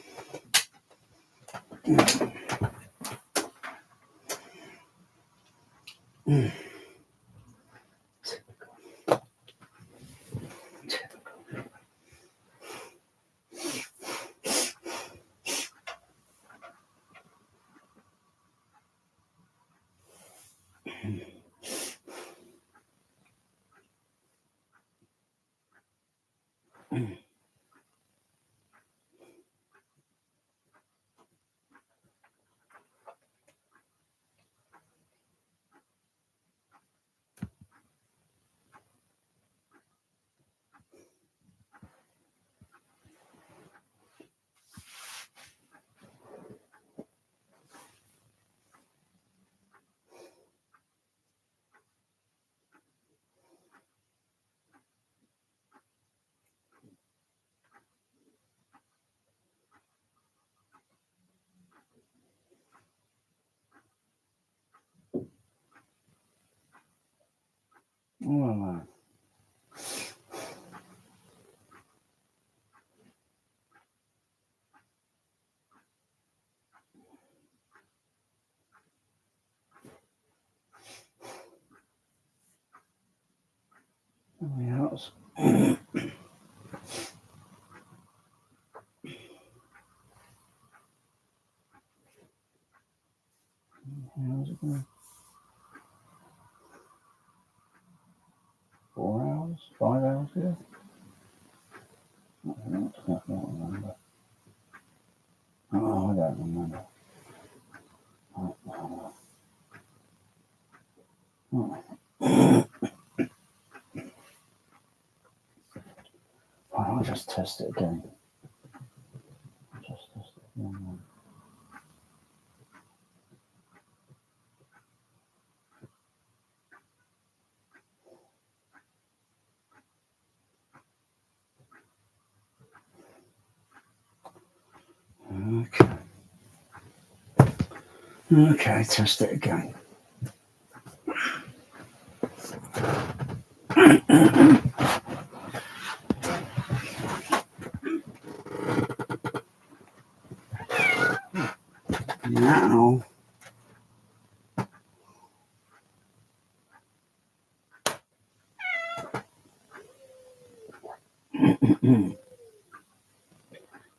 Oh, else. How's it going? 4 hours? 5 hours ago? I don't remember. Oh, I don't remember. I'll just test it again. Just test it again. Okay. Okay, test it again. Now,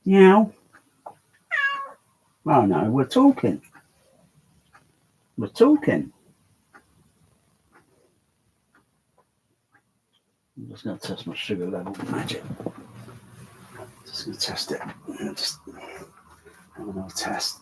Meow. Oh no, we're talking. We're talking. I'm just going to test my sugar level. Magic. Just going to test it. Just have another test.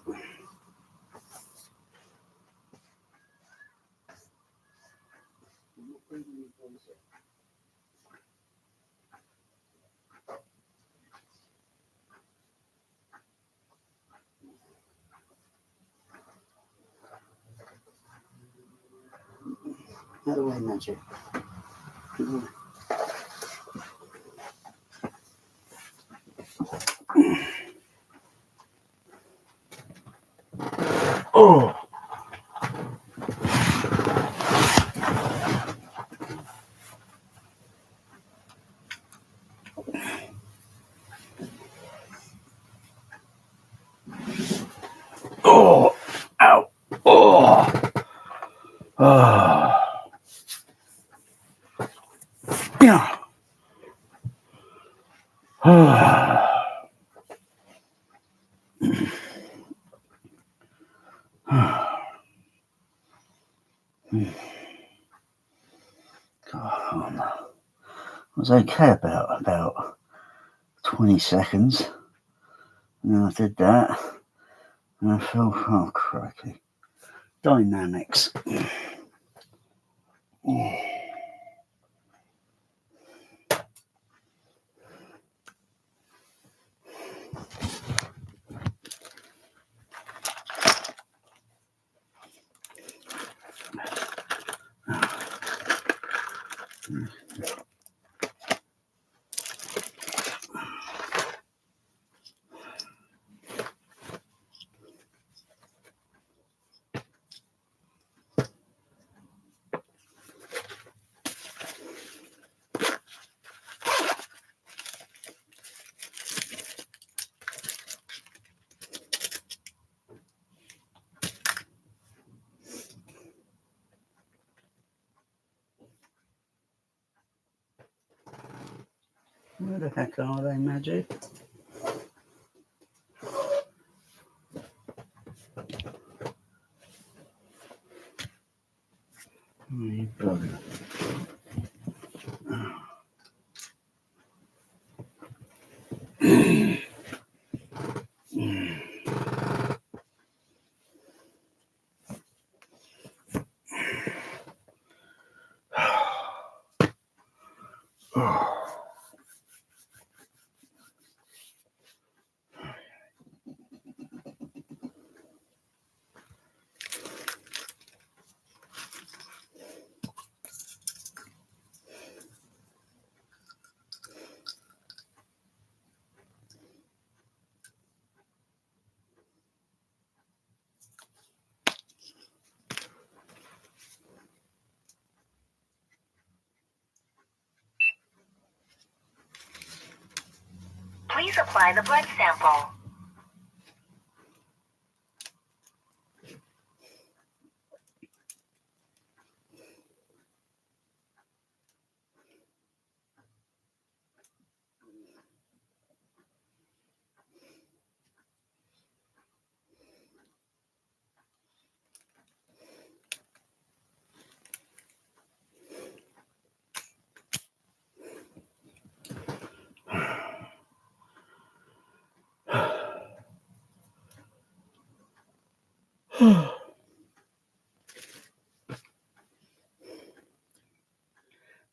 Out of the way, Magic. Oh! Oh! Ow! Oh! Oh! Yeah! Oh! God, I was okay about 20 seconds, and then I did that, and I felt, oh crikey, dynamics. Where the heck are they, Magic? Oh, you bugger. Please apply the blood sample.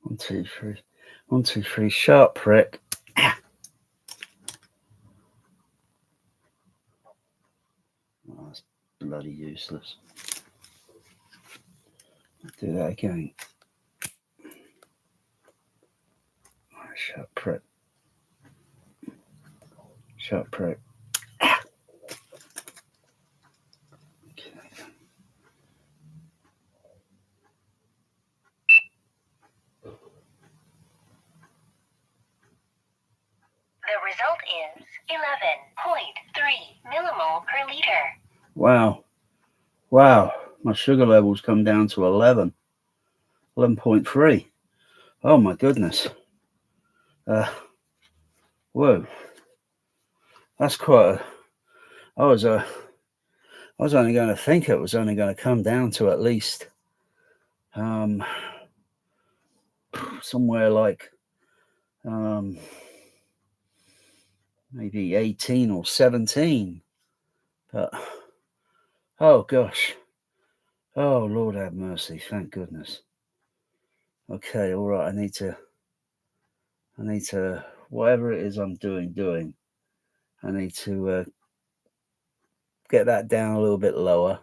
One, two, three. 1, 2, 3. Sharp prick. Ah. Oh, that's bloody useless. Do that again. Oh, sharp prick. Sharp prick. Ah. Okay. The result is 11.3 millimole per liter. Wow. Wow. My sugar levels come down to 11. 11.3. Oh my goodness. Whoa, that's quite a... I was only going to think it was only going to come down to at least somewhere like maybe 18 or 17. But oh gosh. Oh Lord have mercy, thank goodness. Okay, all right, I need to whatever it is I'm doing, I need to get that down a little bit lower,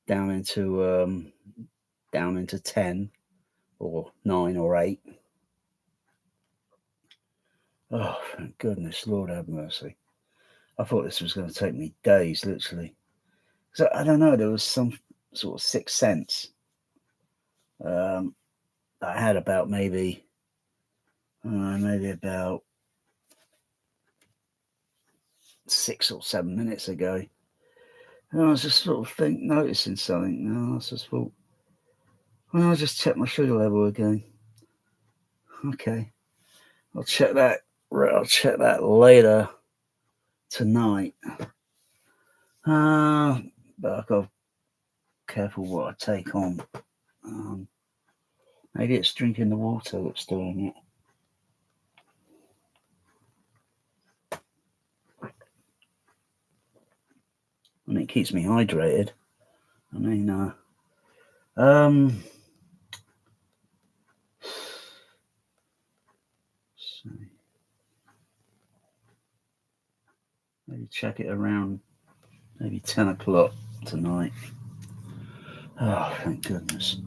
down into 10 or 9 or 8. Oh, thank goodness, Lord have mercy. I thought this was going to take me days, literally. So I don't know, there was some sort of sixth sense I had about maybe about 6 or 7 minutes ago. And I was just sort of noticing something. And I just thought, well, I'll just check my sugar level again. Okay, I'll check that later tonight. But I've got to be careful what I take on. Maybe it's drinking the water that's doing it. And it keeps me hydrated. I mean, so maybe check it around maybe 10 o'clock tonight. Oh, thank goodness.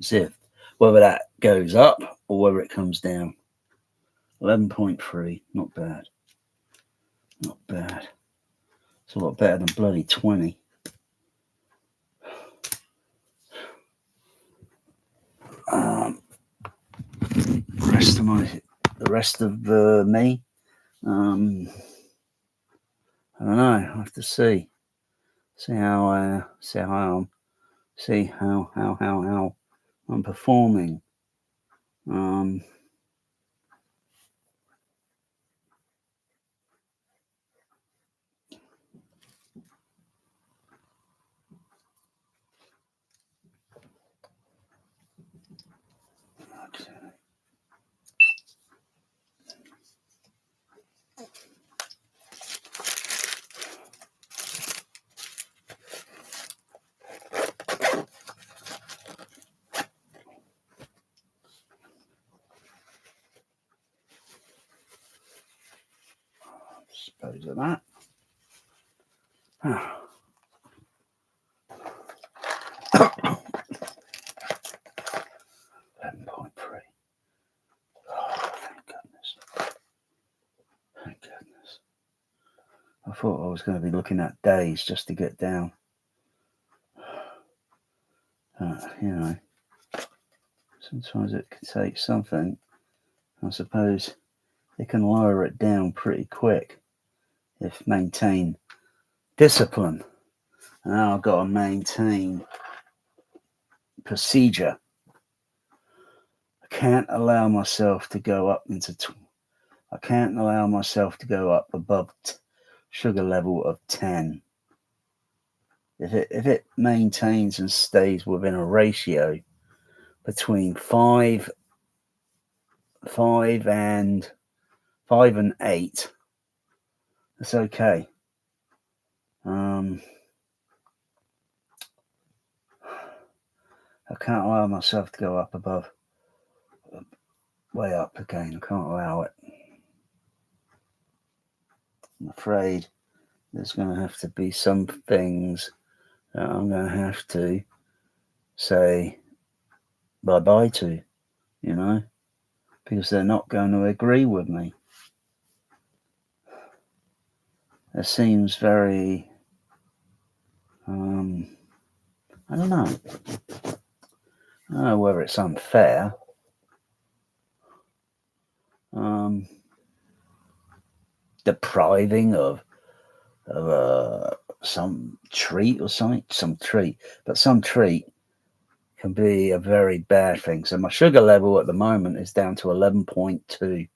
See if whether that goes up or whether it comes down. 11.3, not bad. Not bad. It's a lot better than bloody 20. The rest of me. I don't know. I have to see how I'm performing. Suppose of that. 11.3. Oh, thank goodness. Thank goodness. I thought I was going to be looking at days just to get down. You know, sometimes it can take something. I suppose they can lower it down pretty quick if maintain discipline. And now I've got to maintain procedure. I can't allow myself to go up above sugar level of 10. If it maintains and stays within a ratio between 5 and 8, it's okay. I can't allow myself to go up above, way up again. I can't allow it. I'm afraid there's going to have to be some things that I'm going to have to say bye-bye to, you know, because they're not going to agree with me. It seems very, I don't know. I don't know whether it's unfair. Depriving of some treat or something, some treat can be a very bad thing. So my sugar level at the moment is down to 11.2.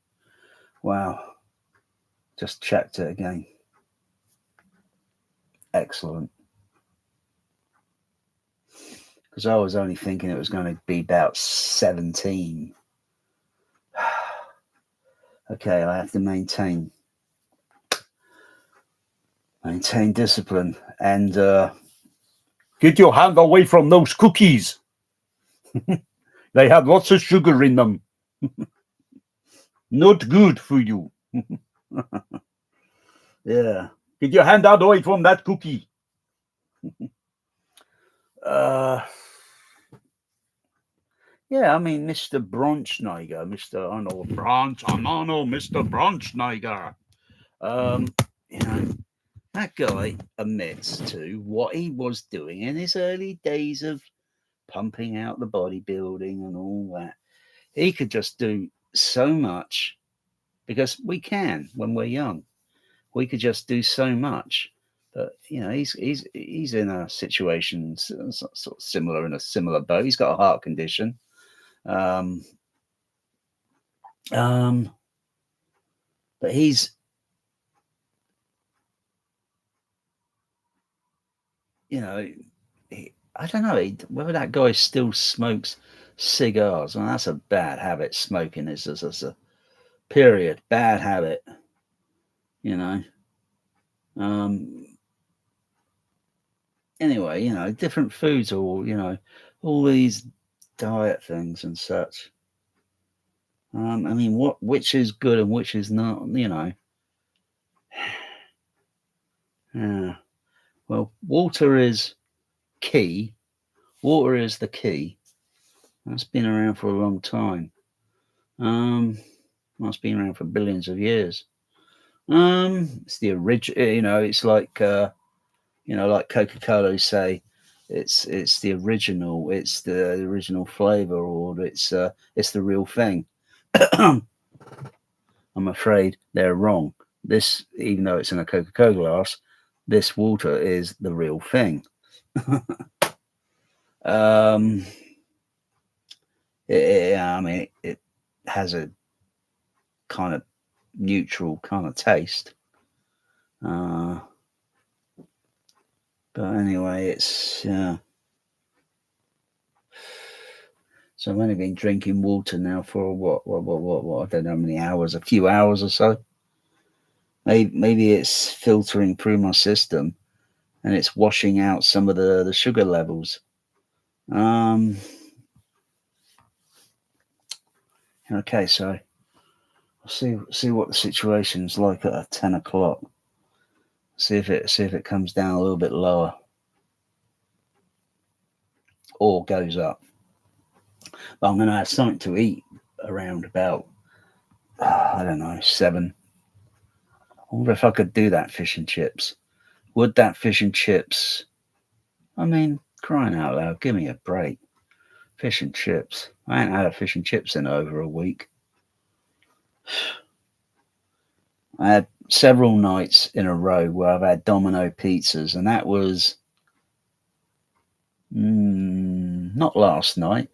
Wow. Just checked it again. Excellent. Because I was only thinking it was going to be about 17. Okay, I have to maintain discipline and get your hand away from those cookies. They have lots of sugar in them. Not good for you. Yeah, get your hand out away from that cookie. Yeah, I mean, Mr. Bronschneiger, Mr. Arnold Mr. Bronschneiger. You know, that guy admits to what he was doing in his early days of pumping out the bodybuilding and all that. He could just do so much because we can when we're young. We could just do so much. But you know, he's in a situation sort of similar, in a similar boat. He's got a heart condition. But he's, you know, I don't know whether that guy still smokes cigars. Well, that's a bad habit. Smoking is just a period bad habit. You know. Anyway, you know, different foods, all, you know, all these diet things and such. I mean, which is good and which is not, you know. Yeah. Well, water is key. Water is the key. That's been around for a long time. It's been around for billions of years. It's the original, you know, it's like, you know, like Coca-Cola say, it's the original, it's the original flavor, or it's the real thing. I'm afraid they're wrong. This, even though it's in a Coca-Cola glass, this water is the real thing. I mean, it has a kind of neutral kind of taste. But anyway, it's so I've only been drinking water now for what? I don't know how many hours, a few hours or so. Maybe it's filtering through my system and it's washing out some of the sugar levels. Okay, so I'll see what the situation's like at 10 o'clock. See if it comes down a little bit lower or goes up. But I'm going to have something to eat around about, I don't know, 7. I wonder if I could do that fish and chips. Would that fish and chips? I mean, crying out loud, give me a break. Fish and chips. I ain't had a fish and chips in over a week. I had several nights in a row where I've had Domino pizzas, and that was not last night.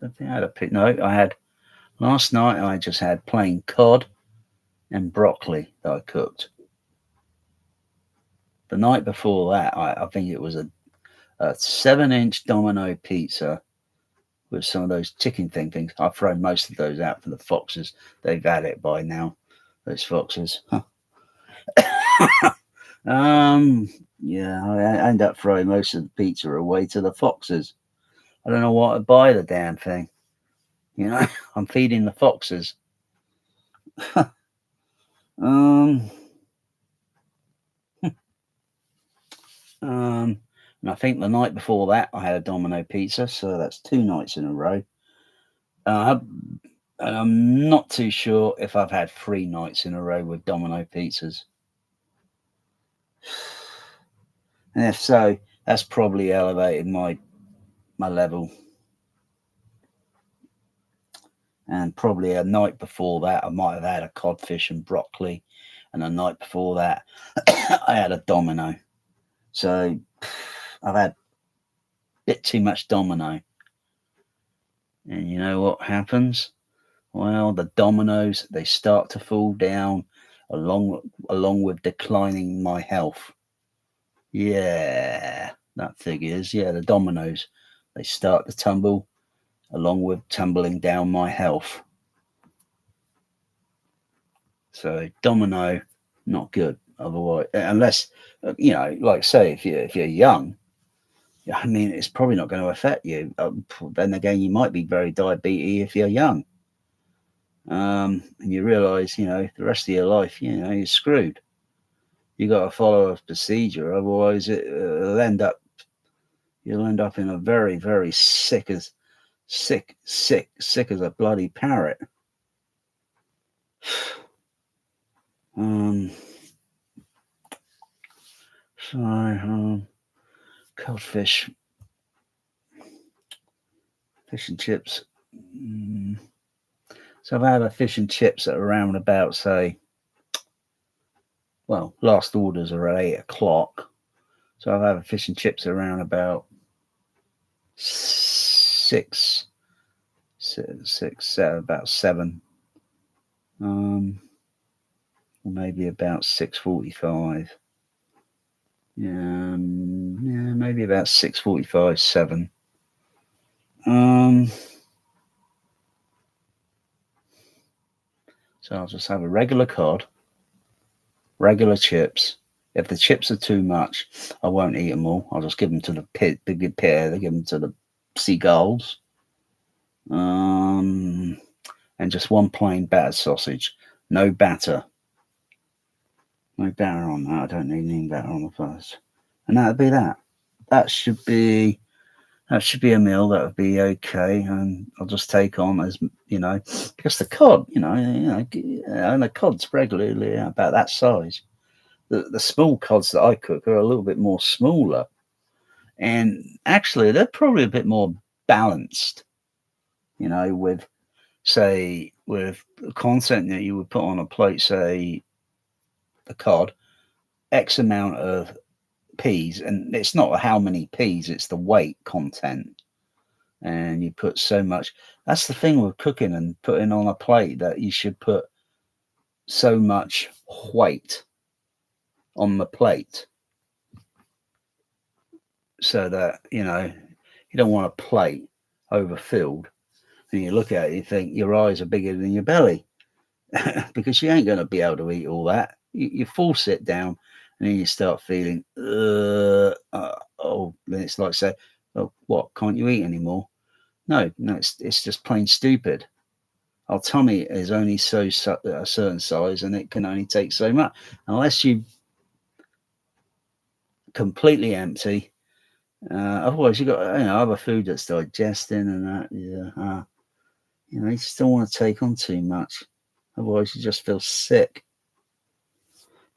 I think I had I had last night. I just had plain cod and broccoli that I cooked. The night before that, I think it was a 7-inch Domino pizza with some of those chicken things. I've thrown most of those out for the foxes. They've had it by now, those foxes. Yeah, I end up throwing most of the pizza away to the foxes. I don't know what to buy the damn thing. You know, I'm feeding the foxes. And I think the night before that I had a Domino pizza, so that's 2 nights in a row. And I'm not too sure if I've had 3 nights in a row with Domino pizzas. And if so, that's probably elevated my level. And probably a night before that, I might have had a codfish and broccoli. And the night before that, I had a Domino. So I've had bit too much domino. And you know what happens? Well, the dominoes, they start to fall down along with declining my health. Yeah, that figures. Yeah, the dominoes, they start to tumble along with tumbling down my health. So domino, not good. Otherwise, unless like say if you're young, I mean, it's probably not going to affect you. Then again, you might be very diabetes if you're young, and you realise, the rest of your life, you're screwed. You got to follow a procedure, otherwise you'll end up in a very, very sick as a bloody parrot. Codfish, fish and chips. So I've had a fish and chips at around about, say, well, last orders are at 8 o'clock. So I've had a fish and chips around about 6, about 7. Or maybe about 6:45. Yeah, maybe about 6:45, 7. So I'll just have a regular cod, regular chips. If the chips are too much, I won't eat them all. I'll just give them to the big pair. They give them to the seagulls. And just one plain battered sausage. No batter. No batter on that. I don't need any batter on the first. And that'd be that. That should be a meal. That would be okay. And I'll just take on as because the cod, and the cod's regularly about that size. The small cods that I cook are a little bit more smaller, and actually they're probably a bit more balanced. With the content that you would put on a plate, say the cod, X amount of peas, and it's not how many peas, it's the weight content. And you put so much. That's the thing with cooking and putting on a plate, that you should put so much weight on the plate, so that you don't want a plate overfilled and you look at it, you think your eyes are bigger than your belly, because you ain't going to be able to eat all that. You force it down, and then you start feeling then it's like, say, oh, what, can't you eat anymore? No, it's just plain stupid. Our tummy is only a certain size, and it can only take so much. Unless you completely empty, otherwise you've got other food that's digesting and that. You just don't want to take on too much. Otherwise you just feel sick.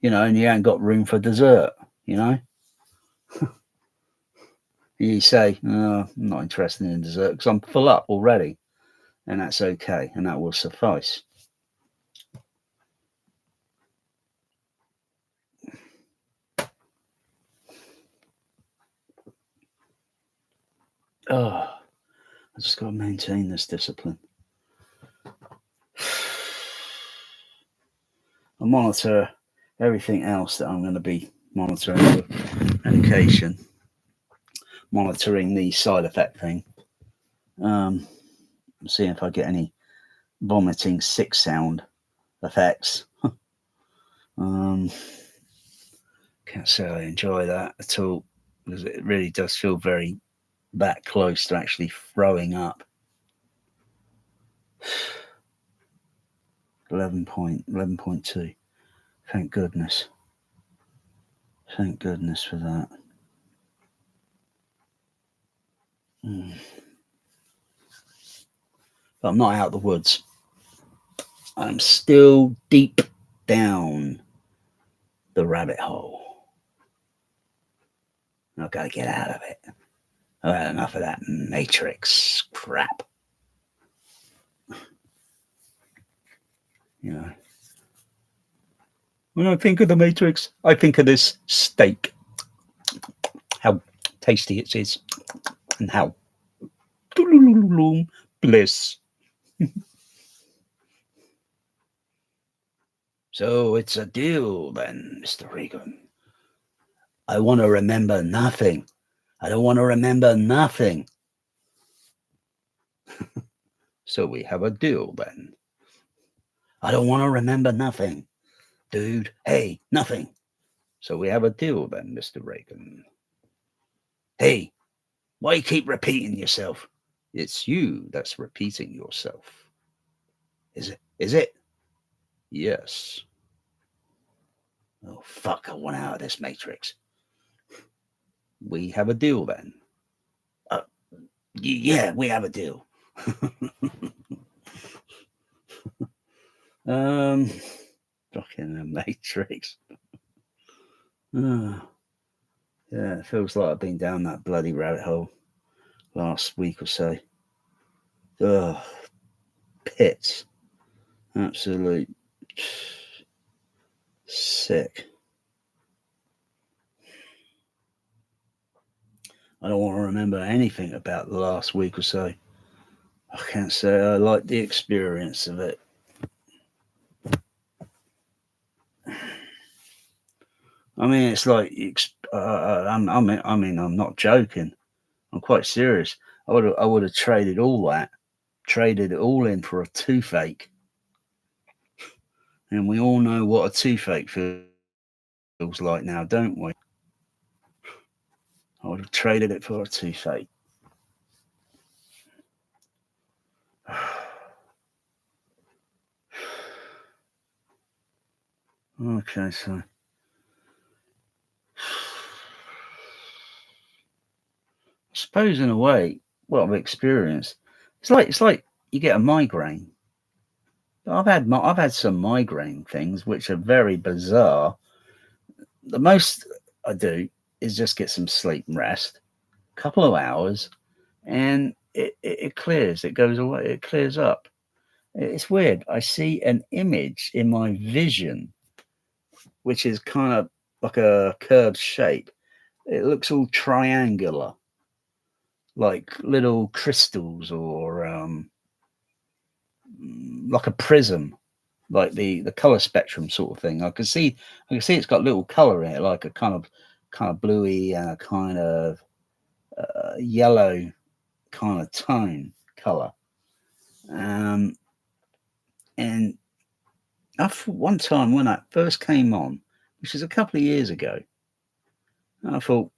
And you ain't got room for dessert. You say, I'm not interested in dessert because I'm full up already. And that's okay, and that will suffice. I just got to maintain this discipline. I monitor everything else that I'm going to be monitoring with medication, monitoring the side effect thing, seeing if I get any vomiting, sick sound effects. Can't say I enjoy that at all, because it really does feel very that close to actually throwing up. 11.2. Thank goodness. Thank goodness for that. But I'm not out of the woods. I'm still deep down the rabbit hole. I've got to get out of it. I've had enough of that Matrix crap. When I think of the Matrix, I think of this steak. How tasty it is. Now, bliss. So it's a deal then, Mr. Regan. I want to remember nothing. I don't want to remember nothing. So we have a deal then. I don't want to remember nothing. Dude, hey, nothing. So we have a deal then, Mr. Regan. Hey, why you keep repeating yourself? It's you that's repeating yourself. Is it? Is it? Yes. Oh, fuck, I want out of this matrix. We have a deal then. Yeah, we have a deal. Fucking the matrix. Yeah, it feels like I've been down that bloody rabbit hole last week or so. Ugh, pits. Absolute sick. I don't want to remember anything about the last week or so. I can't say I like the experience of it. I mean, it's like I mean, I'm not joking. I'm quite serious. I would have traded it all in for a toothache. And we all know what a toothache feels like now, don't we? I would have traded it for a toothache. Okay, so I suppose in a way, what I've experienced, it's like you get a migraine. I've had some migraine things which are very bizarre. The most I do is just get some sleep and rest, a couple of hours, and it clears. It goes away. It clears up. It's weird. I see an image in my vision, which is kind of like a curved shape. It looks all triangular, like little crystals or like a prism, like the color spectrum sort of thing. I can see it's got little color in it, like a kind of bluey and a kind of yellow kind of tone color. And one time when that first came on, which was a couple of years ago, I thought,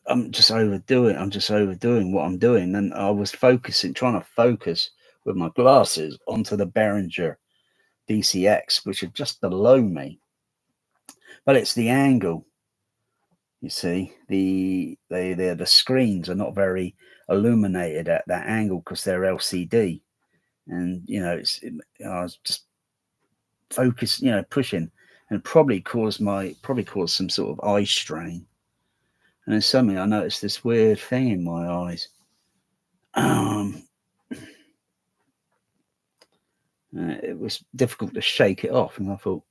I'm just overdoing what I'm doing. And I was trying to focus with my glasses onto the Behringer DCX, which are just below me. But it's the angle. You see, the screens are not very illuminated at that angle because they're LCD. And I was just focused, pushing, and probably caused some sort of eye strain. And then suddenly I noticed this weird thing in my eyes. It was difficult to shake it off, and I thought,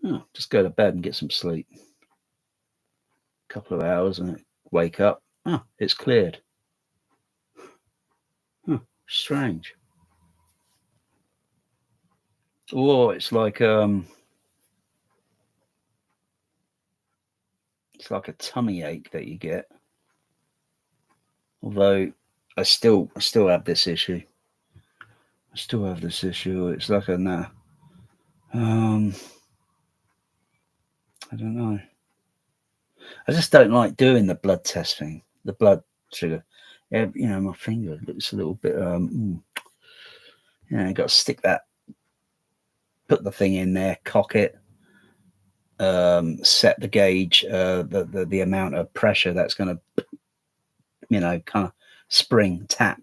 oh, just go to bed and get some sleep. A couple of hours and wake up. Oh, it's cleared. Strange. Or it's like a tummy ache that you get. Although I still have this issue. It's like I don't know. I just don't like doing the blood test thing, the blood sugar. Yeah, my finger looks a little bit. Got to stick that, put the thing in there, cock it, set the gauge, the amount of pressure that's going to, kind of tap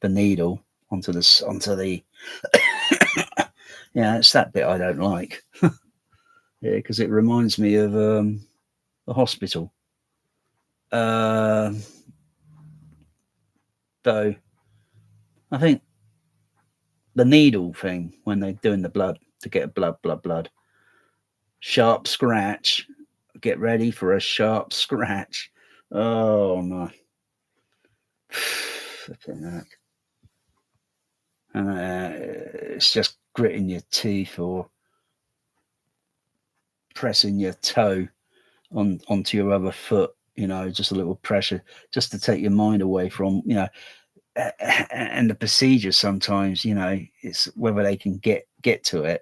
the needle onto the. Yeah, it's that bit I don't like. Yeah, because it reminds me of the hospital. Though I think the needle thing when they're doing the blood to get blood, sharp scratch. Get ready for a sharp scratch. Oh no. Flipping heck. And it's just gritting your teeth or pressing your toe onto your other foot, just a little pressure, just to take your mind away from, and the procedure sometimes, it's whether they can get to it.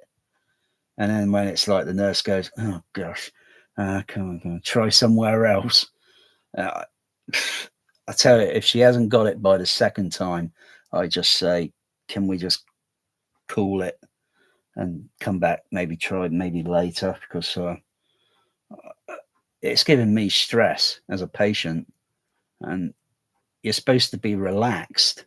And then when it's like the nurse goes, oh gosh, come on, try somewhere else. I tell you, if she hasn't got it by the second time, I just say, can we just call it and come back, maybe try maybe later, because it's giving me stress as a patient, and you're supposed to be relaxed.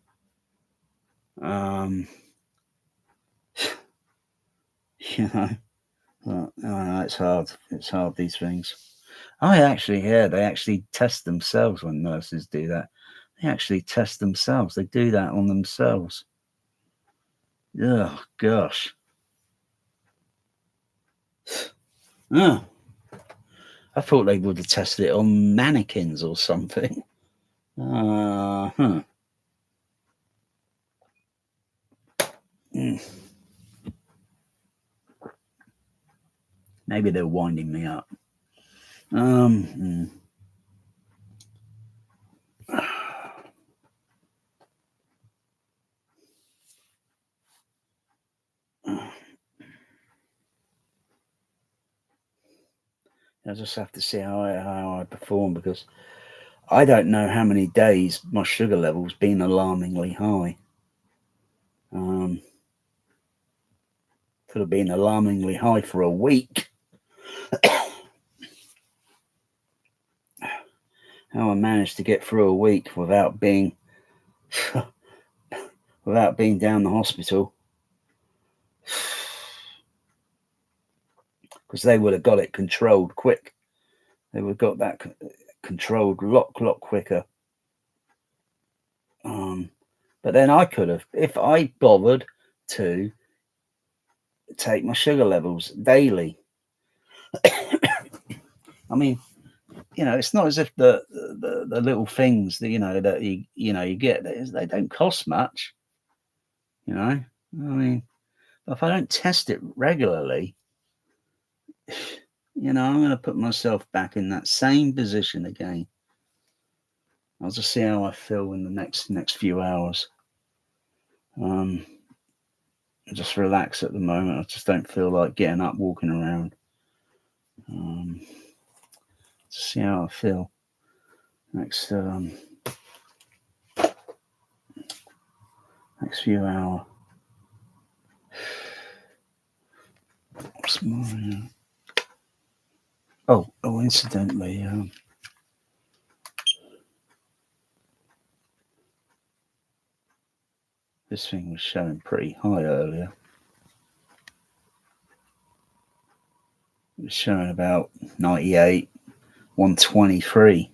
It's hard. It's hard, these things. They actually test themselves when nurses do that. They actually test themselves. They do that on themselves. Oh, gosh. Oh, I thought they would have tested it on mannequins or something. Maybe they're winding me up. I just have to see how I perform, because I don't know how many days my sugar level's been alarmingly high. Could have been alarmingly high for a week. How I managed to get through a week without being down the hospital, because they would have got it controlled quick. They would have got that controlled a lot quicker. But then I could have, if I bothered to take my sugar levels daily. I mean, it's not as if the little things that that you get, they don't cost much. I mean, if I don't test it regularly, I'm going to put myself back in that same position again. I'll just see how I feel in the next few hours. Just relax at the moment. I just don't feel like getting up, walking around. Just see how I feel next few hours. What's more? Oh, incidentally, this thing was showing pretty high earlier. It was showing about 98, 123.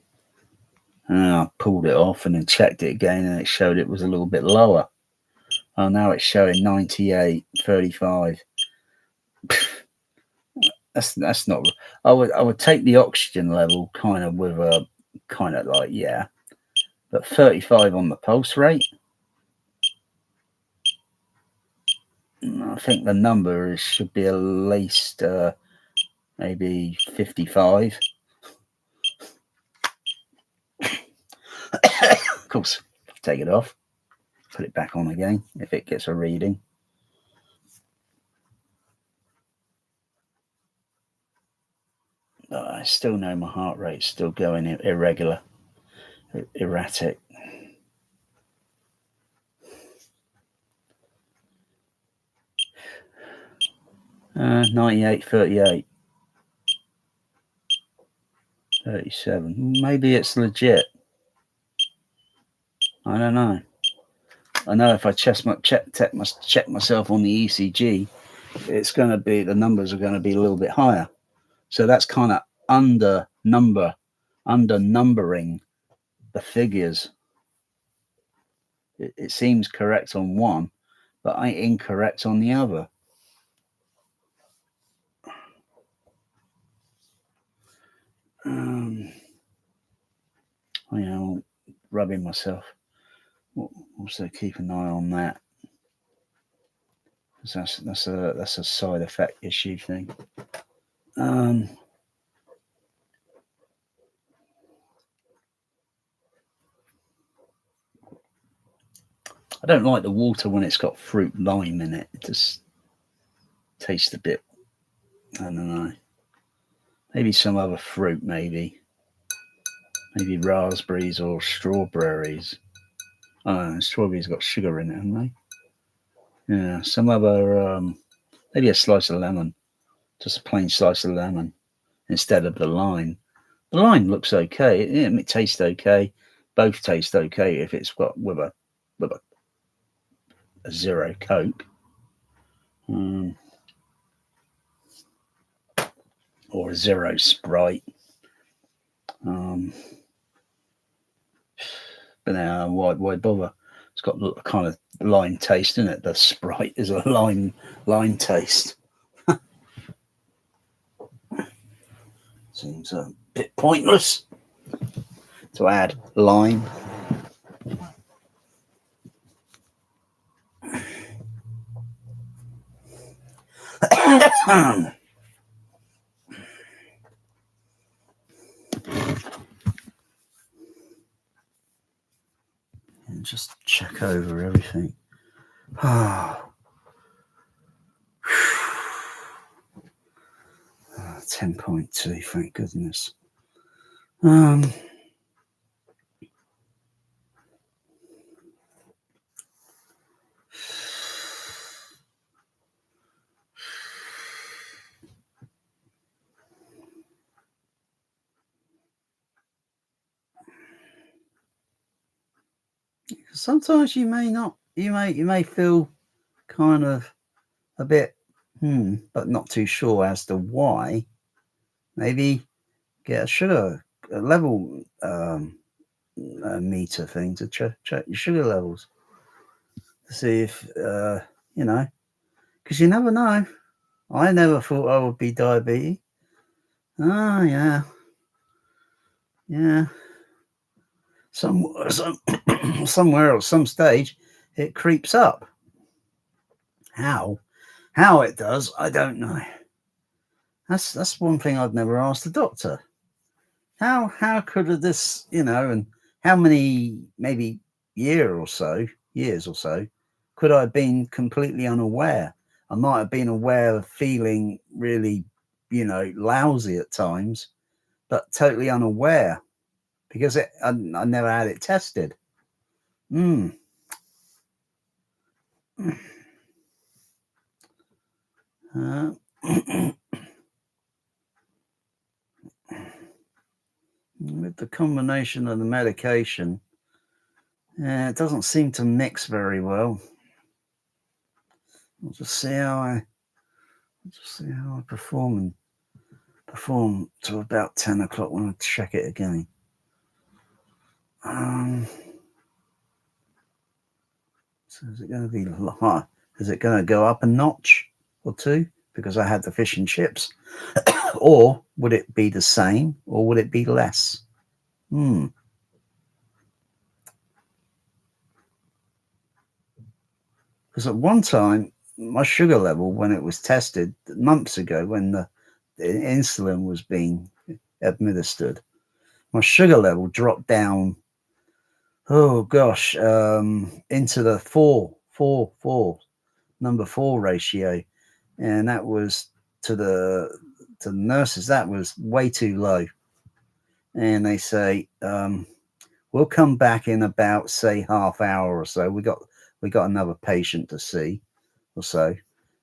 And I pulled it off and then checked it again, and it showed it was a little bit lower. Oh, now it's showing 98, 35. That's not. I would take the oxygen level kind of with a kind of like, yeah, but 35 on the pulse rate. I think the number should be at least maybe 55. Of course, take it off, put it back on again if it gets a reading. But I still know my heart rate's still going irregular, erratic. Uh, 98, 38, 37. Maybe it's legit. I don't know. I know if I check myself on the ECG, it's going to be, the numbers are going to be a little bit higher. So that's kind of under numbering the figures. It seems correct on one, but I incorrect on the other. Rubbing myself. Also keep an eye on that. That's a side effect issue thing. I don't like the water when it's got fruit lime in it. It just tastes a bit, I don't know. Maybe some other fruit, maybe raspberries or strawberries. Strawberries got sugar in it, haven't they? Yeah, some other, maybe a slice of lemon, just a plain slice of lemon instead of the lime. The lime looks okay. It tastes okay. Both taste okay if it's got with a zero Coke. Or a zero Sprite. But now, why bother? It's got a kind of lime taste in it. The Sprite is a lime taste. Seems a bit pointless to add lime. And just check over everything. 10.2, thank goodness. Sometimes you may feel kind of a bit but not too sure as to why. Maybe get a sugar level meter thing to check your sugar levels to see if because you never know. I never thought I would be diabetes. Oh yeah. Somewhere at some stage it creeps up. How it does, I don't know. That's one thing I've never asked the doctor. How could this, and how many maybe years or so could I have been completely unaware? I might have been aware of feeling really, lousy at times, but totally unaware because I never had it tested. With the combination of the medication, it doesn't seem to mix very well. I'll just see how I perform to about 10 o'clock when I check it again. So is it going to be high? Is it going to go up a notch or two because I had the fish and chips? Or would it be the same or would it be less? Because at one time, my sugar level, when it was tested months ago, when the insulin was being administered, my sugar level dropped down. Oh gosh, into the number 4 ratio, and that was to the nurses. That was way too low, and they say we'll come back in about say half hour or so. We got another patient to see or so,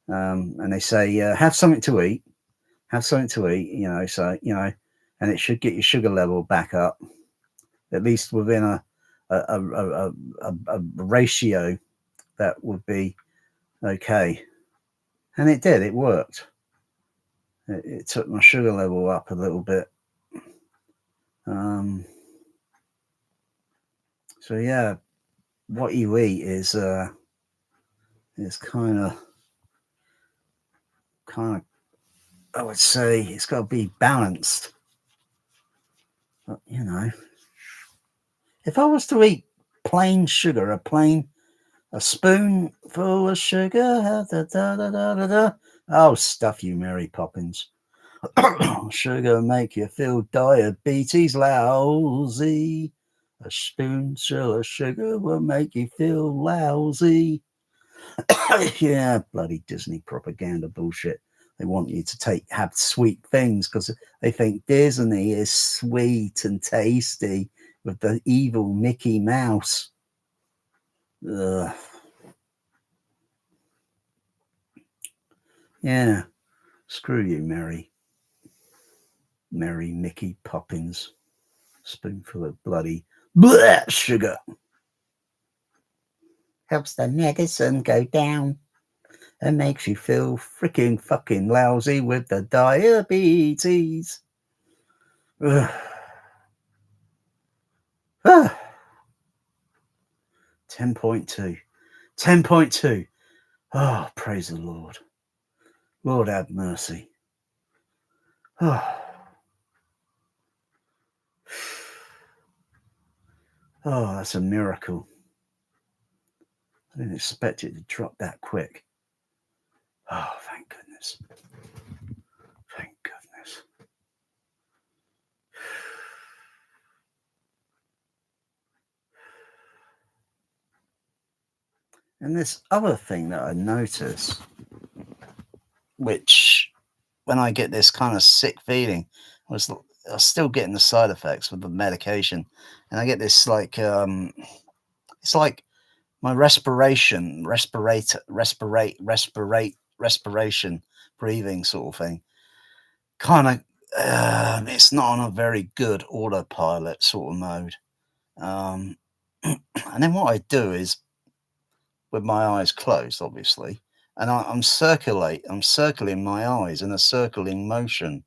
and they say have something to eat, so and it should get your sugar level back up, at least within a ratio that would be okay. And it did. It worked. It took my sugar level up a little bit. So yeah, what you eat is kind of I would say it's got to be balanced. But if I was to eat plain sugar, a spoonful of sugar. Da, da, da, da, da, da. Oh, stuff you, Mary Poppins. Sugar make you feel diabetes lousy. A spoonful of sugar will make you feel lousy. Yeah, bloody Disney propaganda bullshit. They want you to have sweet things because they think Disney is sweet and tasty with the evil Mickey Mouse. Ugh. Yeah, screw you, Mary Mickey Poppins. Spoonful of bloody sugar. Helps the medicine go down and makes you feel freaking fucking lousy with the diabetes. 10.2. 10.2. Oh, praise the Lord. Lord have mercy. Oh, that's a miracle. I didn't expect it to drop that quick. Oh, thank goodness. Thank goodness. And this other thing that I notice, which when I get this kind of sick feeling, I was still getting the side effects with the medication, and I get this it's like my respiration, breathing sort of thing. Kind of, it's not on a very good autopilot sort of mode. And then what I do is, with my eyes closed, obviously, and I'm circling my eyes in a circling motion.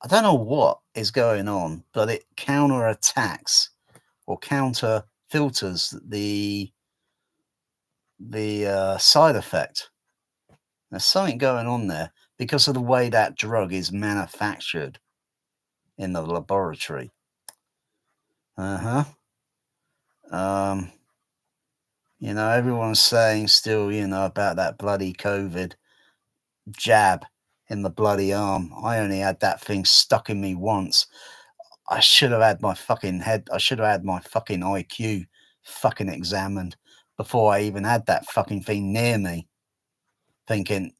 I don't know what is going on, but it counterattacks or counter filters the side effect. There's something going on there because of the way that drug is manufactured in the laboratory. Everyone's saying still, about that bloody COVID jab in the bloody arm. I only had that thing stuck in me once. I should have had my fucking IQ fucking examined before I even had that fucking thing near me. Thinking,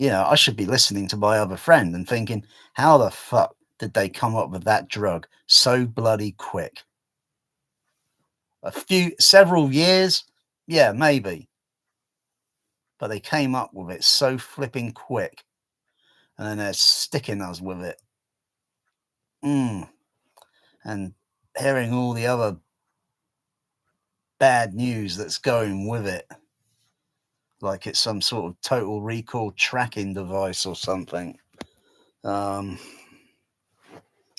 I should be listening to my other friend and thinking, how the fuck did they come up with that drug so bloody quick? Several years? Yeah, maybe. But they came up with it so flipping quick. And then they're sticking us with it. And hearing all the other bad news that's going with it. Like it's some sort of total recall tracking device or something. Or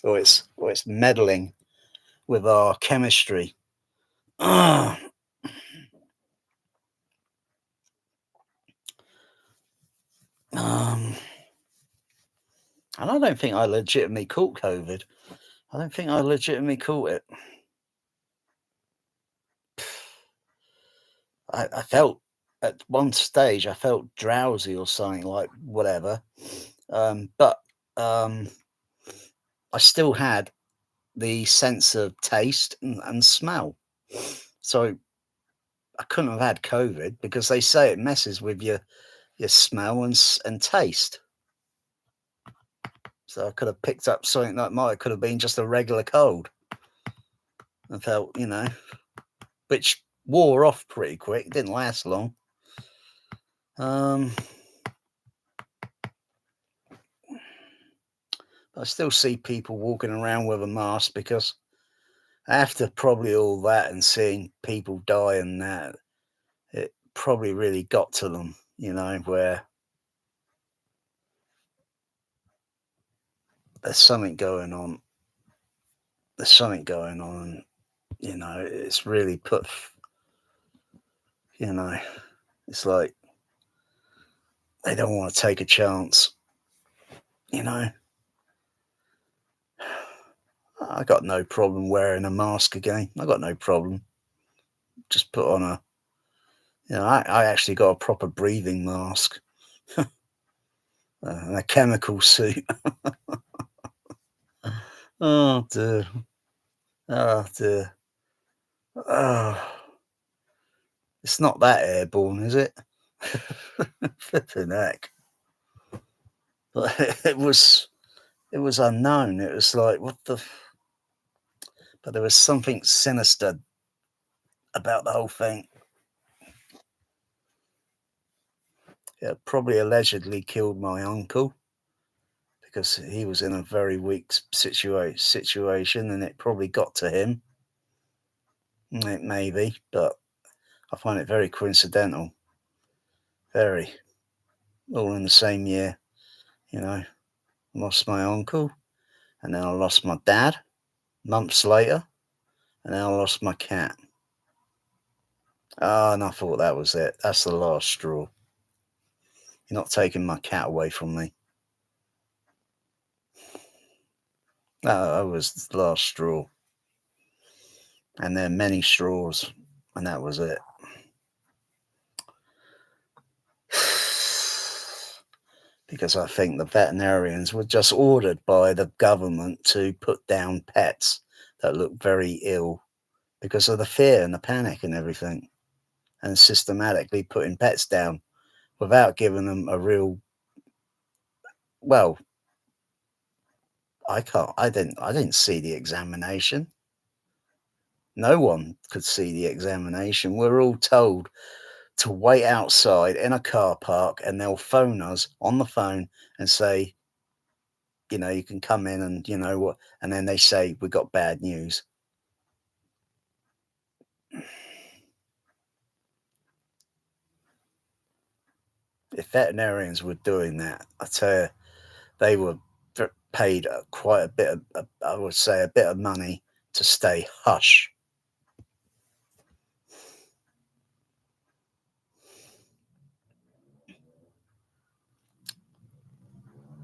it's meddling with our chemistry. And I don't think I legitimately caught COVID. I don't think I legitimately caught it. I felt at one stage, I felt drowsy or something, like whatever. But I still had the sense of taste and smell. So I couldn't have had COVID because they say it messes with your smell and taste. So I could have picked up something that could have been just a regular cold. I felt, which wore off pretty quick. It didn't last long. I still see people walking around with a mask because after probably all that and seeing people die and that, it probably really got to them, where there's something going on. There's something going on. It's really put, it's like they don't want to take a chance, I got no problem wearing a mask again. I got no problem. Just put on I actually got a proper breathing mask and a chemical suit. Oh dear. Oh dear. Oh, it's not that airborne, is it? Flipping heck. But it was unknown. It was like, what the? But there was something sinister about the whole thing. It probably allegedly killed my uncle because he was in a very weak situation, and it probably got to him. It may be, but I find it very coincidental. Very. All in the same year, Lost my uncle, and then I lost my dad months later, and then I lost my cat. Oh, and I thought that was it. That's the last straw. You're not taking my cat away from me. That was the last straw. And there are many straws, and that was it. Because I think the veterinarians were just ordered by the government to put down pets that look very ill because of the fear and the panic and everything, and systematically putting pets down without giving them a real, well, I didn't see the examination. No one could see the examination. We're all told to wait outside in a car park, and they'll phone us on the phone and say, you can come in and what, and then they say, we got bad news. If veterinarians were doing that, I tell you, they were paid quite a bit of, I would say, a bit of money to stay hush.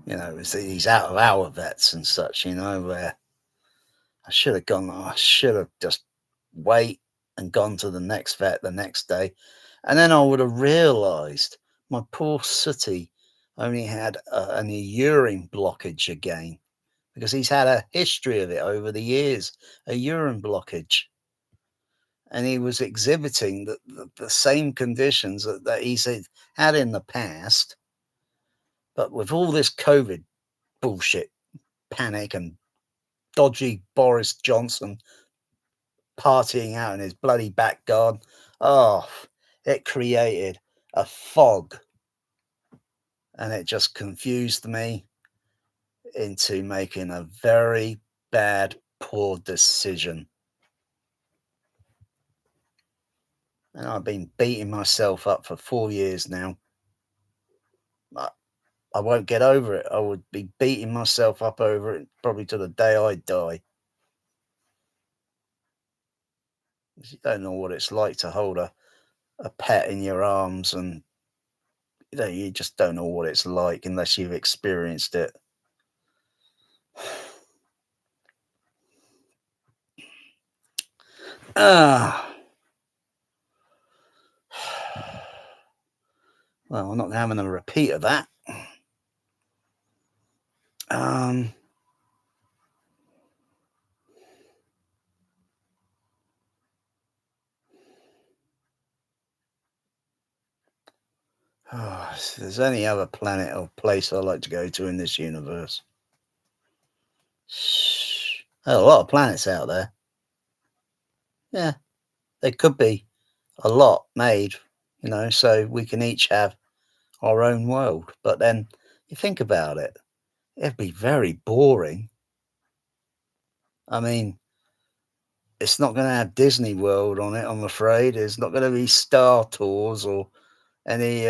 It's these out of hour vets and such, where I should have just wait and gone to the next vet the next day. And then I would have realised my poor sooty only had a urine blockage again, because he's had a history of it over the years, a urine blockage. And he was exhibiting the same conditions that he's had in the past. But with all this COVID bullshit, panic, and dodgy Boris Johnson partying out in his bloody back garden, it created a fog. And it just confused me into making a very bad, poor decision. And I've been beating myself up for 4 years now. I won't get over it. I would be beating myself up over it probably to the day I die. You don't know what it's like to hold a pet in your arms, and you just don't know what it's like unless you've experienced it. Well, I'm not having a repeat of that. If there's any other planet or place I'd like to go to in this universe, there are a lot of planets out there. Yeah, there could be a lot made, so we can each have our own world. But then you think about it, it'd be very boring. I mean, it's not going to have Disney World on it, I'm afraid. It's not going to be Star Tours or any,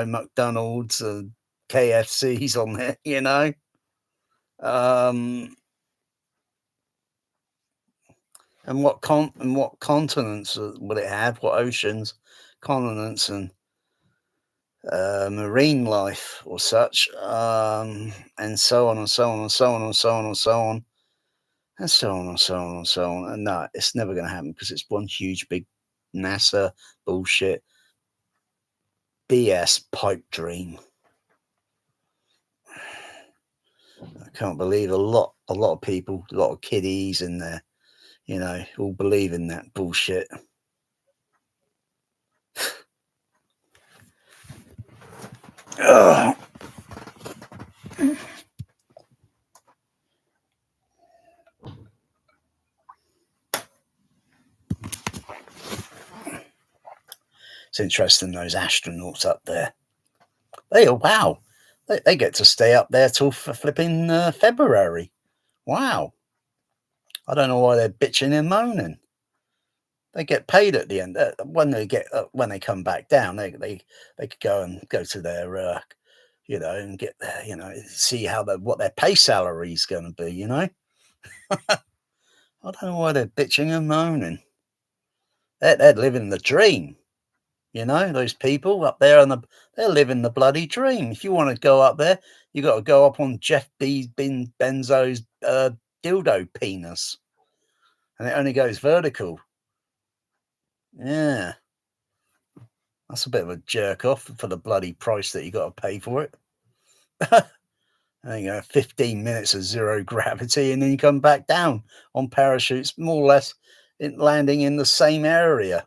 McDonald's and KFCs on there, And what continents will it have? What oceans, continents, and marine life or such, and so on and so on and so on and so on and so on. and so on and so on and so on. And no, it's never going to happen because it's one huge big NASA bullshit BS pipe dream. I can't believe a lot of people, a lot of kiddies in there, you know, all believe in that bullshit. Ugh. It's interesting, those astronauts up there. Wow, they get to stay up there till flipping February. Wow. I don't know why they're bitching and moaning. They get paid at the end. When they come back down, they could go to their you know, and get there, you know, see what their pay salary is going to be, you know. I don't know why they're bitching and moaning. They're living the dream, you know. Those people up there they're living the bloody dream. If you want to go up there, you got to go up on Jeff Bezos's dildo penis, and it only goes vertical. Yeah, that's a bit of a jerk off for the bloody price that you got to pay for it. And you go 15 minutes of zero gravity, and then you come back down on parachutes, more or less landing in the same area.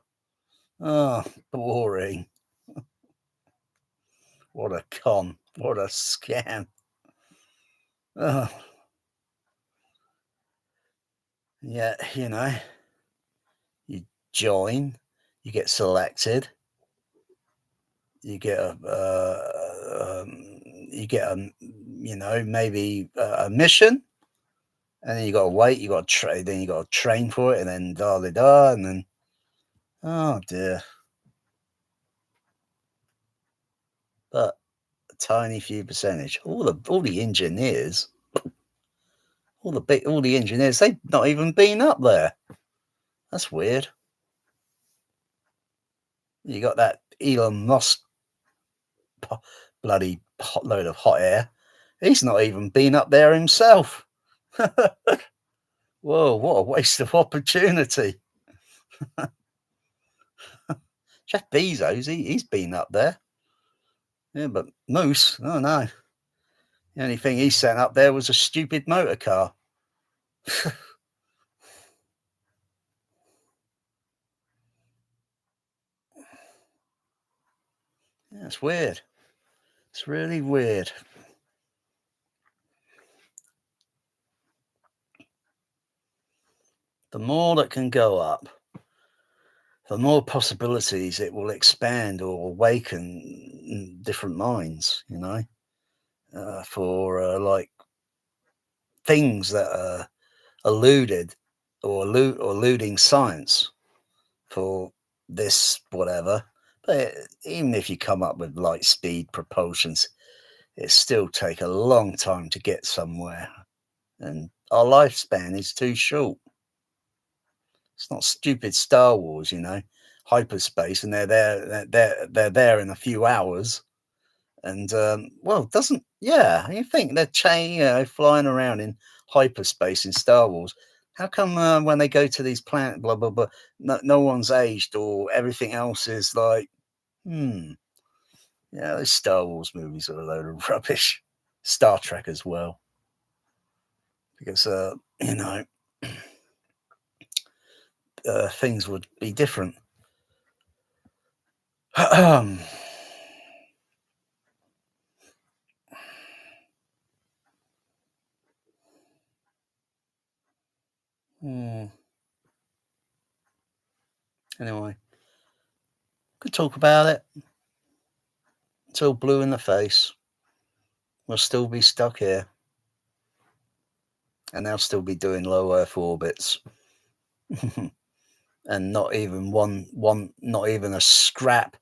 Oh, boring. What a con. What a scam. Oh. Yeah, you know, you join, you get selected, you get you know, maybe a mission, and then you got to wait, you got to then you got to train for it, and then and then, oh dear. But a tiny few percentage, all the engineers, all the engineers, they've not even been up there. That's weird. You got that Elon Musk bloody load of hot air. He's not even been up there himself. Whoa, what a waste of opportunity. Jeff Bezos, he's been up there. Yeah, but Moose, oh no. The only thing he sent up there was a stupid motor car. Yeah, it's weird. It's really weird. The more that can go up, the more possibilities it will expand or awaken different minds, you know, for like things that are eluded or eluding science for this whatever. But even if you come up with light speed propulsions, it still take a long time to get somewhere, and our lifespan is too short. It's not stupid Star Wars, you know, hyperspace, and they're there in a few hours. And well, doesn't you think they're flying around in hyperspace in Star Wars? How come when they go to these planets, blah blah blah, no one's aged or everything else is like, yeah, those Star Wars movies are a load of rubbish. Star Trek as well, because you know, things would be different. Anyway, could talk about it until blue in the face. We'll still be stuck here, and they'll still be doing low Earth orbits, and not even not even a scrap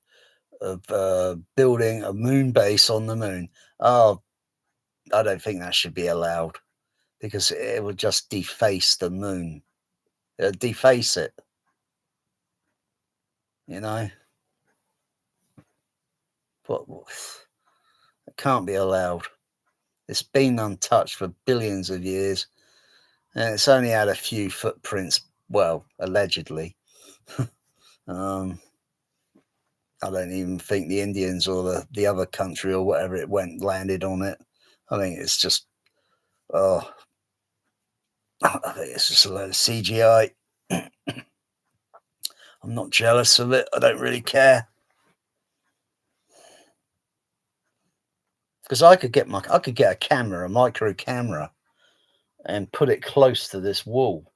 of building a moon base on the moon. Oh, I don't think that should be allowed, because it would just deface the moon. It'll deface it, you know. But it can't be allowed. It's been untouched for billions of years, and it's only had a few footprints. Well, allegedly. I don't even think the Indians or the other country or whatever it went landed on it. I think it's just I think it's just a load of CGI. I'm not jealous of it. I don't really care. Because I could get a camera, a micro camera, and put it close to this wall,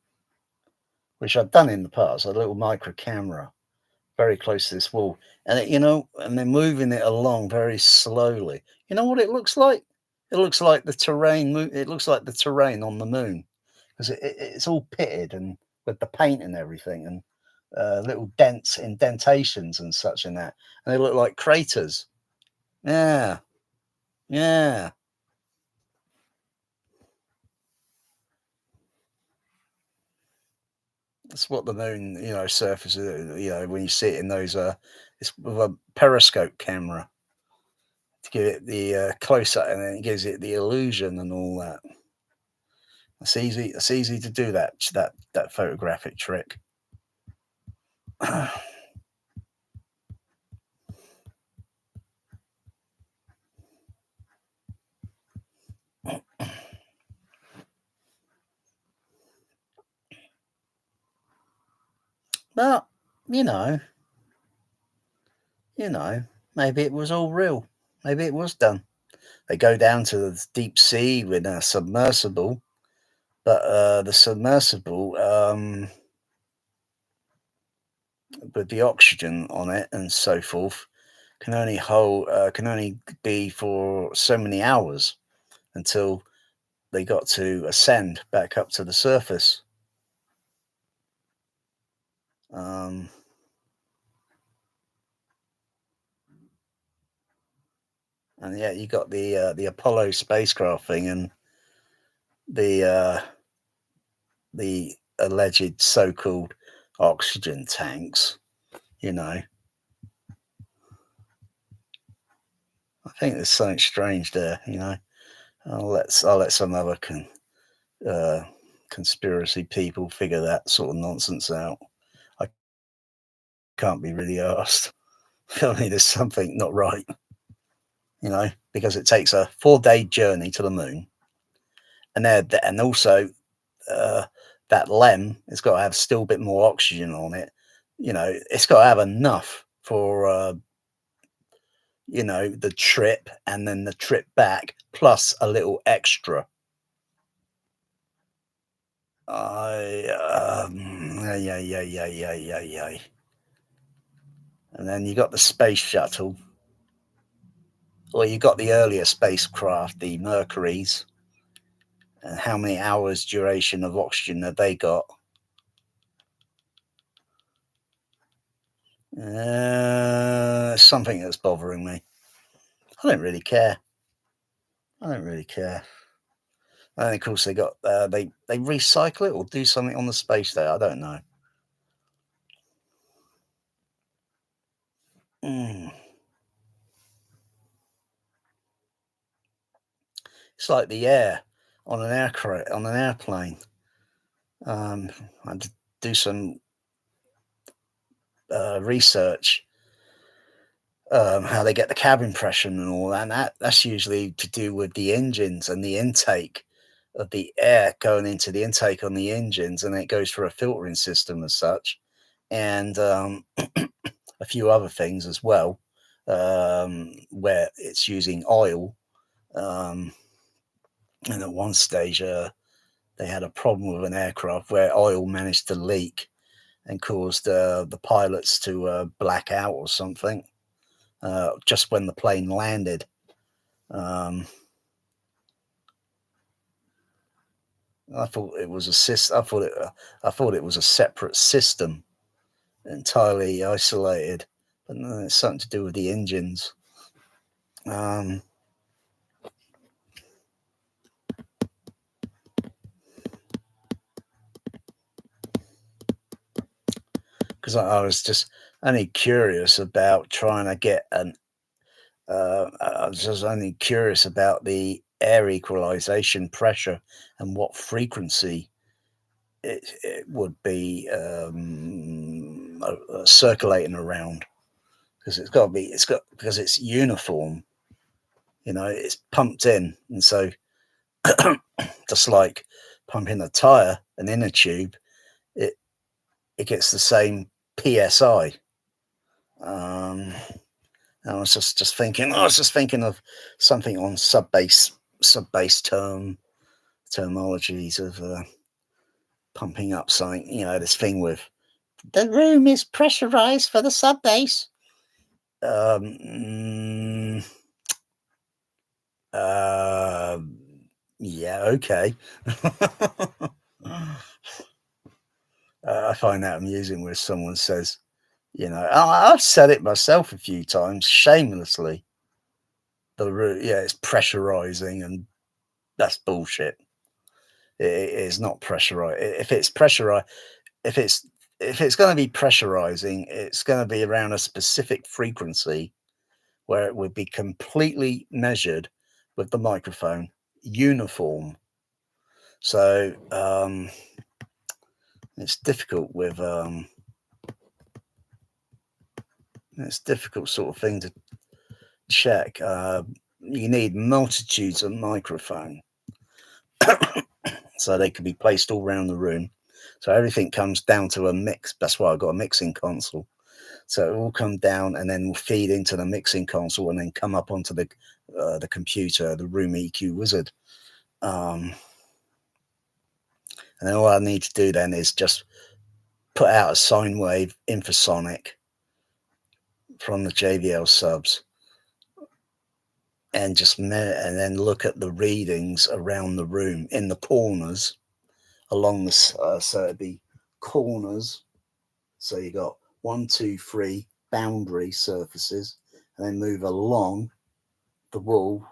which I've done in the past. A little micro camera, very close to this wall, and and they're moving it along very slowly. You know what it looks like? It looks like the terrain. It looks like the terrain on the moon, because it's all pitted and with the paint and everything, and little dents, indentations, and such in that, and they look like craters. Yeah, yeah. That's what the moon, surface is. When you see it in those, it's with a periscope camera to give it the close up, and then it gives it the illusion and all that. It's easy. It's easy to do that photographic trick. But maybe it was all real. Maybe it was done. They go down to the deep sea with a submersible, but the submersible, with the oxygen on it and so forth, can only be for so many hours until they got to ascend back up to the surface. And yeah, you got the Apollo spacecraft thing and the alleged so-called oxygen tanks. I think there's something strange there. I'll let some other conspiracy people figure that sort of nonsense out. I can't be really asked. I mean, there's something not right. Because it takes a 4-day journey to the moon, and also that LEM has got to have still a bit more oxygen on it. It's got to have enough for the trip and then the trip back plus a little extra. Yeah. And then you got the space shuttle. Well, you got the earlier spacecraft, the Mercuries, and how many hours duration of oxygen have they got? Something that's bothering me. I don't really care. And of course they got they recycle it or do something on the space there. I don't know. It's like the air on an airplane. I had to do some research. How they get the cabin pressure and all that. And that's usually to do with the engines and the intake of the air going into the intake on the engines, and it goes through a filtering system as such, and a few other things as well, where it's using oil. And at one stage, they had a problem with an aircraft where oil managed to leak and caused the pilots to black out or something. Just when the plane landed. I thought it was I thought it was a separate system, entirely isolated, but no, it's something to do with the engines. Because I was just only curious about trying to get I was just only curious about the air equalization pressure and what frequency it would be circulating around, because because it's uniform, it's pumped in, and so just like pumping a tire, an inner tube, it gets the same psi. I was just thinking of something on subbase terminologies of pumping up something, this thing with the room is pressurized for the subbase. Yeah, okay. I find that amusing when someone says, I've said it myself a few times, shamelessly. It's pressurizing, and that's bullshit. It is not pressurized. If it's pressurized, if it's going to be pressurizing, it's going to be around a specific frequency where it would be completely measured with the microphone, uniform. So it's difficult with it's difficult sort of thing to check. You need multitudes of microphone so they can be placed all around the room. So everything comes down to a mix. That's why I've got a mixing console. So it will come down and then will feed into the mixing console and then come up onto the computer, the Room EQ Wizard. And then all I need to do then is just put out a sine wave infrasonic from the JVL subs, and then look at the readings around the room in the corners along the so it'd be corners. So you got 1, 2, 3 boundary surfaces, and then move along the wall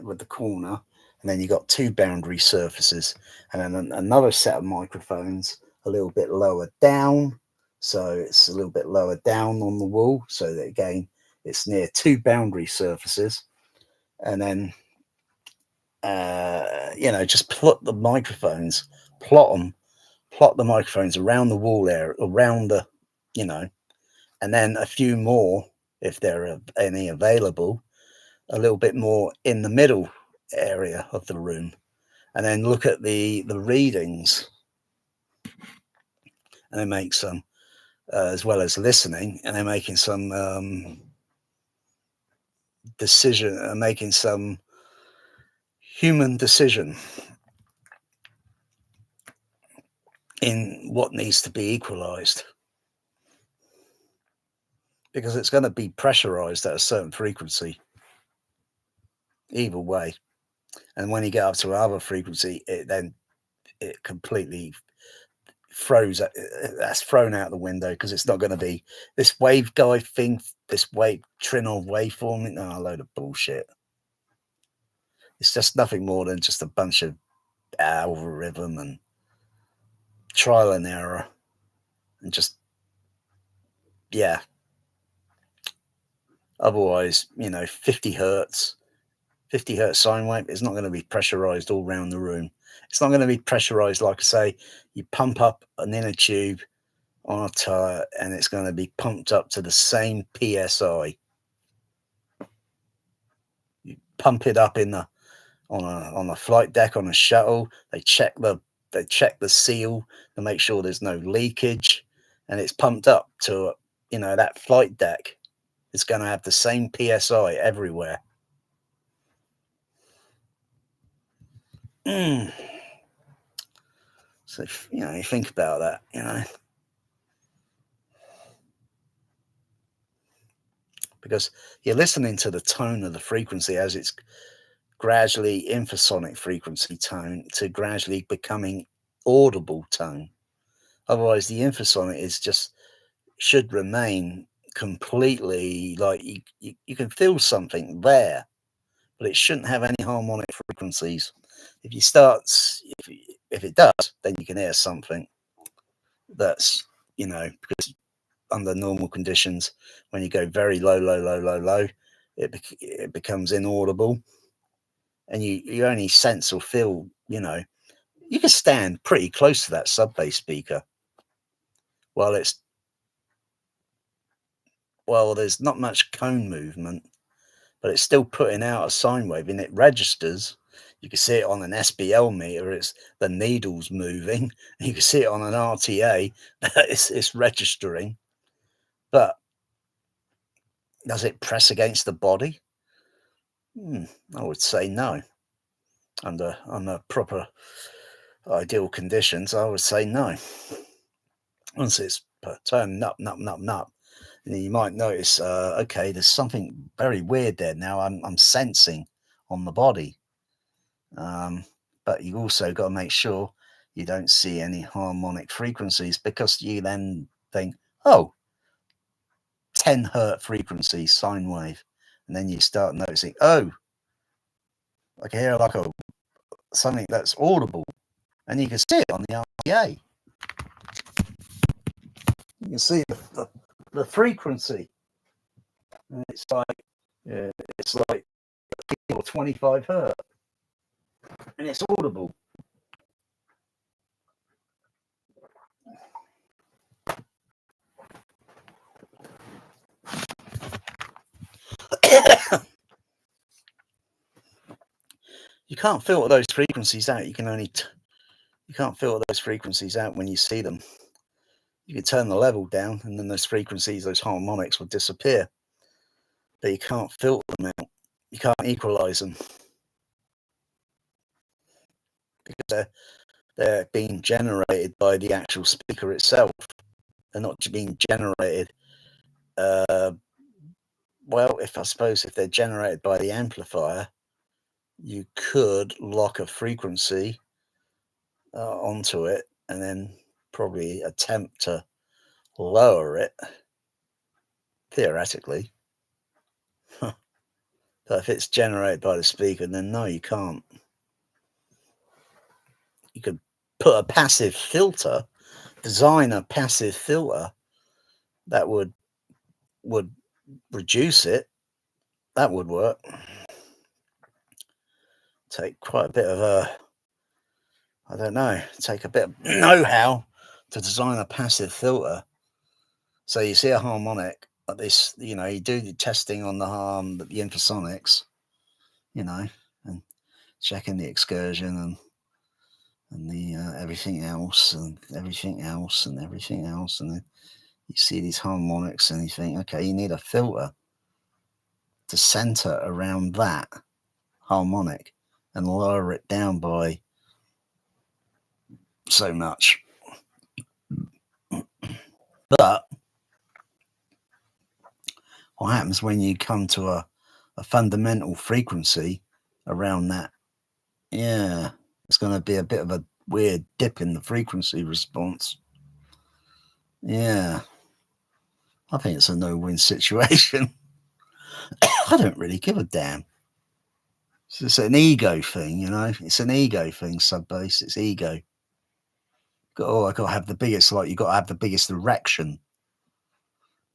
with the corner, and then you got 2 boundary surfaces, and then another set of microphones a little bit lower down. So it's a little bit lower down on the wall, so that again it's near 2 boundary surfaces. And then just plot the microphones around the wall area, around the and then a few more, if there are any available, a little bit more in the middle area of the room, and then look at the readings, and then make some as well as listening, and then making some making some human decision in what needs to be equalized, because it's going to be pressurized at a certain frequency either way. And when you get up to another frequency, it completely that's thrown out the window, because it's not going to be this waveguide thing, this Trinov waveform. No, a load of bullshit. It's just nothing more than just a bunch of algorithm and trial and error, and just otherwise 50 hertz sine wave is not going to be pressurized all around the room. It's not going to be pressurized, like I say, you pump up an inner tube on a tire and it's going to be pumped up to the same psi. You pump it up on a flight deck, on a shuttle, they check the seal to make sure there's no leakage, and it's pumped up to that flight deck. It's going to have the same psi everywhere. So you think about that, because you're listening to the tone of the frequency as it's gradually infrasonic frequency tone to gradually becoming audible tone. Otherwise, the infrasonic should remain completely like you can feel something there, but it shouldn't have any harmonic frequencies. If it does, then you can hear something that's because under normal conditions, when you go very low, it becomes inaudible, and you only sense or feel you can stand pretty close to that sub-bass speaker while there's not much cone movement, but it's still putting out a sine wave and it registers. You can see it on an SBL meter, it's the needle's moving. You can see it on an RTA, it's registering. But does it press against the body? I would say no. Under proper ideal conditions, I would say no. Once it's turning up, and you might notice, okay, there's something very weird there now. I'm sensing on the body. But you also got to make sure you don't see any harmonic frequencies, because you then think, oh, 10 hertz frequency sine wave, and then you start noticing, oh, I can hear like something that's audible, and you can see it on the RTA. You can see the frequency, and it's like 25 hertz, and it's audible. You can't filter those frequencies out. You can't filter those frequencies out when you see them. You can turn the level down, and then those frequencies, those harmonics, will disappear. But you can't filter them out. You can't equalize them, because they're being generated by the actual speaker itself. They're not being generated. Well, if they're generated by the amplifier, you could lock a frequency onto it and then probably attempt to lower it, theoretically. But if it's generated by the speaker, then no, you can't. You could put a passive filter, design a passive filter that would reduce it. That would work. Take quite a bit of take a bit of know-how to design a passive filter. So you see a harmonic like this, you do the testing on the infrasonics, and checking the excursion and the everything else, and then you see these harmonics and you think, okay, you need a filter to center around that harmonic and lower it down by so much. But what happens when you come to a fundamental frequency around that? Yeah, it's going to be a bit of a weird dip in the frequency response. Yeah, I think it's a no-win situation. I don't really give a damn. It's an ego thing, It's an ego thing, sub-bass. It's ego. I got to have the biggest, you got to have the biggest erection.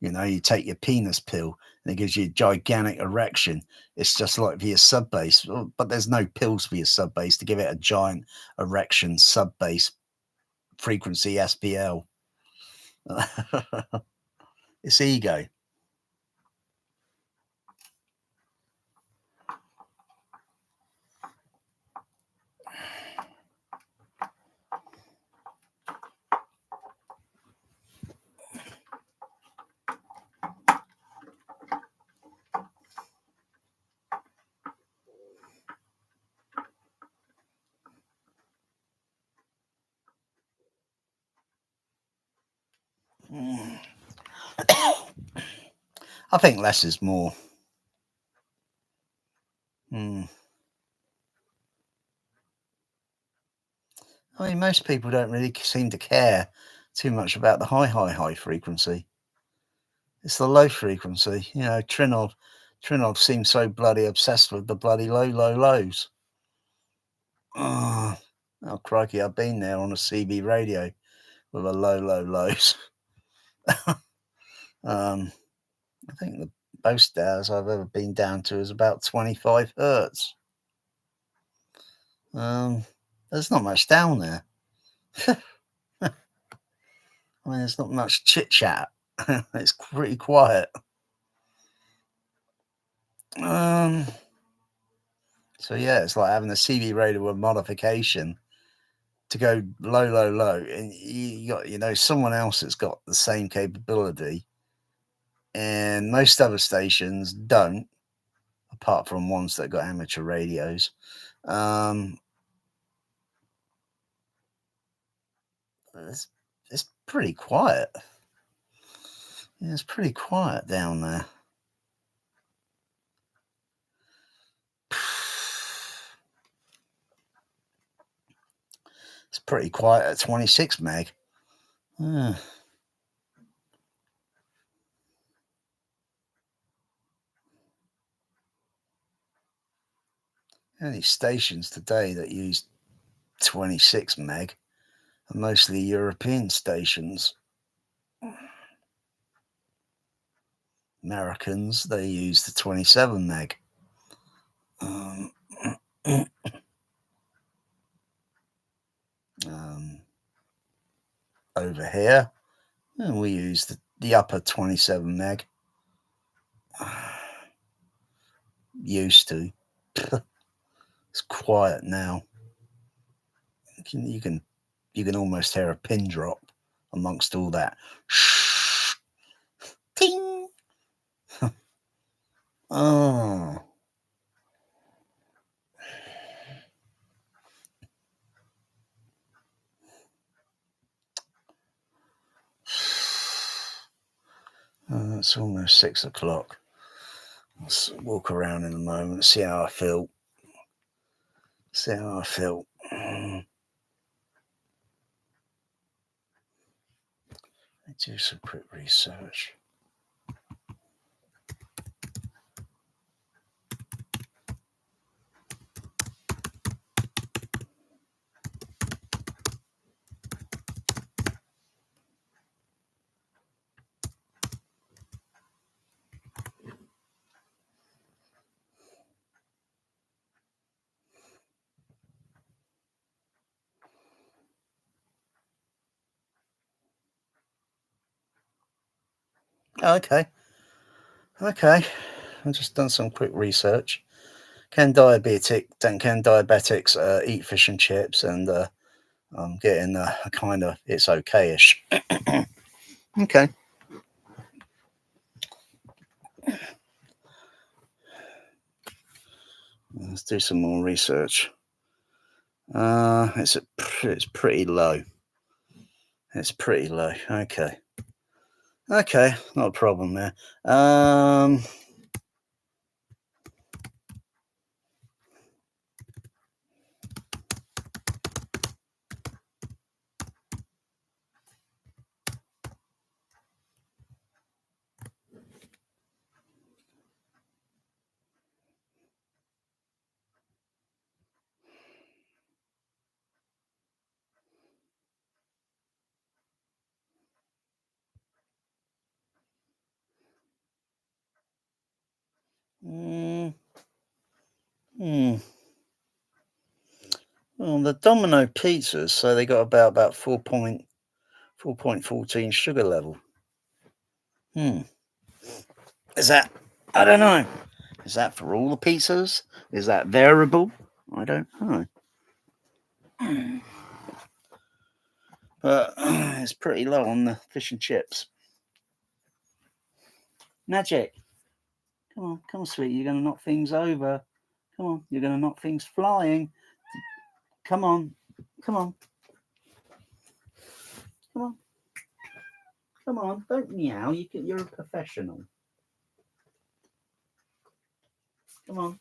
You take your penis pill and it gives you a gigantic erection. It's just like for your sub-bass, but there's no pills for your sub-bass to give it a giant erection sub-bass frequency SPL. It's ego. I think less is more. I mean, most people don't really seem to care too much about the high frequency. It's the low frequency. Trinov seems so bloody obsessed with the bloody lows. Oh, crikey, I've been there on a CB radio with a lows. I think the most hours I've ever been down to is about 25 hertz. There's not much down there. I mean, there's not much chit chat. It's pretty quiet. So yeah, it's like having a CB radio with modification to go low, low, low, and you got someone else that's got the same capability, and most other stations don't, apart from ones that got amateur radios. It's pretty quiet. Yeah, it's pretty quiet down there. It's pretty quiet at 26 meg. Any stations today that use 26 meg are mostly European stations. Americans, they use the 27 meg. Over here, we use the upper 27 meg. Used to. It's quiet now. You can almost hear a pin drop amongst all that. Shh. Ting. Oh. It's almost 6 o'clock. Let's walk around in a moment, see how I feel. I do some quick research. Okay. I've just done some quick research. Can diabetics eat fish and chips? And I'm getting a kind of it's okay-ish. Okay. Let's do some more research. It's pretty low. It's pretty low. Okay, not a problem there. Well, the Domino pizzas, so they got about 4.14 sugar level. Is that? I don't know. Is that for all the pizzas? Is that variable? I don't know. But it's pretty low on the fish and chips. Magic. Come on, sweetie. You're going to knock things over. Come on, you're going to knock things flying. Come on. Come on. Don't meow. You're a professional. Come on.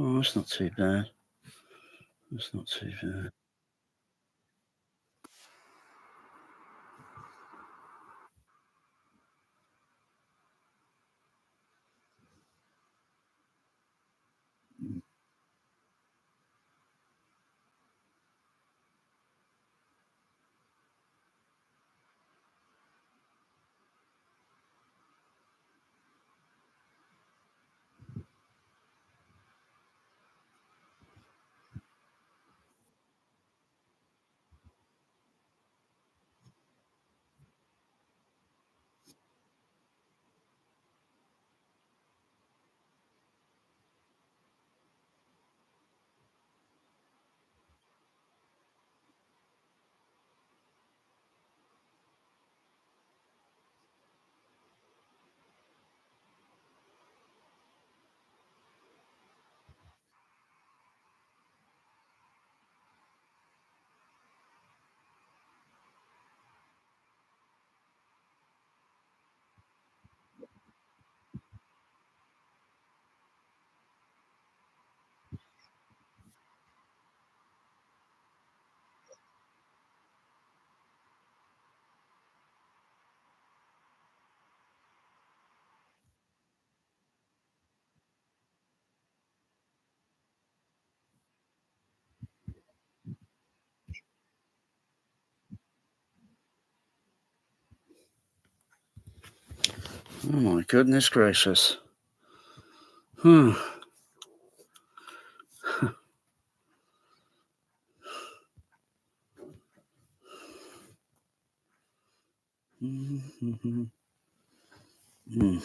Oh, that's not too bad. Oh my goodness gracious. Hmm. Mm-hmm. Mm.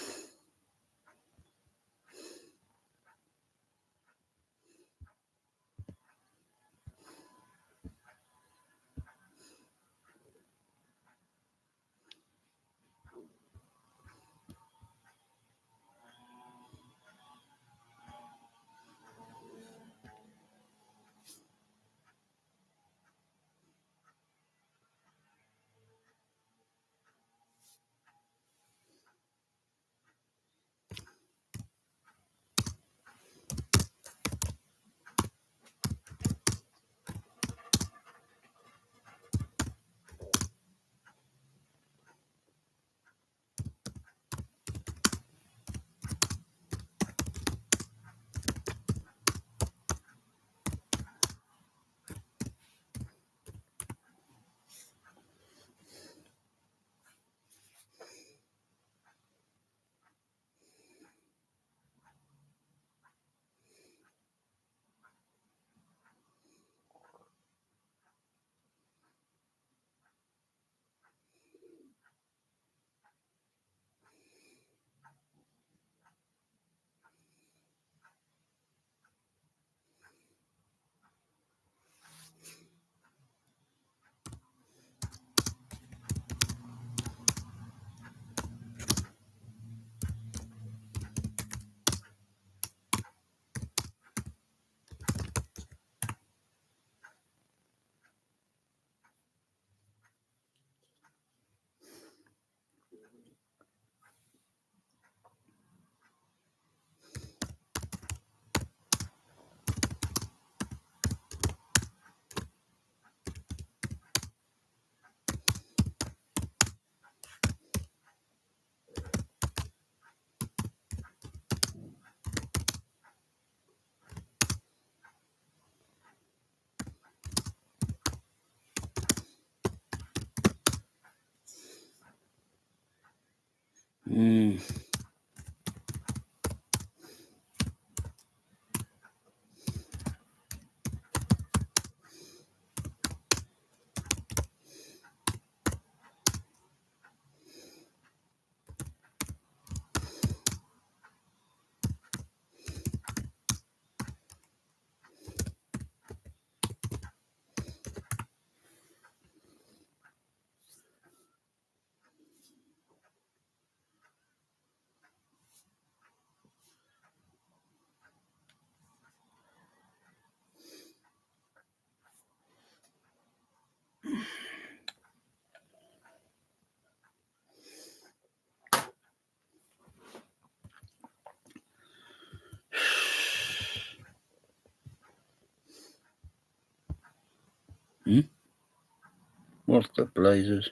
Mm. Hmm? What the blazes?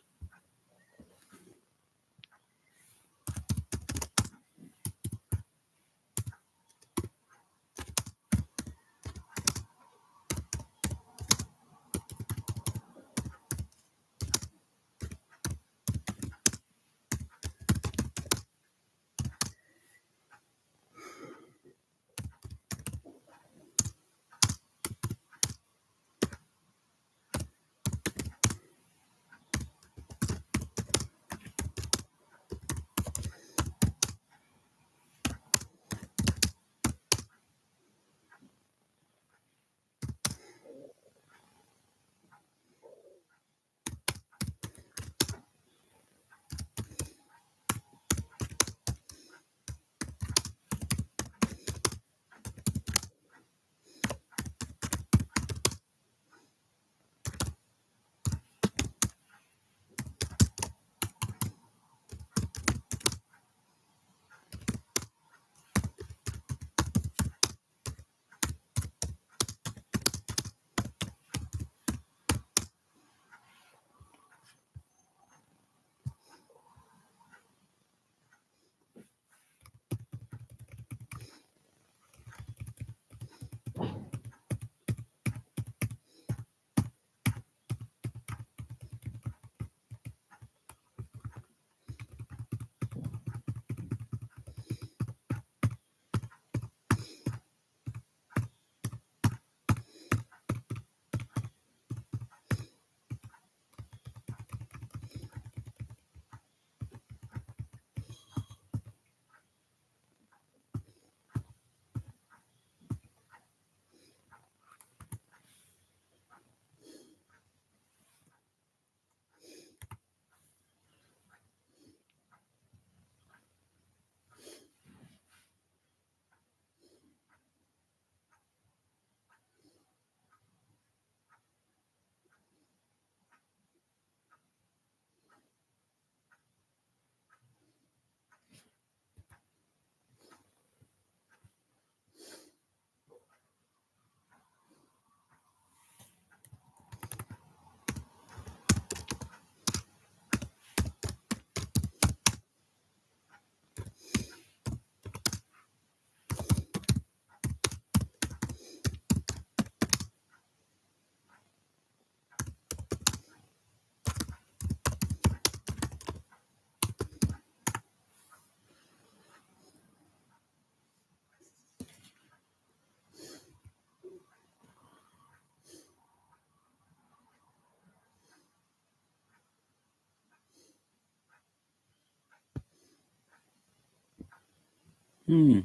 Hmm.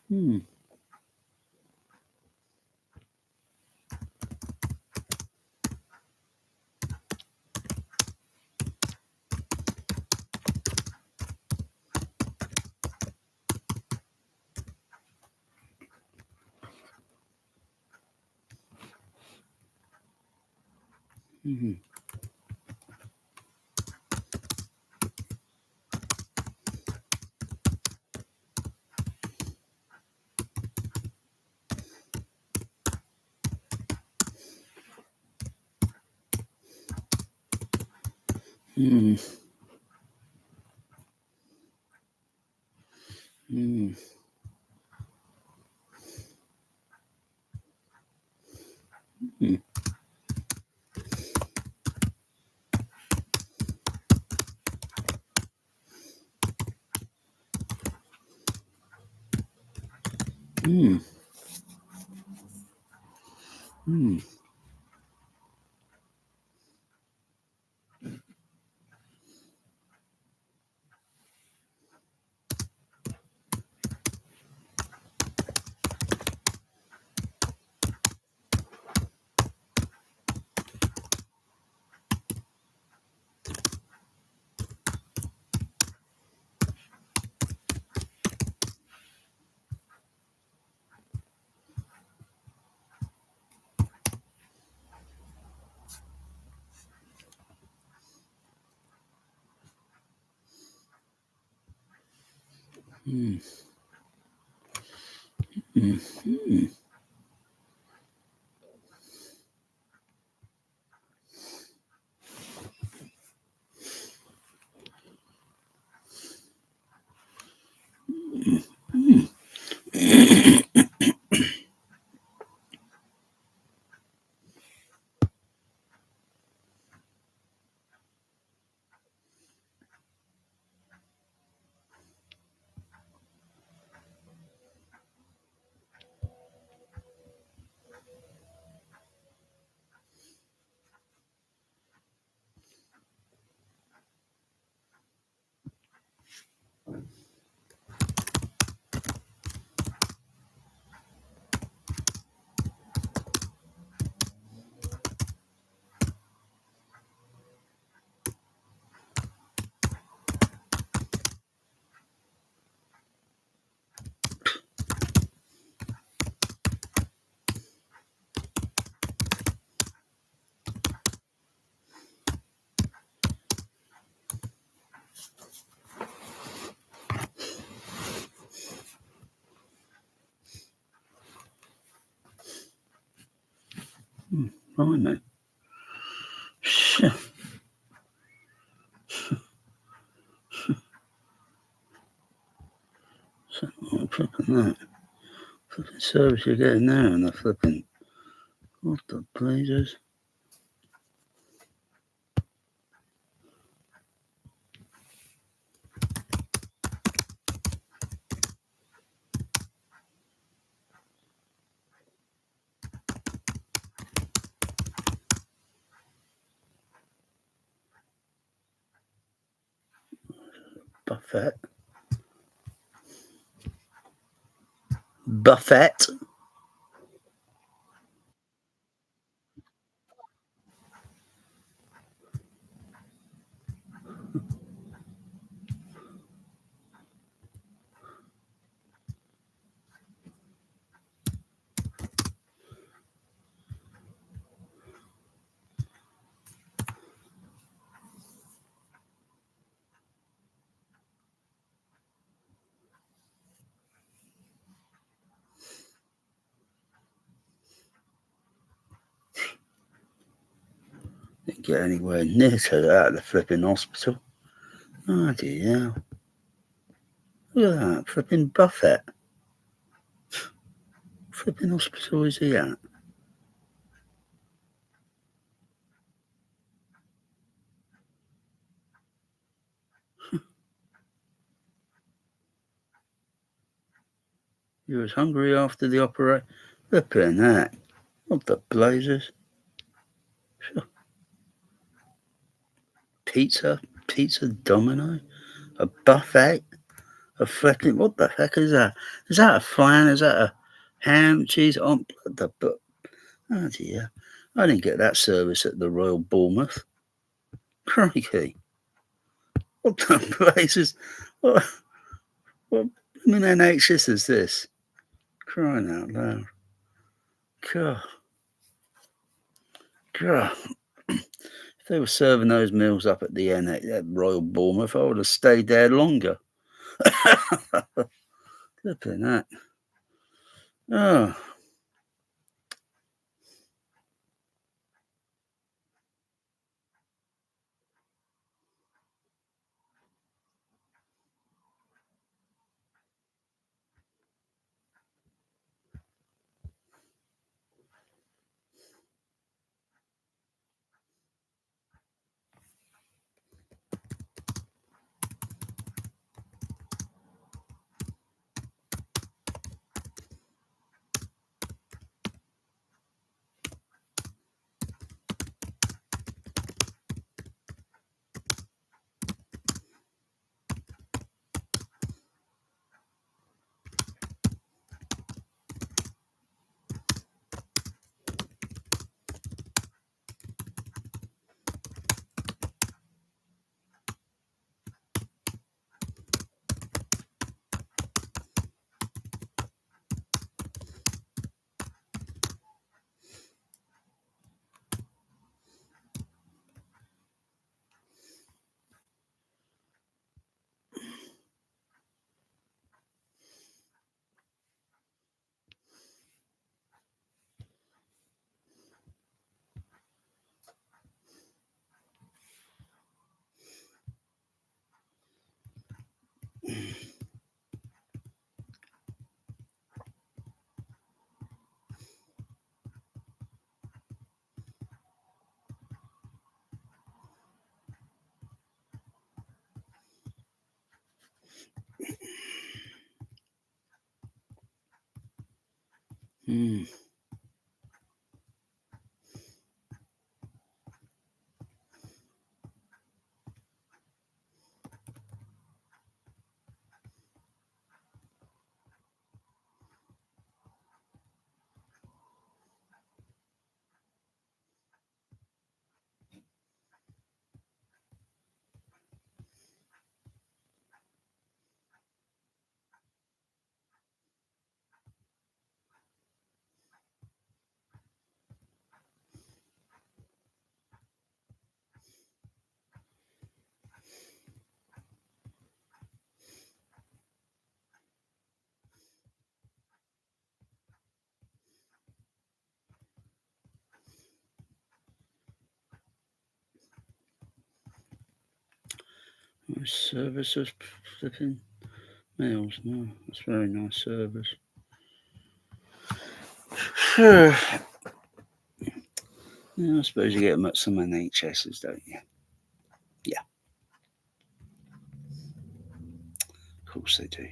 Hmm. Hmm. Hmm. Hmm. Hmm. Hmm. Hmm. Hmm. Hmm. Hmm. Blimey. Shit. So, I'm flipping that. Flipping service you're getting there and the flipping. What the blazers? Buffett. Buffett. Didn't get anywhere near to that at the flipping hospital. Oh dear. Look at that. Flipping Buffett. Flipping hospital is he at? You was hungry after the operation? Flipping that. What the blazers? Pizza? Pizza Domino? A buffet? A fucking, what the heck is that? Is that a flan? Is that a ham, cheese on the but? Oh dear, I didn't get that service at the Royal Bournemouth. Crikey, what the places? What NHS is this? Crying out loud! God, God. If they were serving those meals up at the at Royal Bournemouth, I would have stayed there longer. Flipping that. Oh. Mm. Nice service of flipping meals. No, that's very nice service. Yeah, I suppose you get them at some NHSs, don't you? Yeah. Of course they do.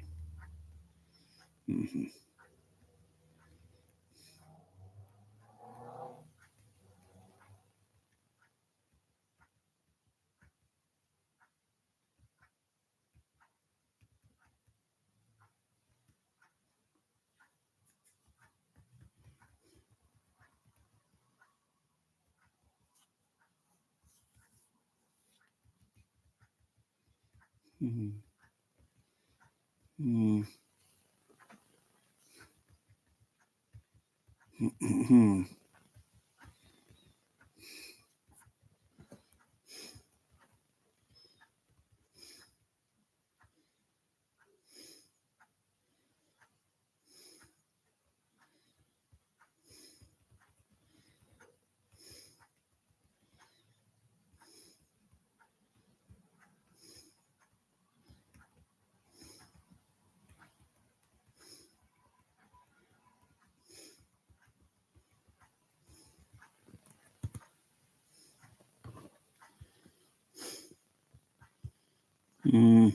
Mm-hmm. Mm-hmm. Mm-hmm. Mm.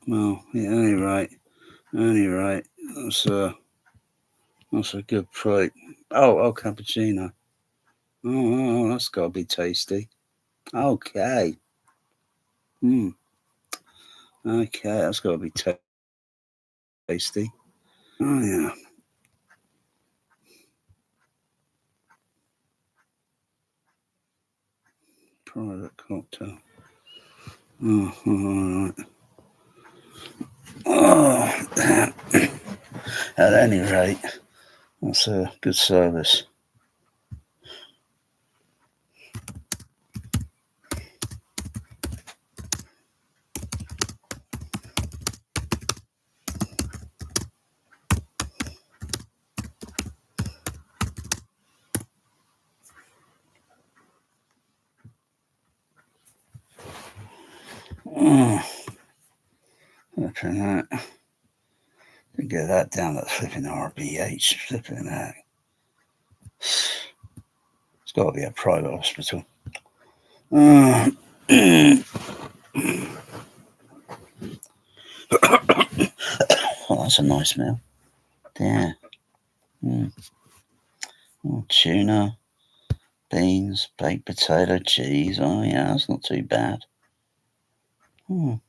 Well, at any rate, that's a good price. Oh, cappuccino. Oh, that's got to be tasty. Okay. Okay, that's got to be tasty. Oh, yeah. Private cocktail. Oh, all right. Oh, at any rate, that's a good service. Oh, look at that. To get that down to flipping RBH, flipping that. It's got to be a private hospital. Oh, that's a nice meal. Yeah. Oh, tuna, beans, baked potato, cheese. Oh, yeah, that's not too bad. Oh,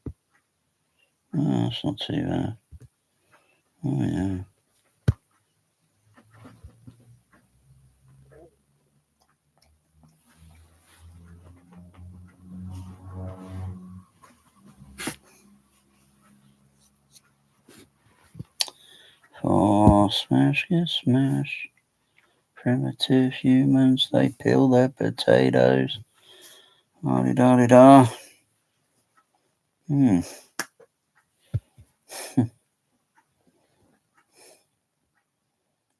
that's not too bad. Oh, yeah. Oh, smash, get smash. Primitive humans, they peel their potatoes. Da-di-da-di-da.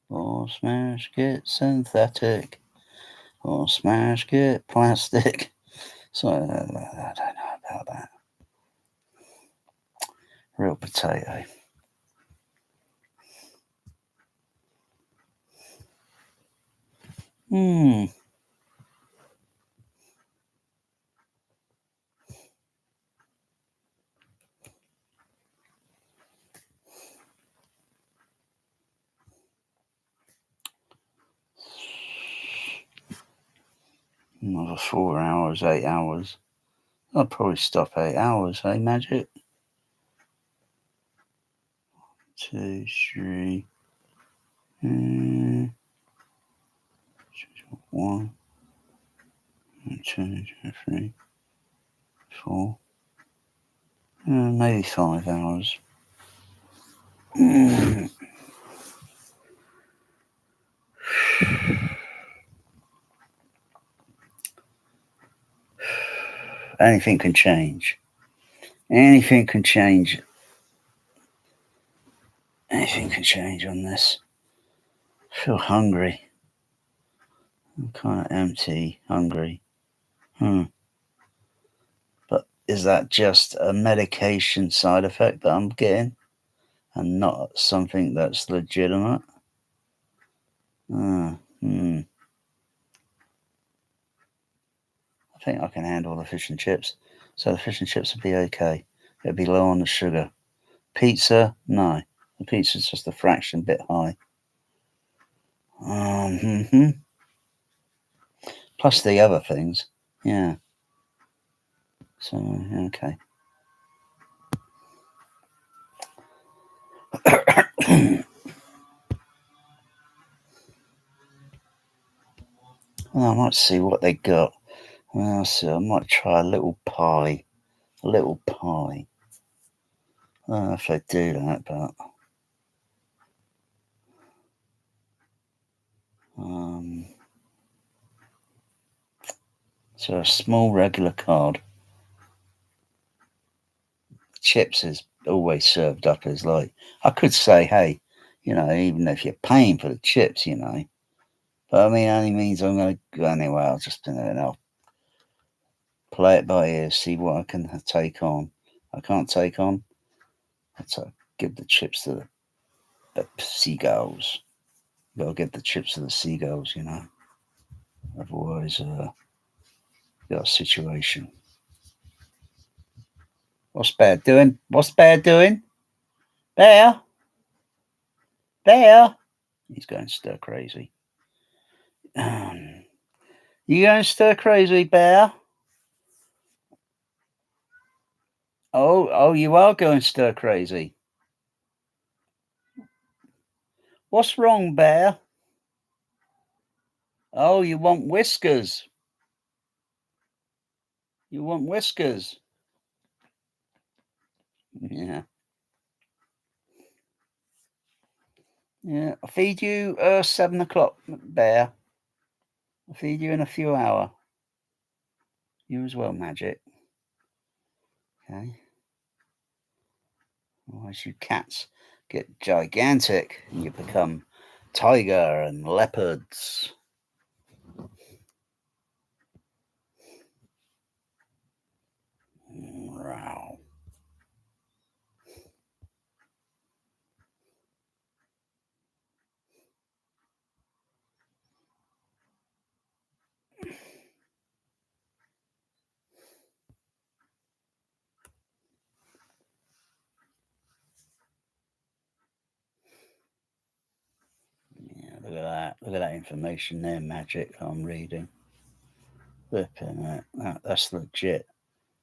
Or smash, get synthetic. Or smash, get plastic. So, I don't know about that. Real potato. Another 4 hours, 8 hours. I'll probably stop 8 hours, hey, Magic? 2, 3. 1, 2, 3, 4. Maybe 5 hours. Anything can change. Anything can change. Anything can change on this. I feel hungry. I'm kind of empty, hungry. But is that just a medication side effect that I'm getting and not something that's legitimate? I think I can handle the fish and chips. So the fish and chips would be okay. It'd be low on the sugar. Pizza, no. The pizza's just a fraction bit high. Plus the other things. Yeah. So, okay. Well, I might see what they got. Well, so I might try a little pie. A little pie. I don't know if they do that, but So a small regular cod. Chips is always served up as like, I could say, hey, even if you're paying for the chips, but I mean, only means I'm going to go anyway. I'll play it by ear, see what I can take on. I can't take on. I'll give the chips to the seagulls. Gotta give the chips to the seagulls, Otherwise, got a situation. What's Bear doing? What's Bear doing? Bear? Bear? He's going stir crazy. You going stir crazy, Bear? Oh, you are going stir crazy. What's wrong, Bear? Oh, you want whiskers. You want whiskers. Yeah. Yeah. I'll feed you 7 o'clock, Bear. I'll feed you in a few hours. You as well, Magic. Okay. Otherwise you cats get gigantic and you become tiger and leopards. Wow. Yeah, look at that. Look at that information there, Magic, I'm reading. Flipping it. That's legit.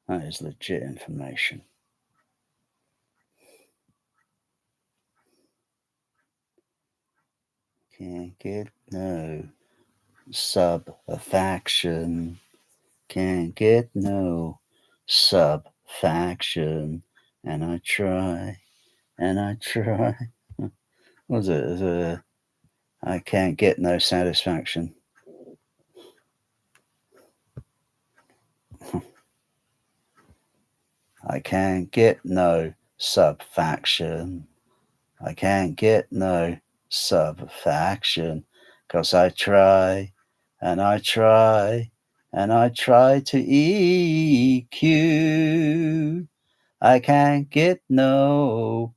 That is legit information. Can't get no sub-faction. Can't get no sub-faction. And I try. And I try. What was it? I can't get no satisfaction. I can't get no sub-faction. I can't get no sub-faction, 'cause I try, and I try, and I try to EQ. I can't get no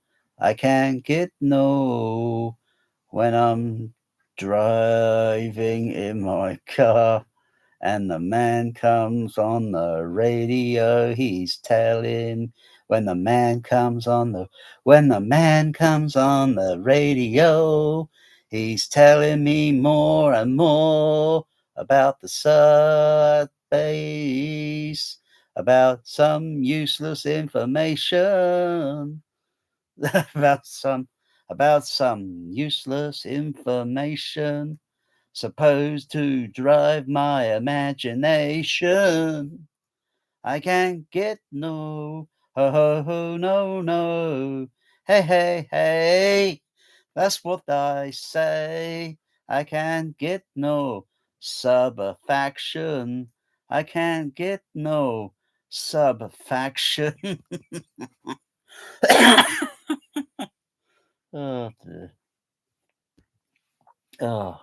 when I'm driving in my car. And the man comes on the radio, he's telling when the man comes on the radio, he's telling me more and more about the sub base, about some useless information, about some useless information supposed to drive my imagination. I can't get no, ho ho ho, no. Hey, that's what I say. I can't get no sub-faction. I can't get no sub-faction. Oh, dear. Oh.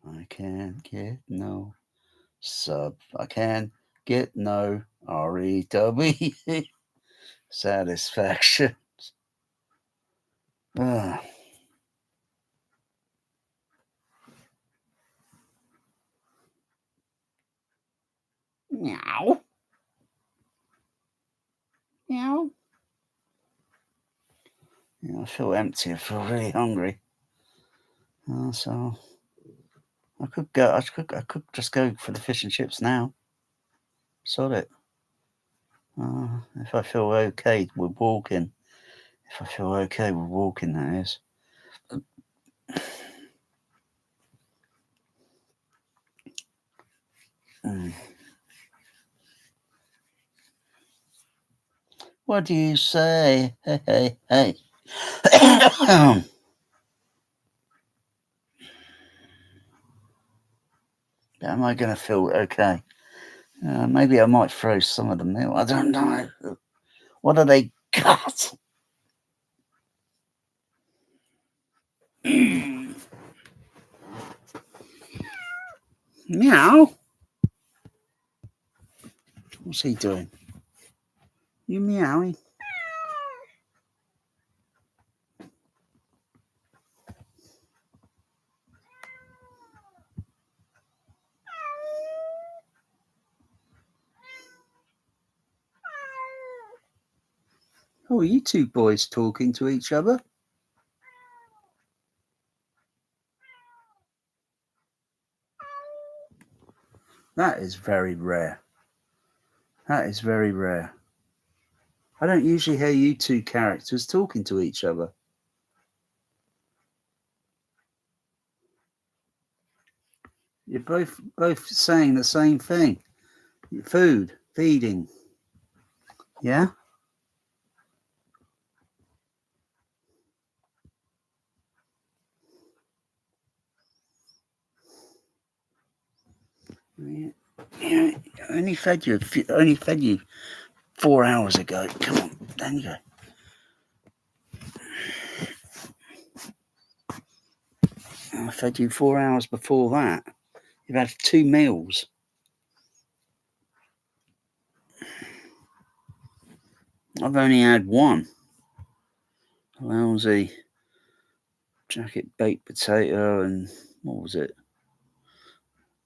I can't get no I can't get no REW satisfaction. Ah. Meow. Meow. Yeah, I feel empty. I feel really hungry. So I could go. I could just go for the fish and chips now. Sod it. If I feel okay with walking. If I feel okay with walking, that is. What do you say? Hey. Am I going to feel okay? Maybe I might throw some of the milk. I don't know. What do they got? Meow. What's he doing? You meowing? Oh, are you two boys talking to each other? That is very rare. That is very rare. I don't usually hear you two characters talking to each other. You're both saying the same thing. Food, feeding. Yeah? Yeah, I only fed you 4 hours ago. Come on, down you go. I fed you 4 hours before that. You've had 2 meals. I've only had one. Lousy jacket baked potato and what was it?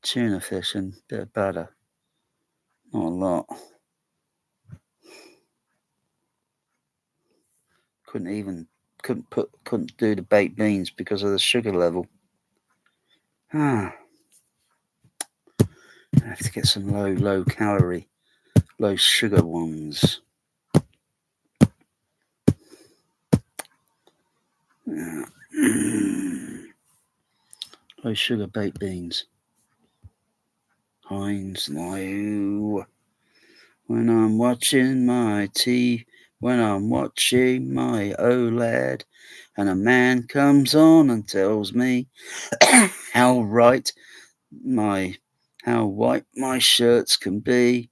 Tuna fish and a bit of butter. Not a lot. Couldn't do the baked beans because of the sugar level. I have to get some low calorie, low sugar ones. Low sugar baked beans. Heinz low. When I'm watching my when I'm watching my OLED, and a man comes on and tells me how white my shirts can be,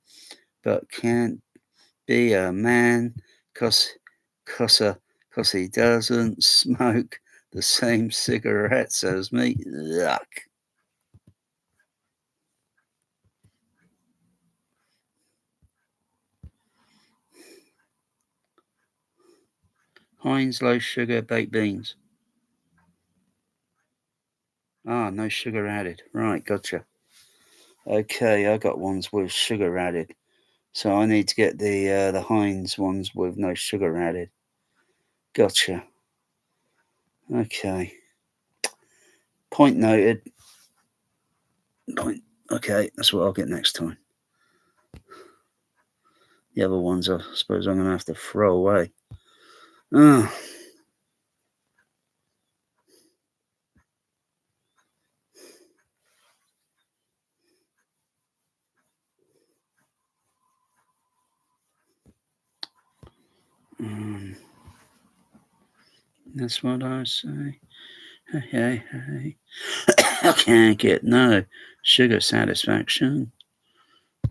but can't be a man, cause he doesn't smoke the same cigarettes as me. Yuck. Heinz low sugar baked beans. No sugar added. Right, gotcha. Okay, I got ones with sugar added. So I need to get the Heinz ones with no sugar added. Gotcha. Okay. Point noted. Okay, that's what I'll get next time. The other ones I suppose I'm going to have to throw away. That's what I say. Hey. I can't get no sugar satisfaction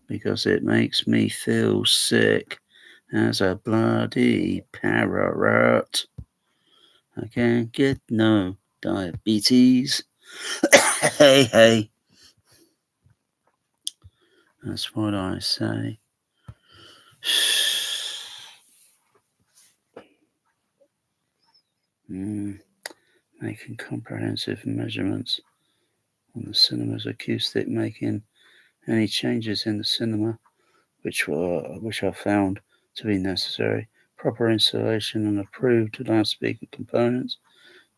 because it makes me feel sick as a bloody parrot. I can't get no diabetes. Hey. That's what I say. Making comprehensive measurements on the cinema's acoustic, making any changes in the cinema which are found to be necessary. Proper installation and approved loudspeaker components,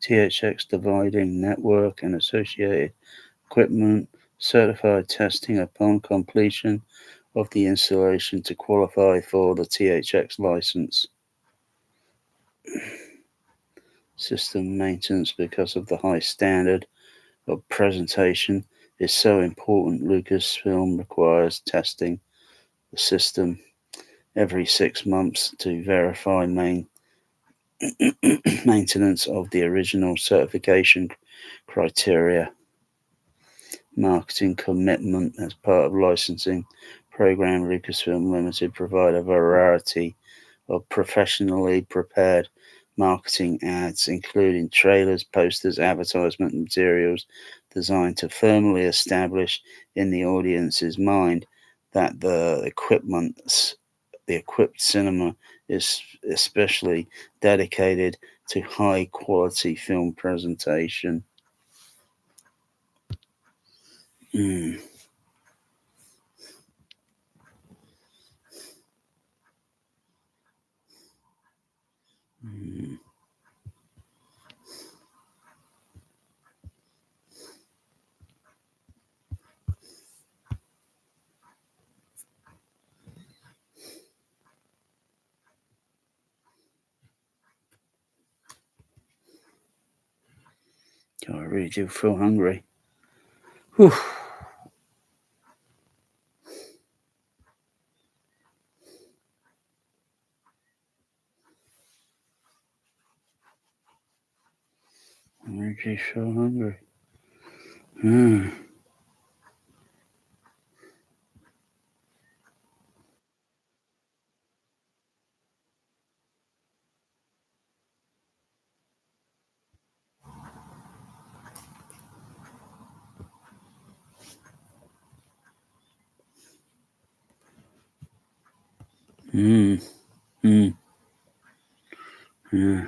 THX dividing network and associated equipment, certified testing upon completion of the installation to qualify for the THX license. System maintenance because of the high standard of presentation is so important. Lucasfilm requires testing the system every 6 months to verify maintenance of the original certification criteria. marketing commitment as part of licensing program. Lucasfilm Limited provide a variety of professionally prepared marketing ads, including trailers, posters, advertisement materials designed to firmly establish in the audience's mind that the equipped cinema is especially dedicated to high quality film presentation. Mm. Mm. God, I really do feel hungry. Whew. I really do feel hungry. Mm. Mm. Mm. Yeah.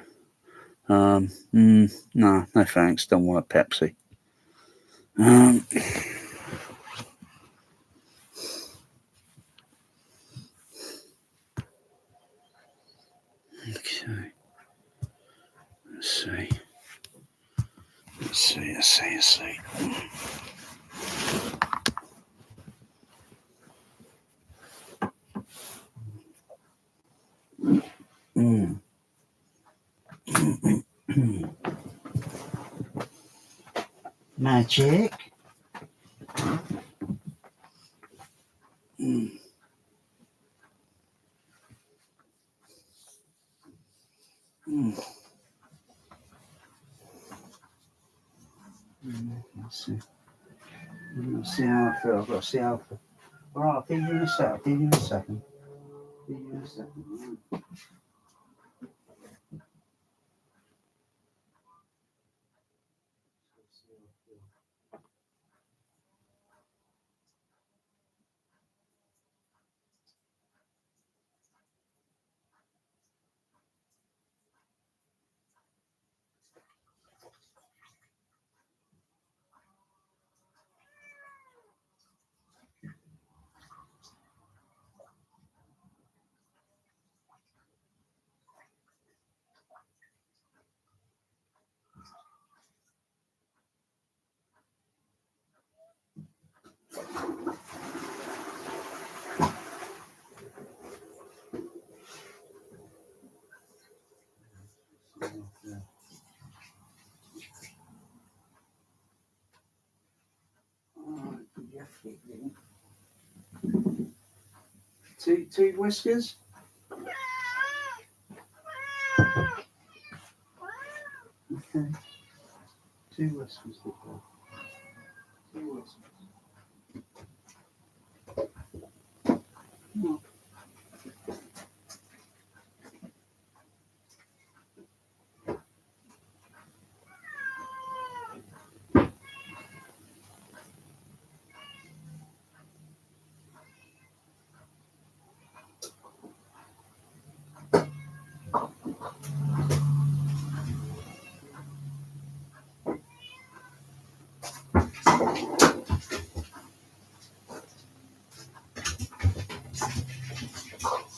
No, no thanks. Don't want a Pepsi. Okay. Let's see. Mm. Magic. Mm. Mm. Let's see. Let's see how I feel. I've got to see how I feel. All right, I'll feed you in a sec. I'll feed you in a second. Feed you in a second. Two whiskers. Okay. Two whiskers. Two whiskers. Oh.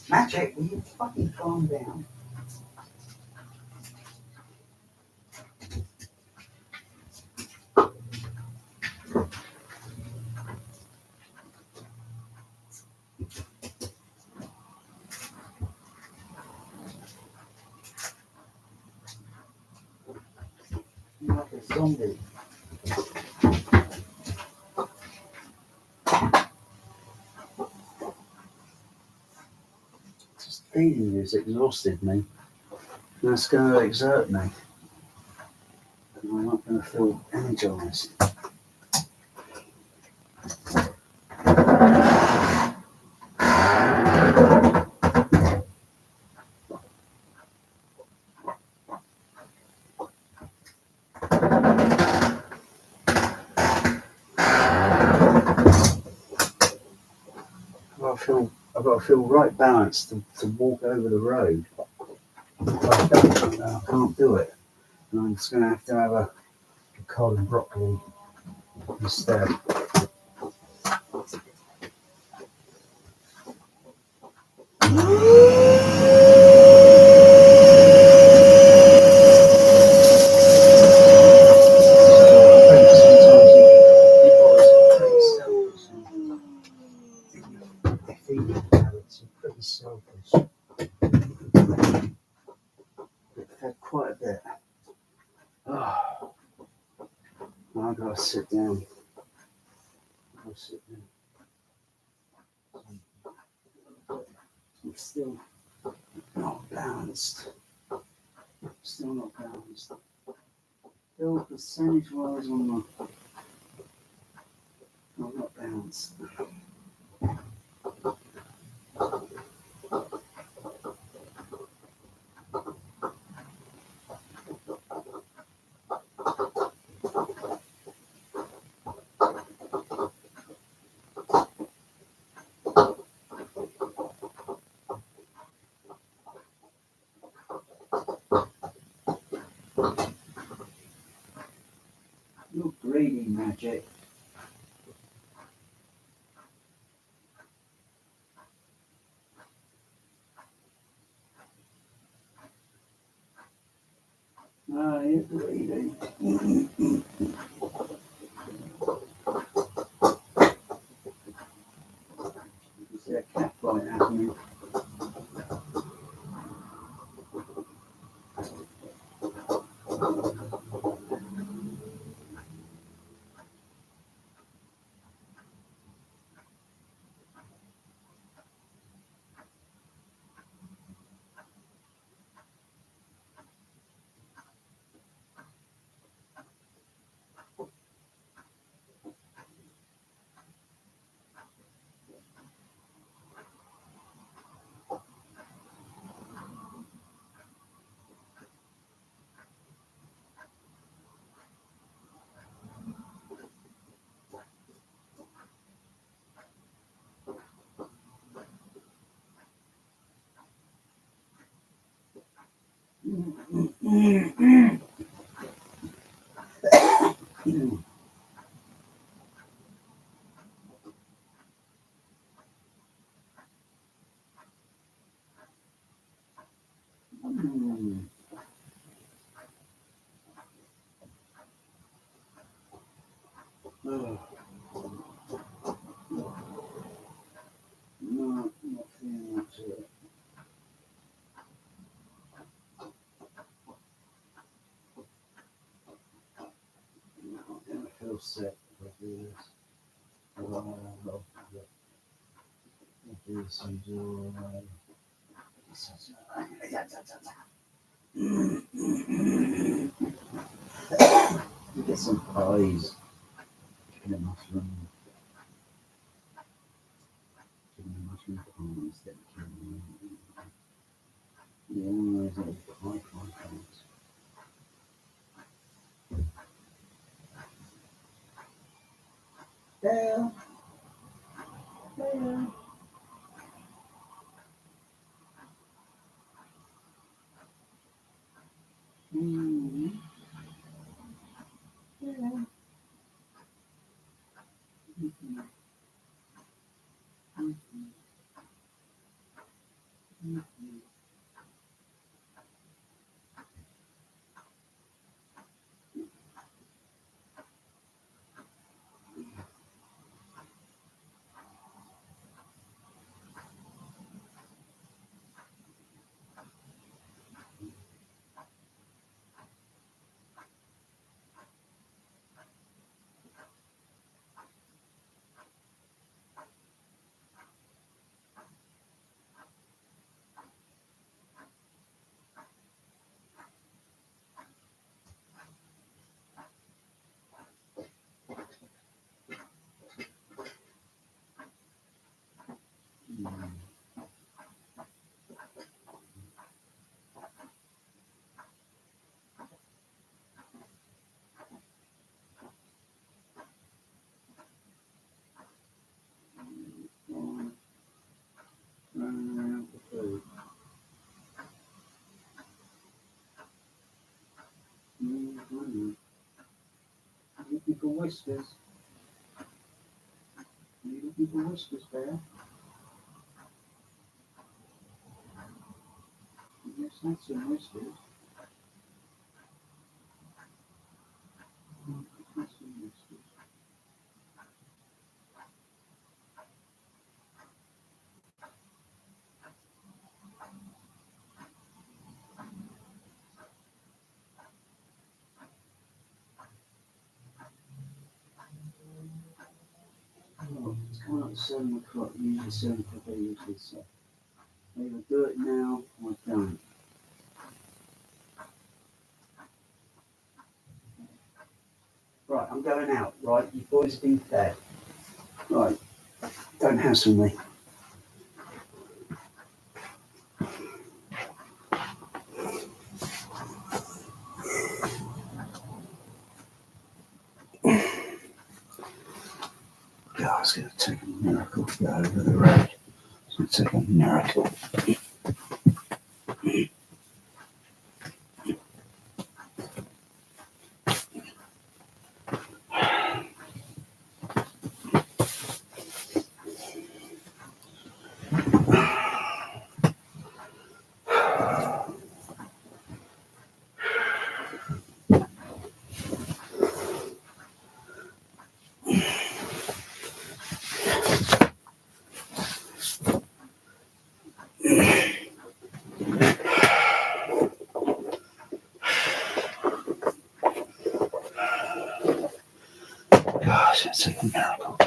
Magic, will you fucking calm down? You're like a zombie. Just feeding you has exhausted me. And that's going to exert me. And I'm not going to feel energized. I've got to feel right balanced to walk over the road. I can't do it. And I'm just going to have a cod and broccoli instead. Pretty selfish. I've had quite a bit. Oh, I've got to sit down. I'm still not balanced. Still not balanced. Still percentage-wise I'm not balanced. You're greedy, Magic. Ah, you're greedy. Is there a cat fight happening? Oh. No, not feeling much of it. I'm going to feel sick if I do this. I'll do some joy. Get some pies. Chicken and mushroom. Chicken and mushroom pies. Yeah, one of those little pie pies. Dale. Dale. Mm-hmm. Yeah. Mm-hmm. Mm-hmm. Mm-hmm. Looking for whiskers? Are you looking for whiskers, Bear? Yes, that's some whiskers. That's some whiskers. Oh, it's coming up to 7 o'clock. Usually 7 o'clock I usually say. Either do it now or don't. Right, I'm going out, right? You boys have been fed. Right, don't hassle me. God, it's going to take a miracle to get over the road. It's going to take a miracle. Gosh, it's like a miracle.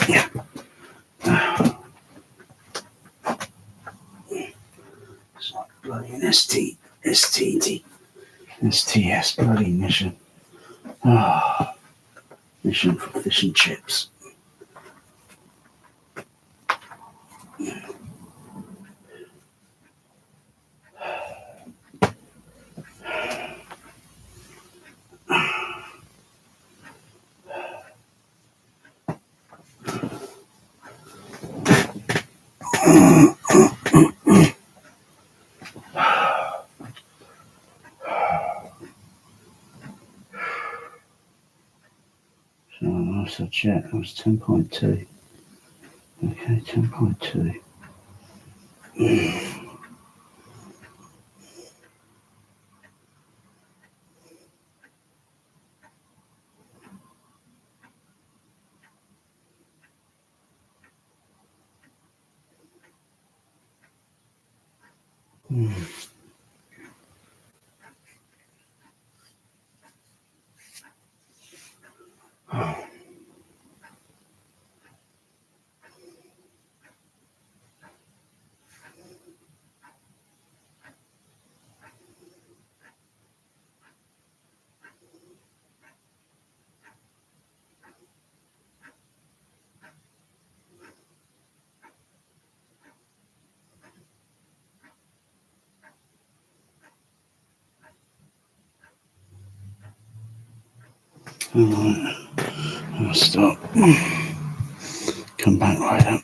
Yeah. It's like bloody an STS bloody mission. Mission for fish and chips. So I said check, that was 10.2. Okay, 10.2. Alright, I'll stop. Come back right up.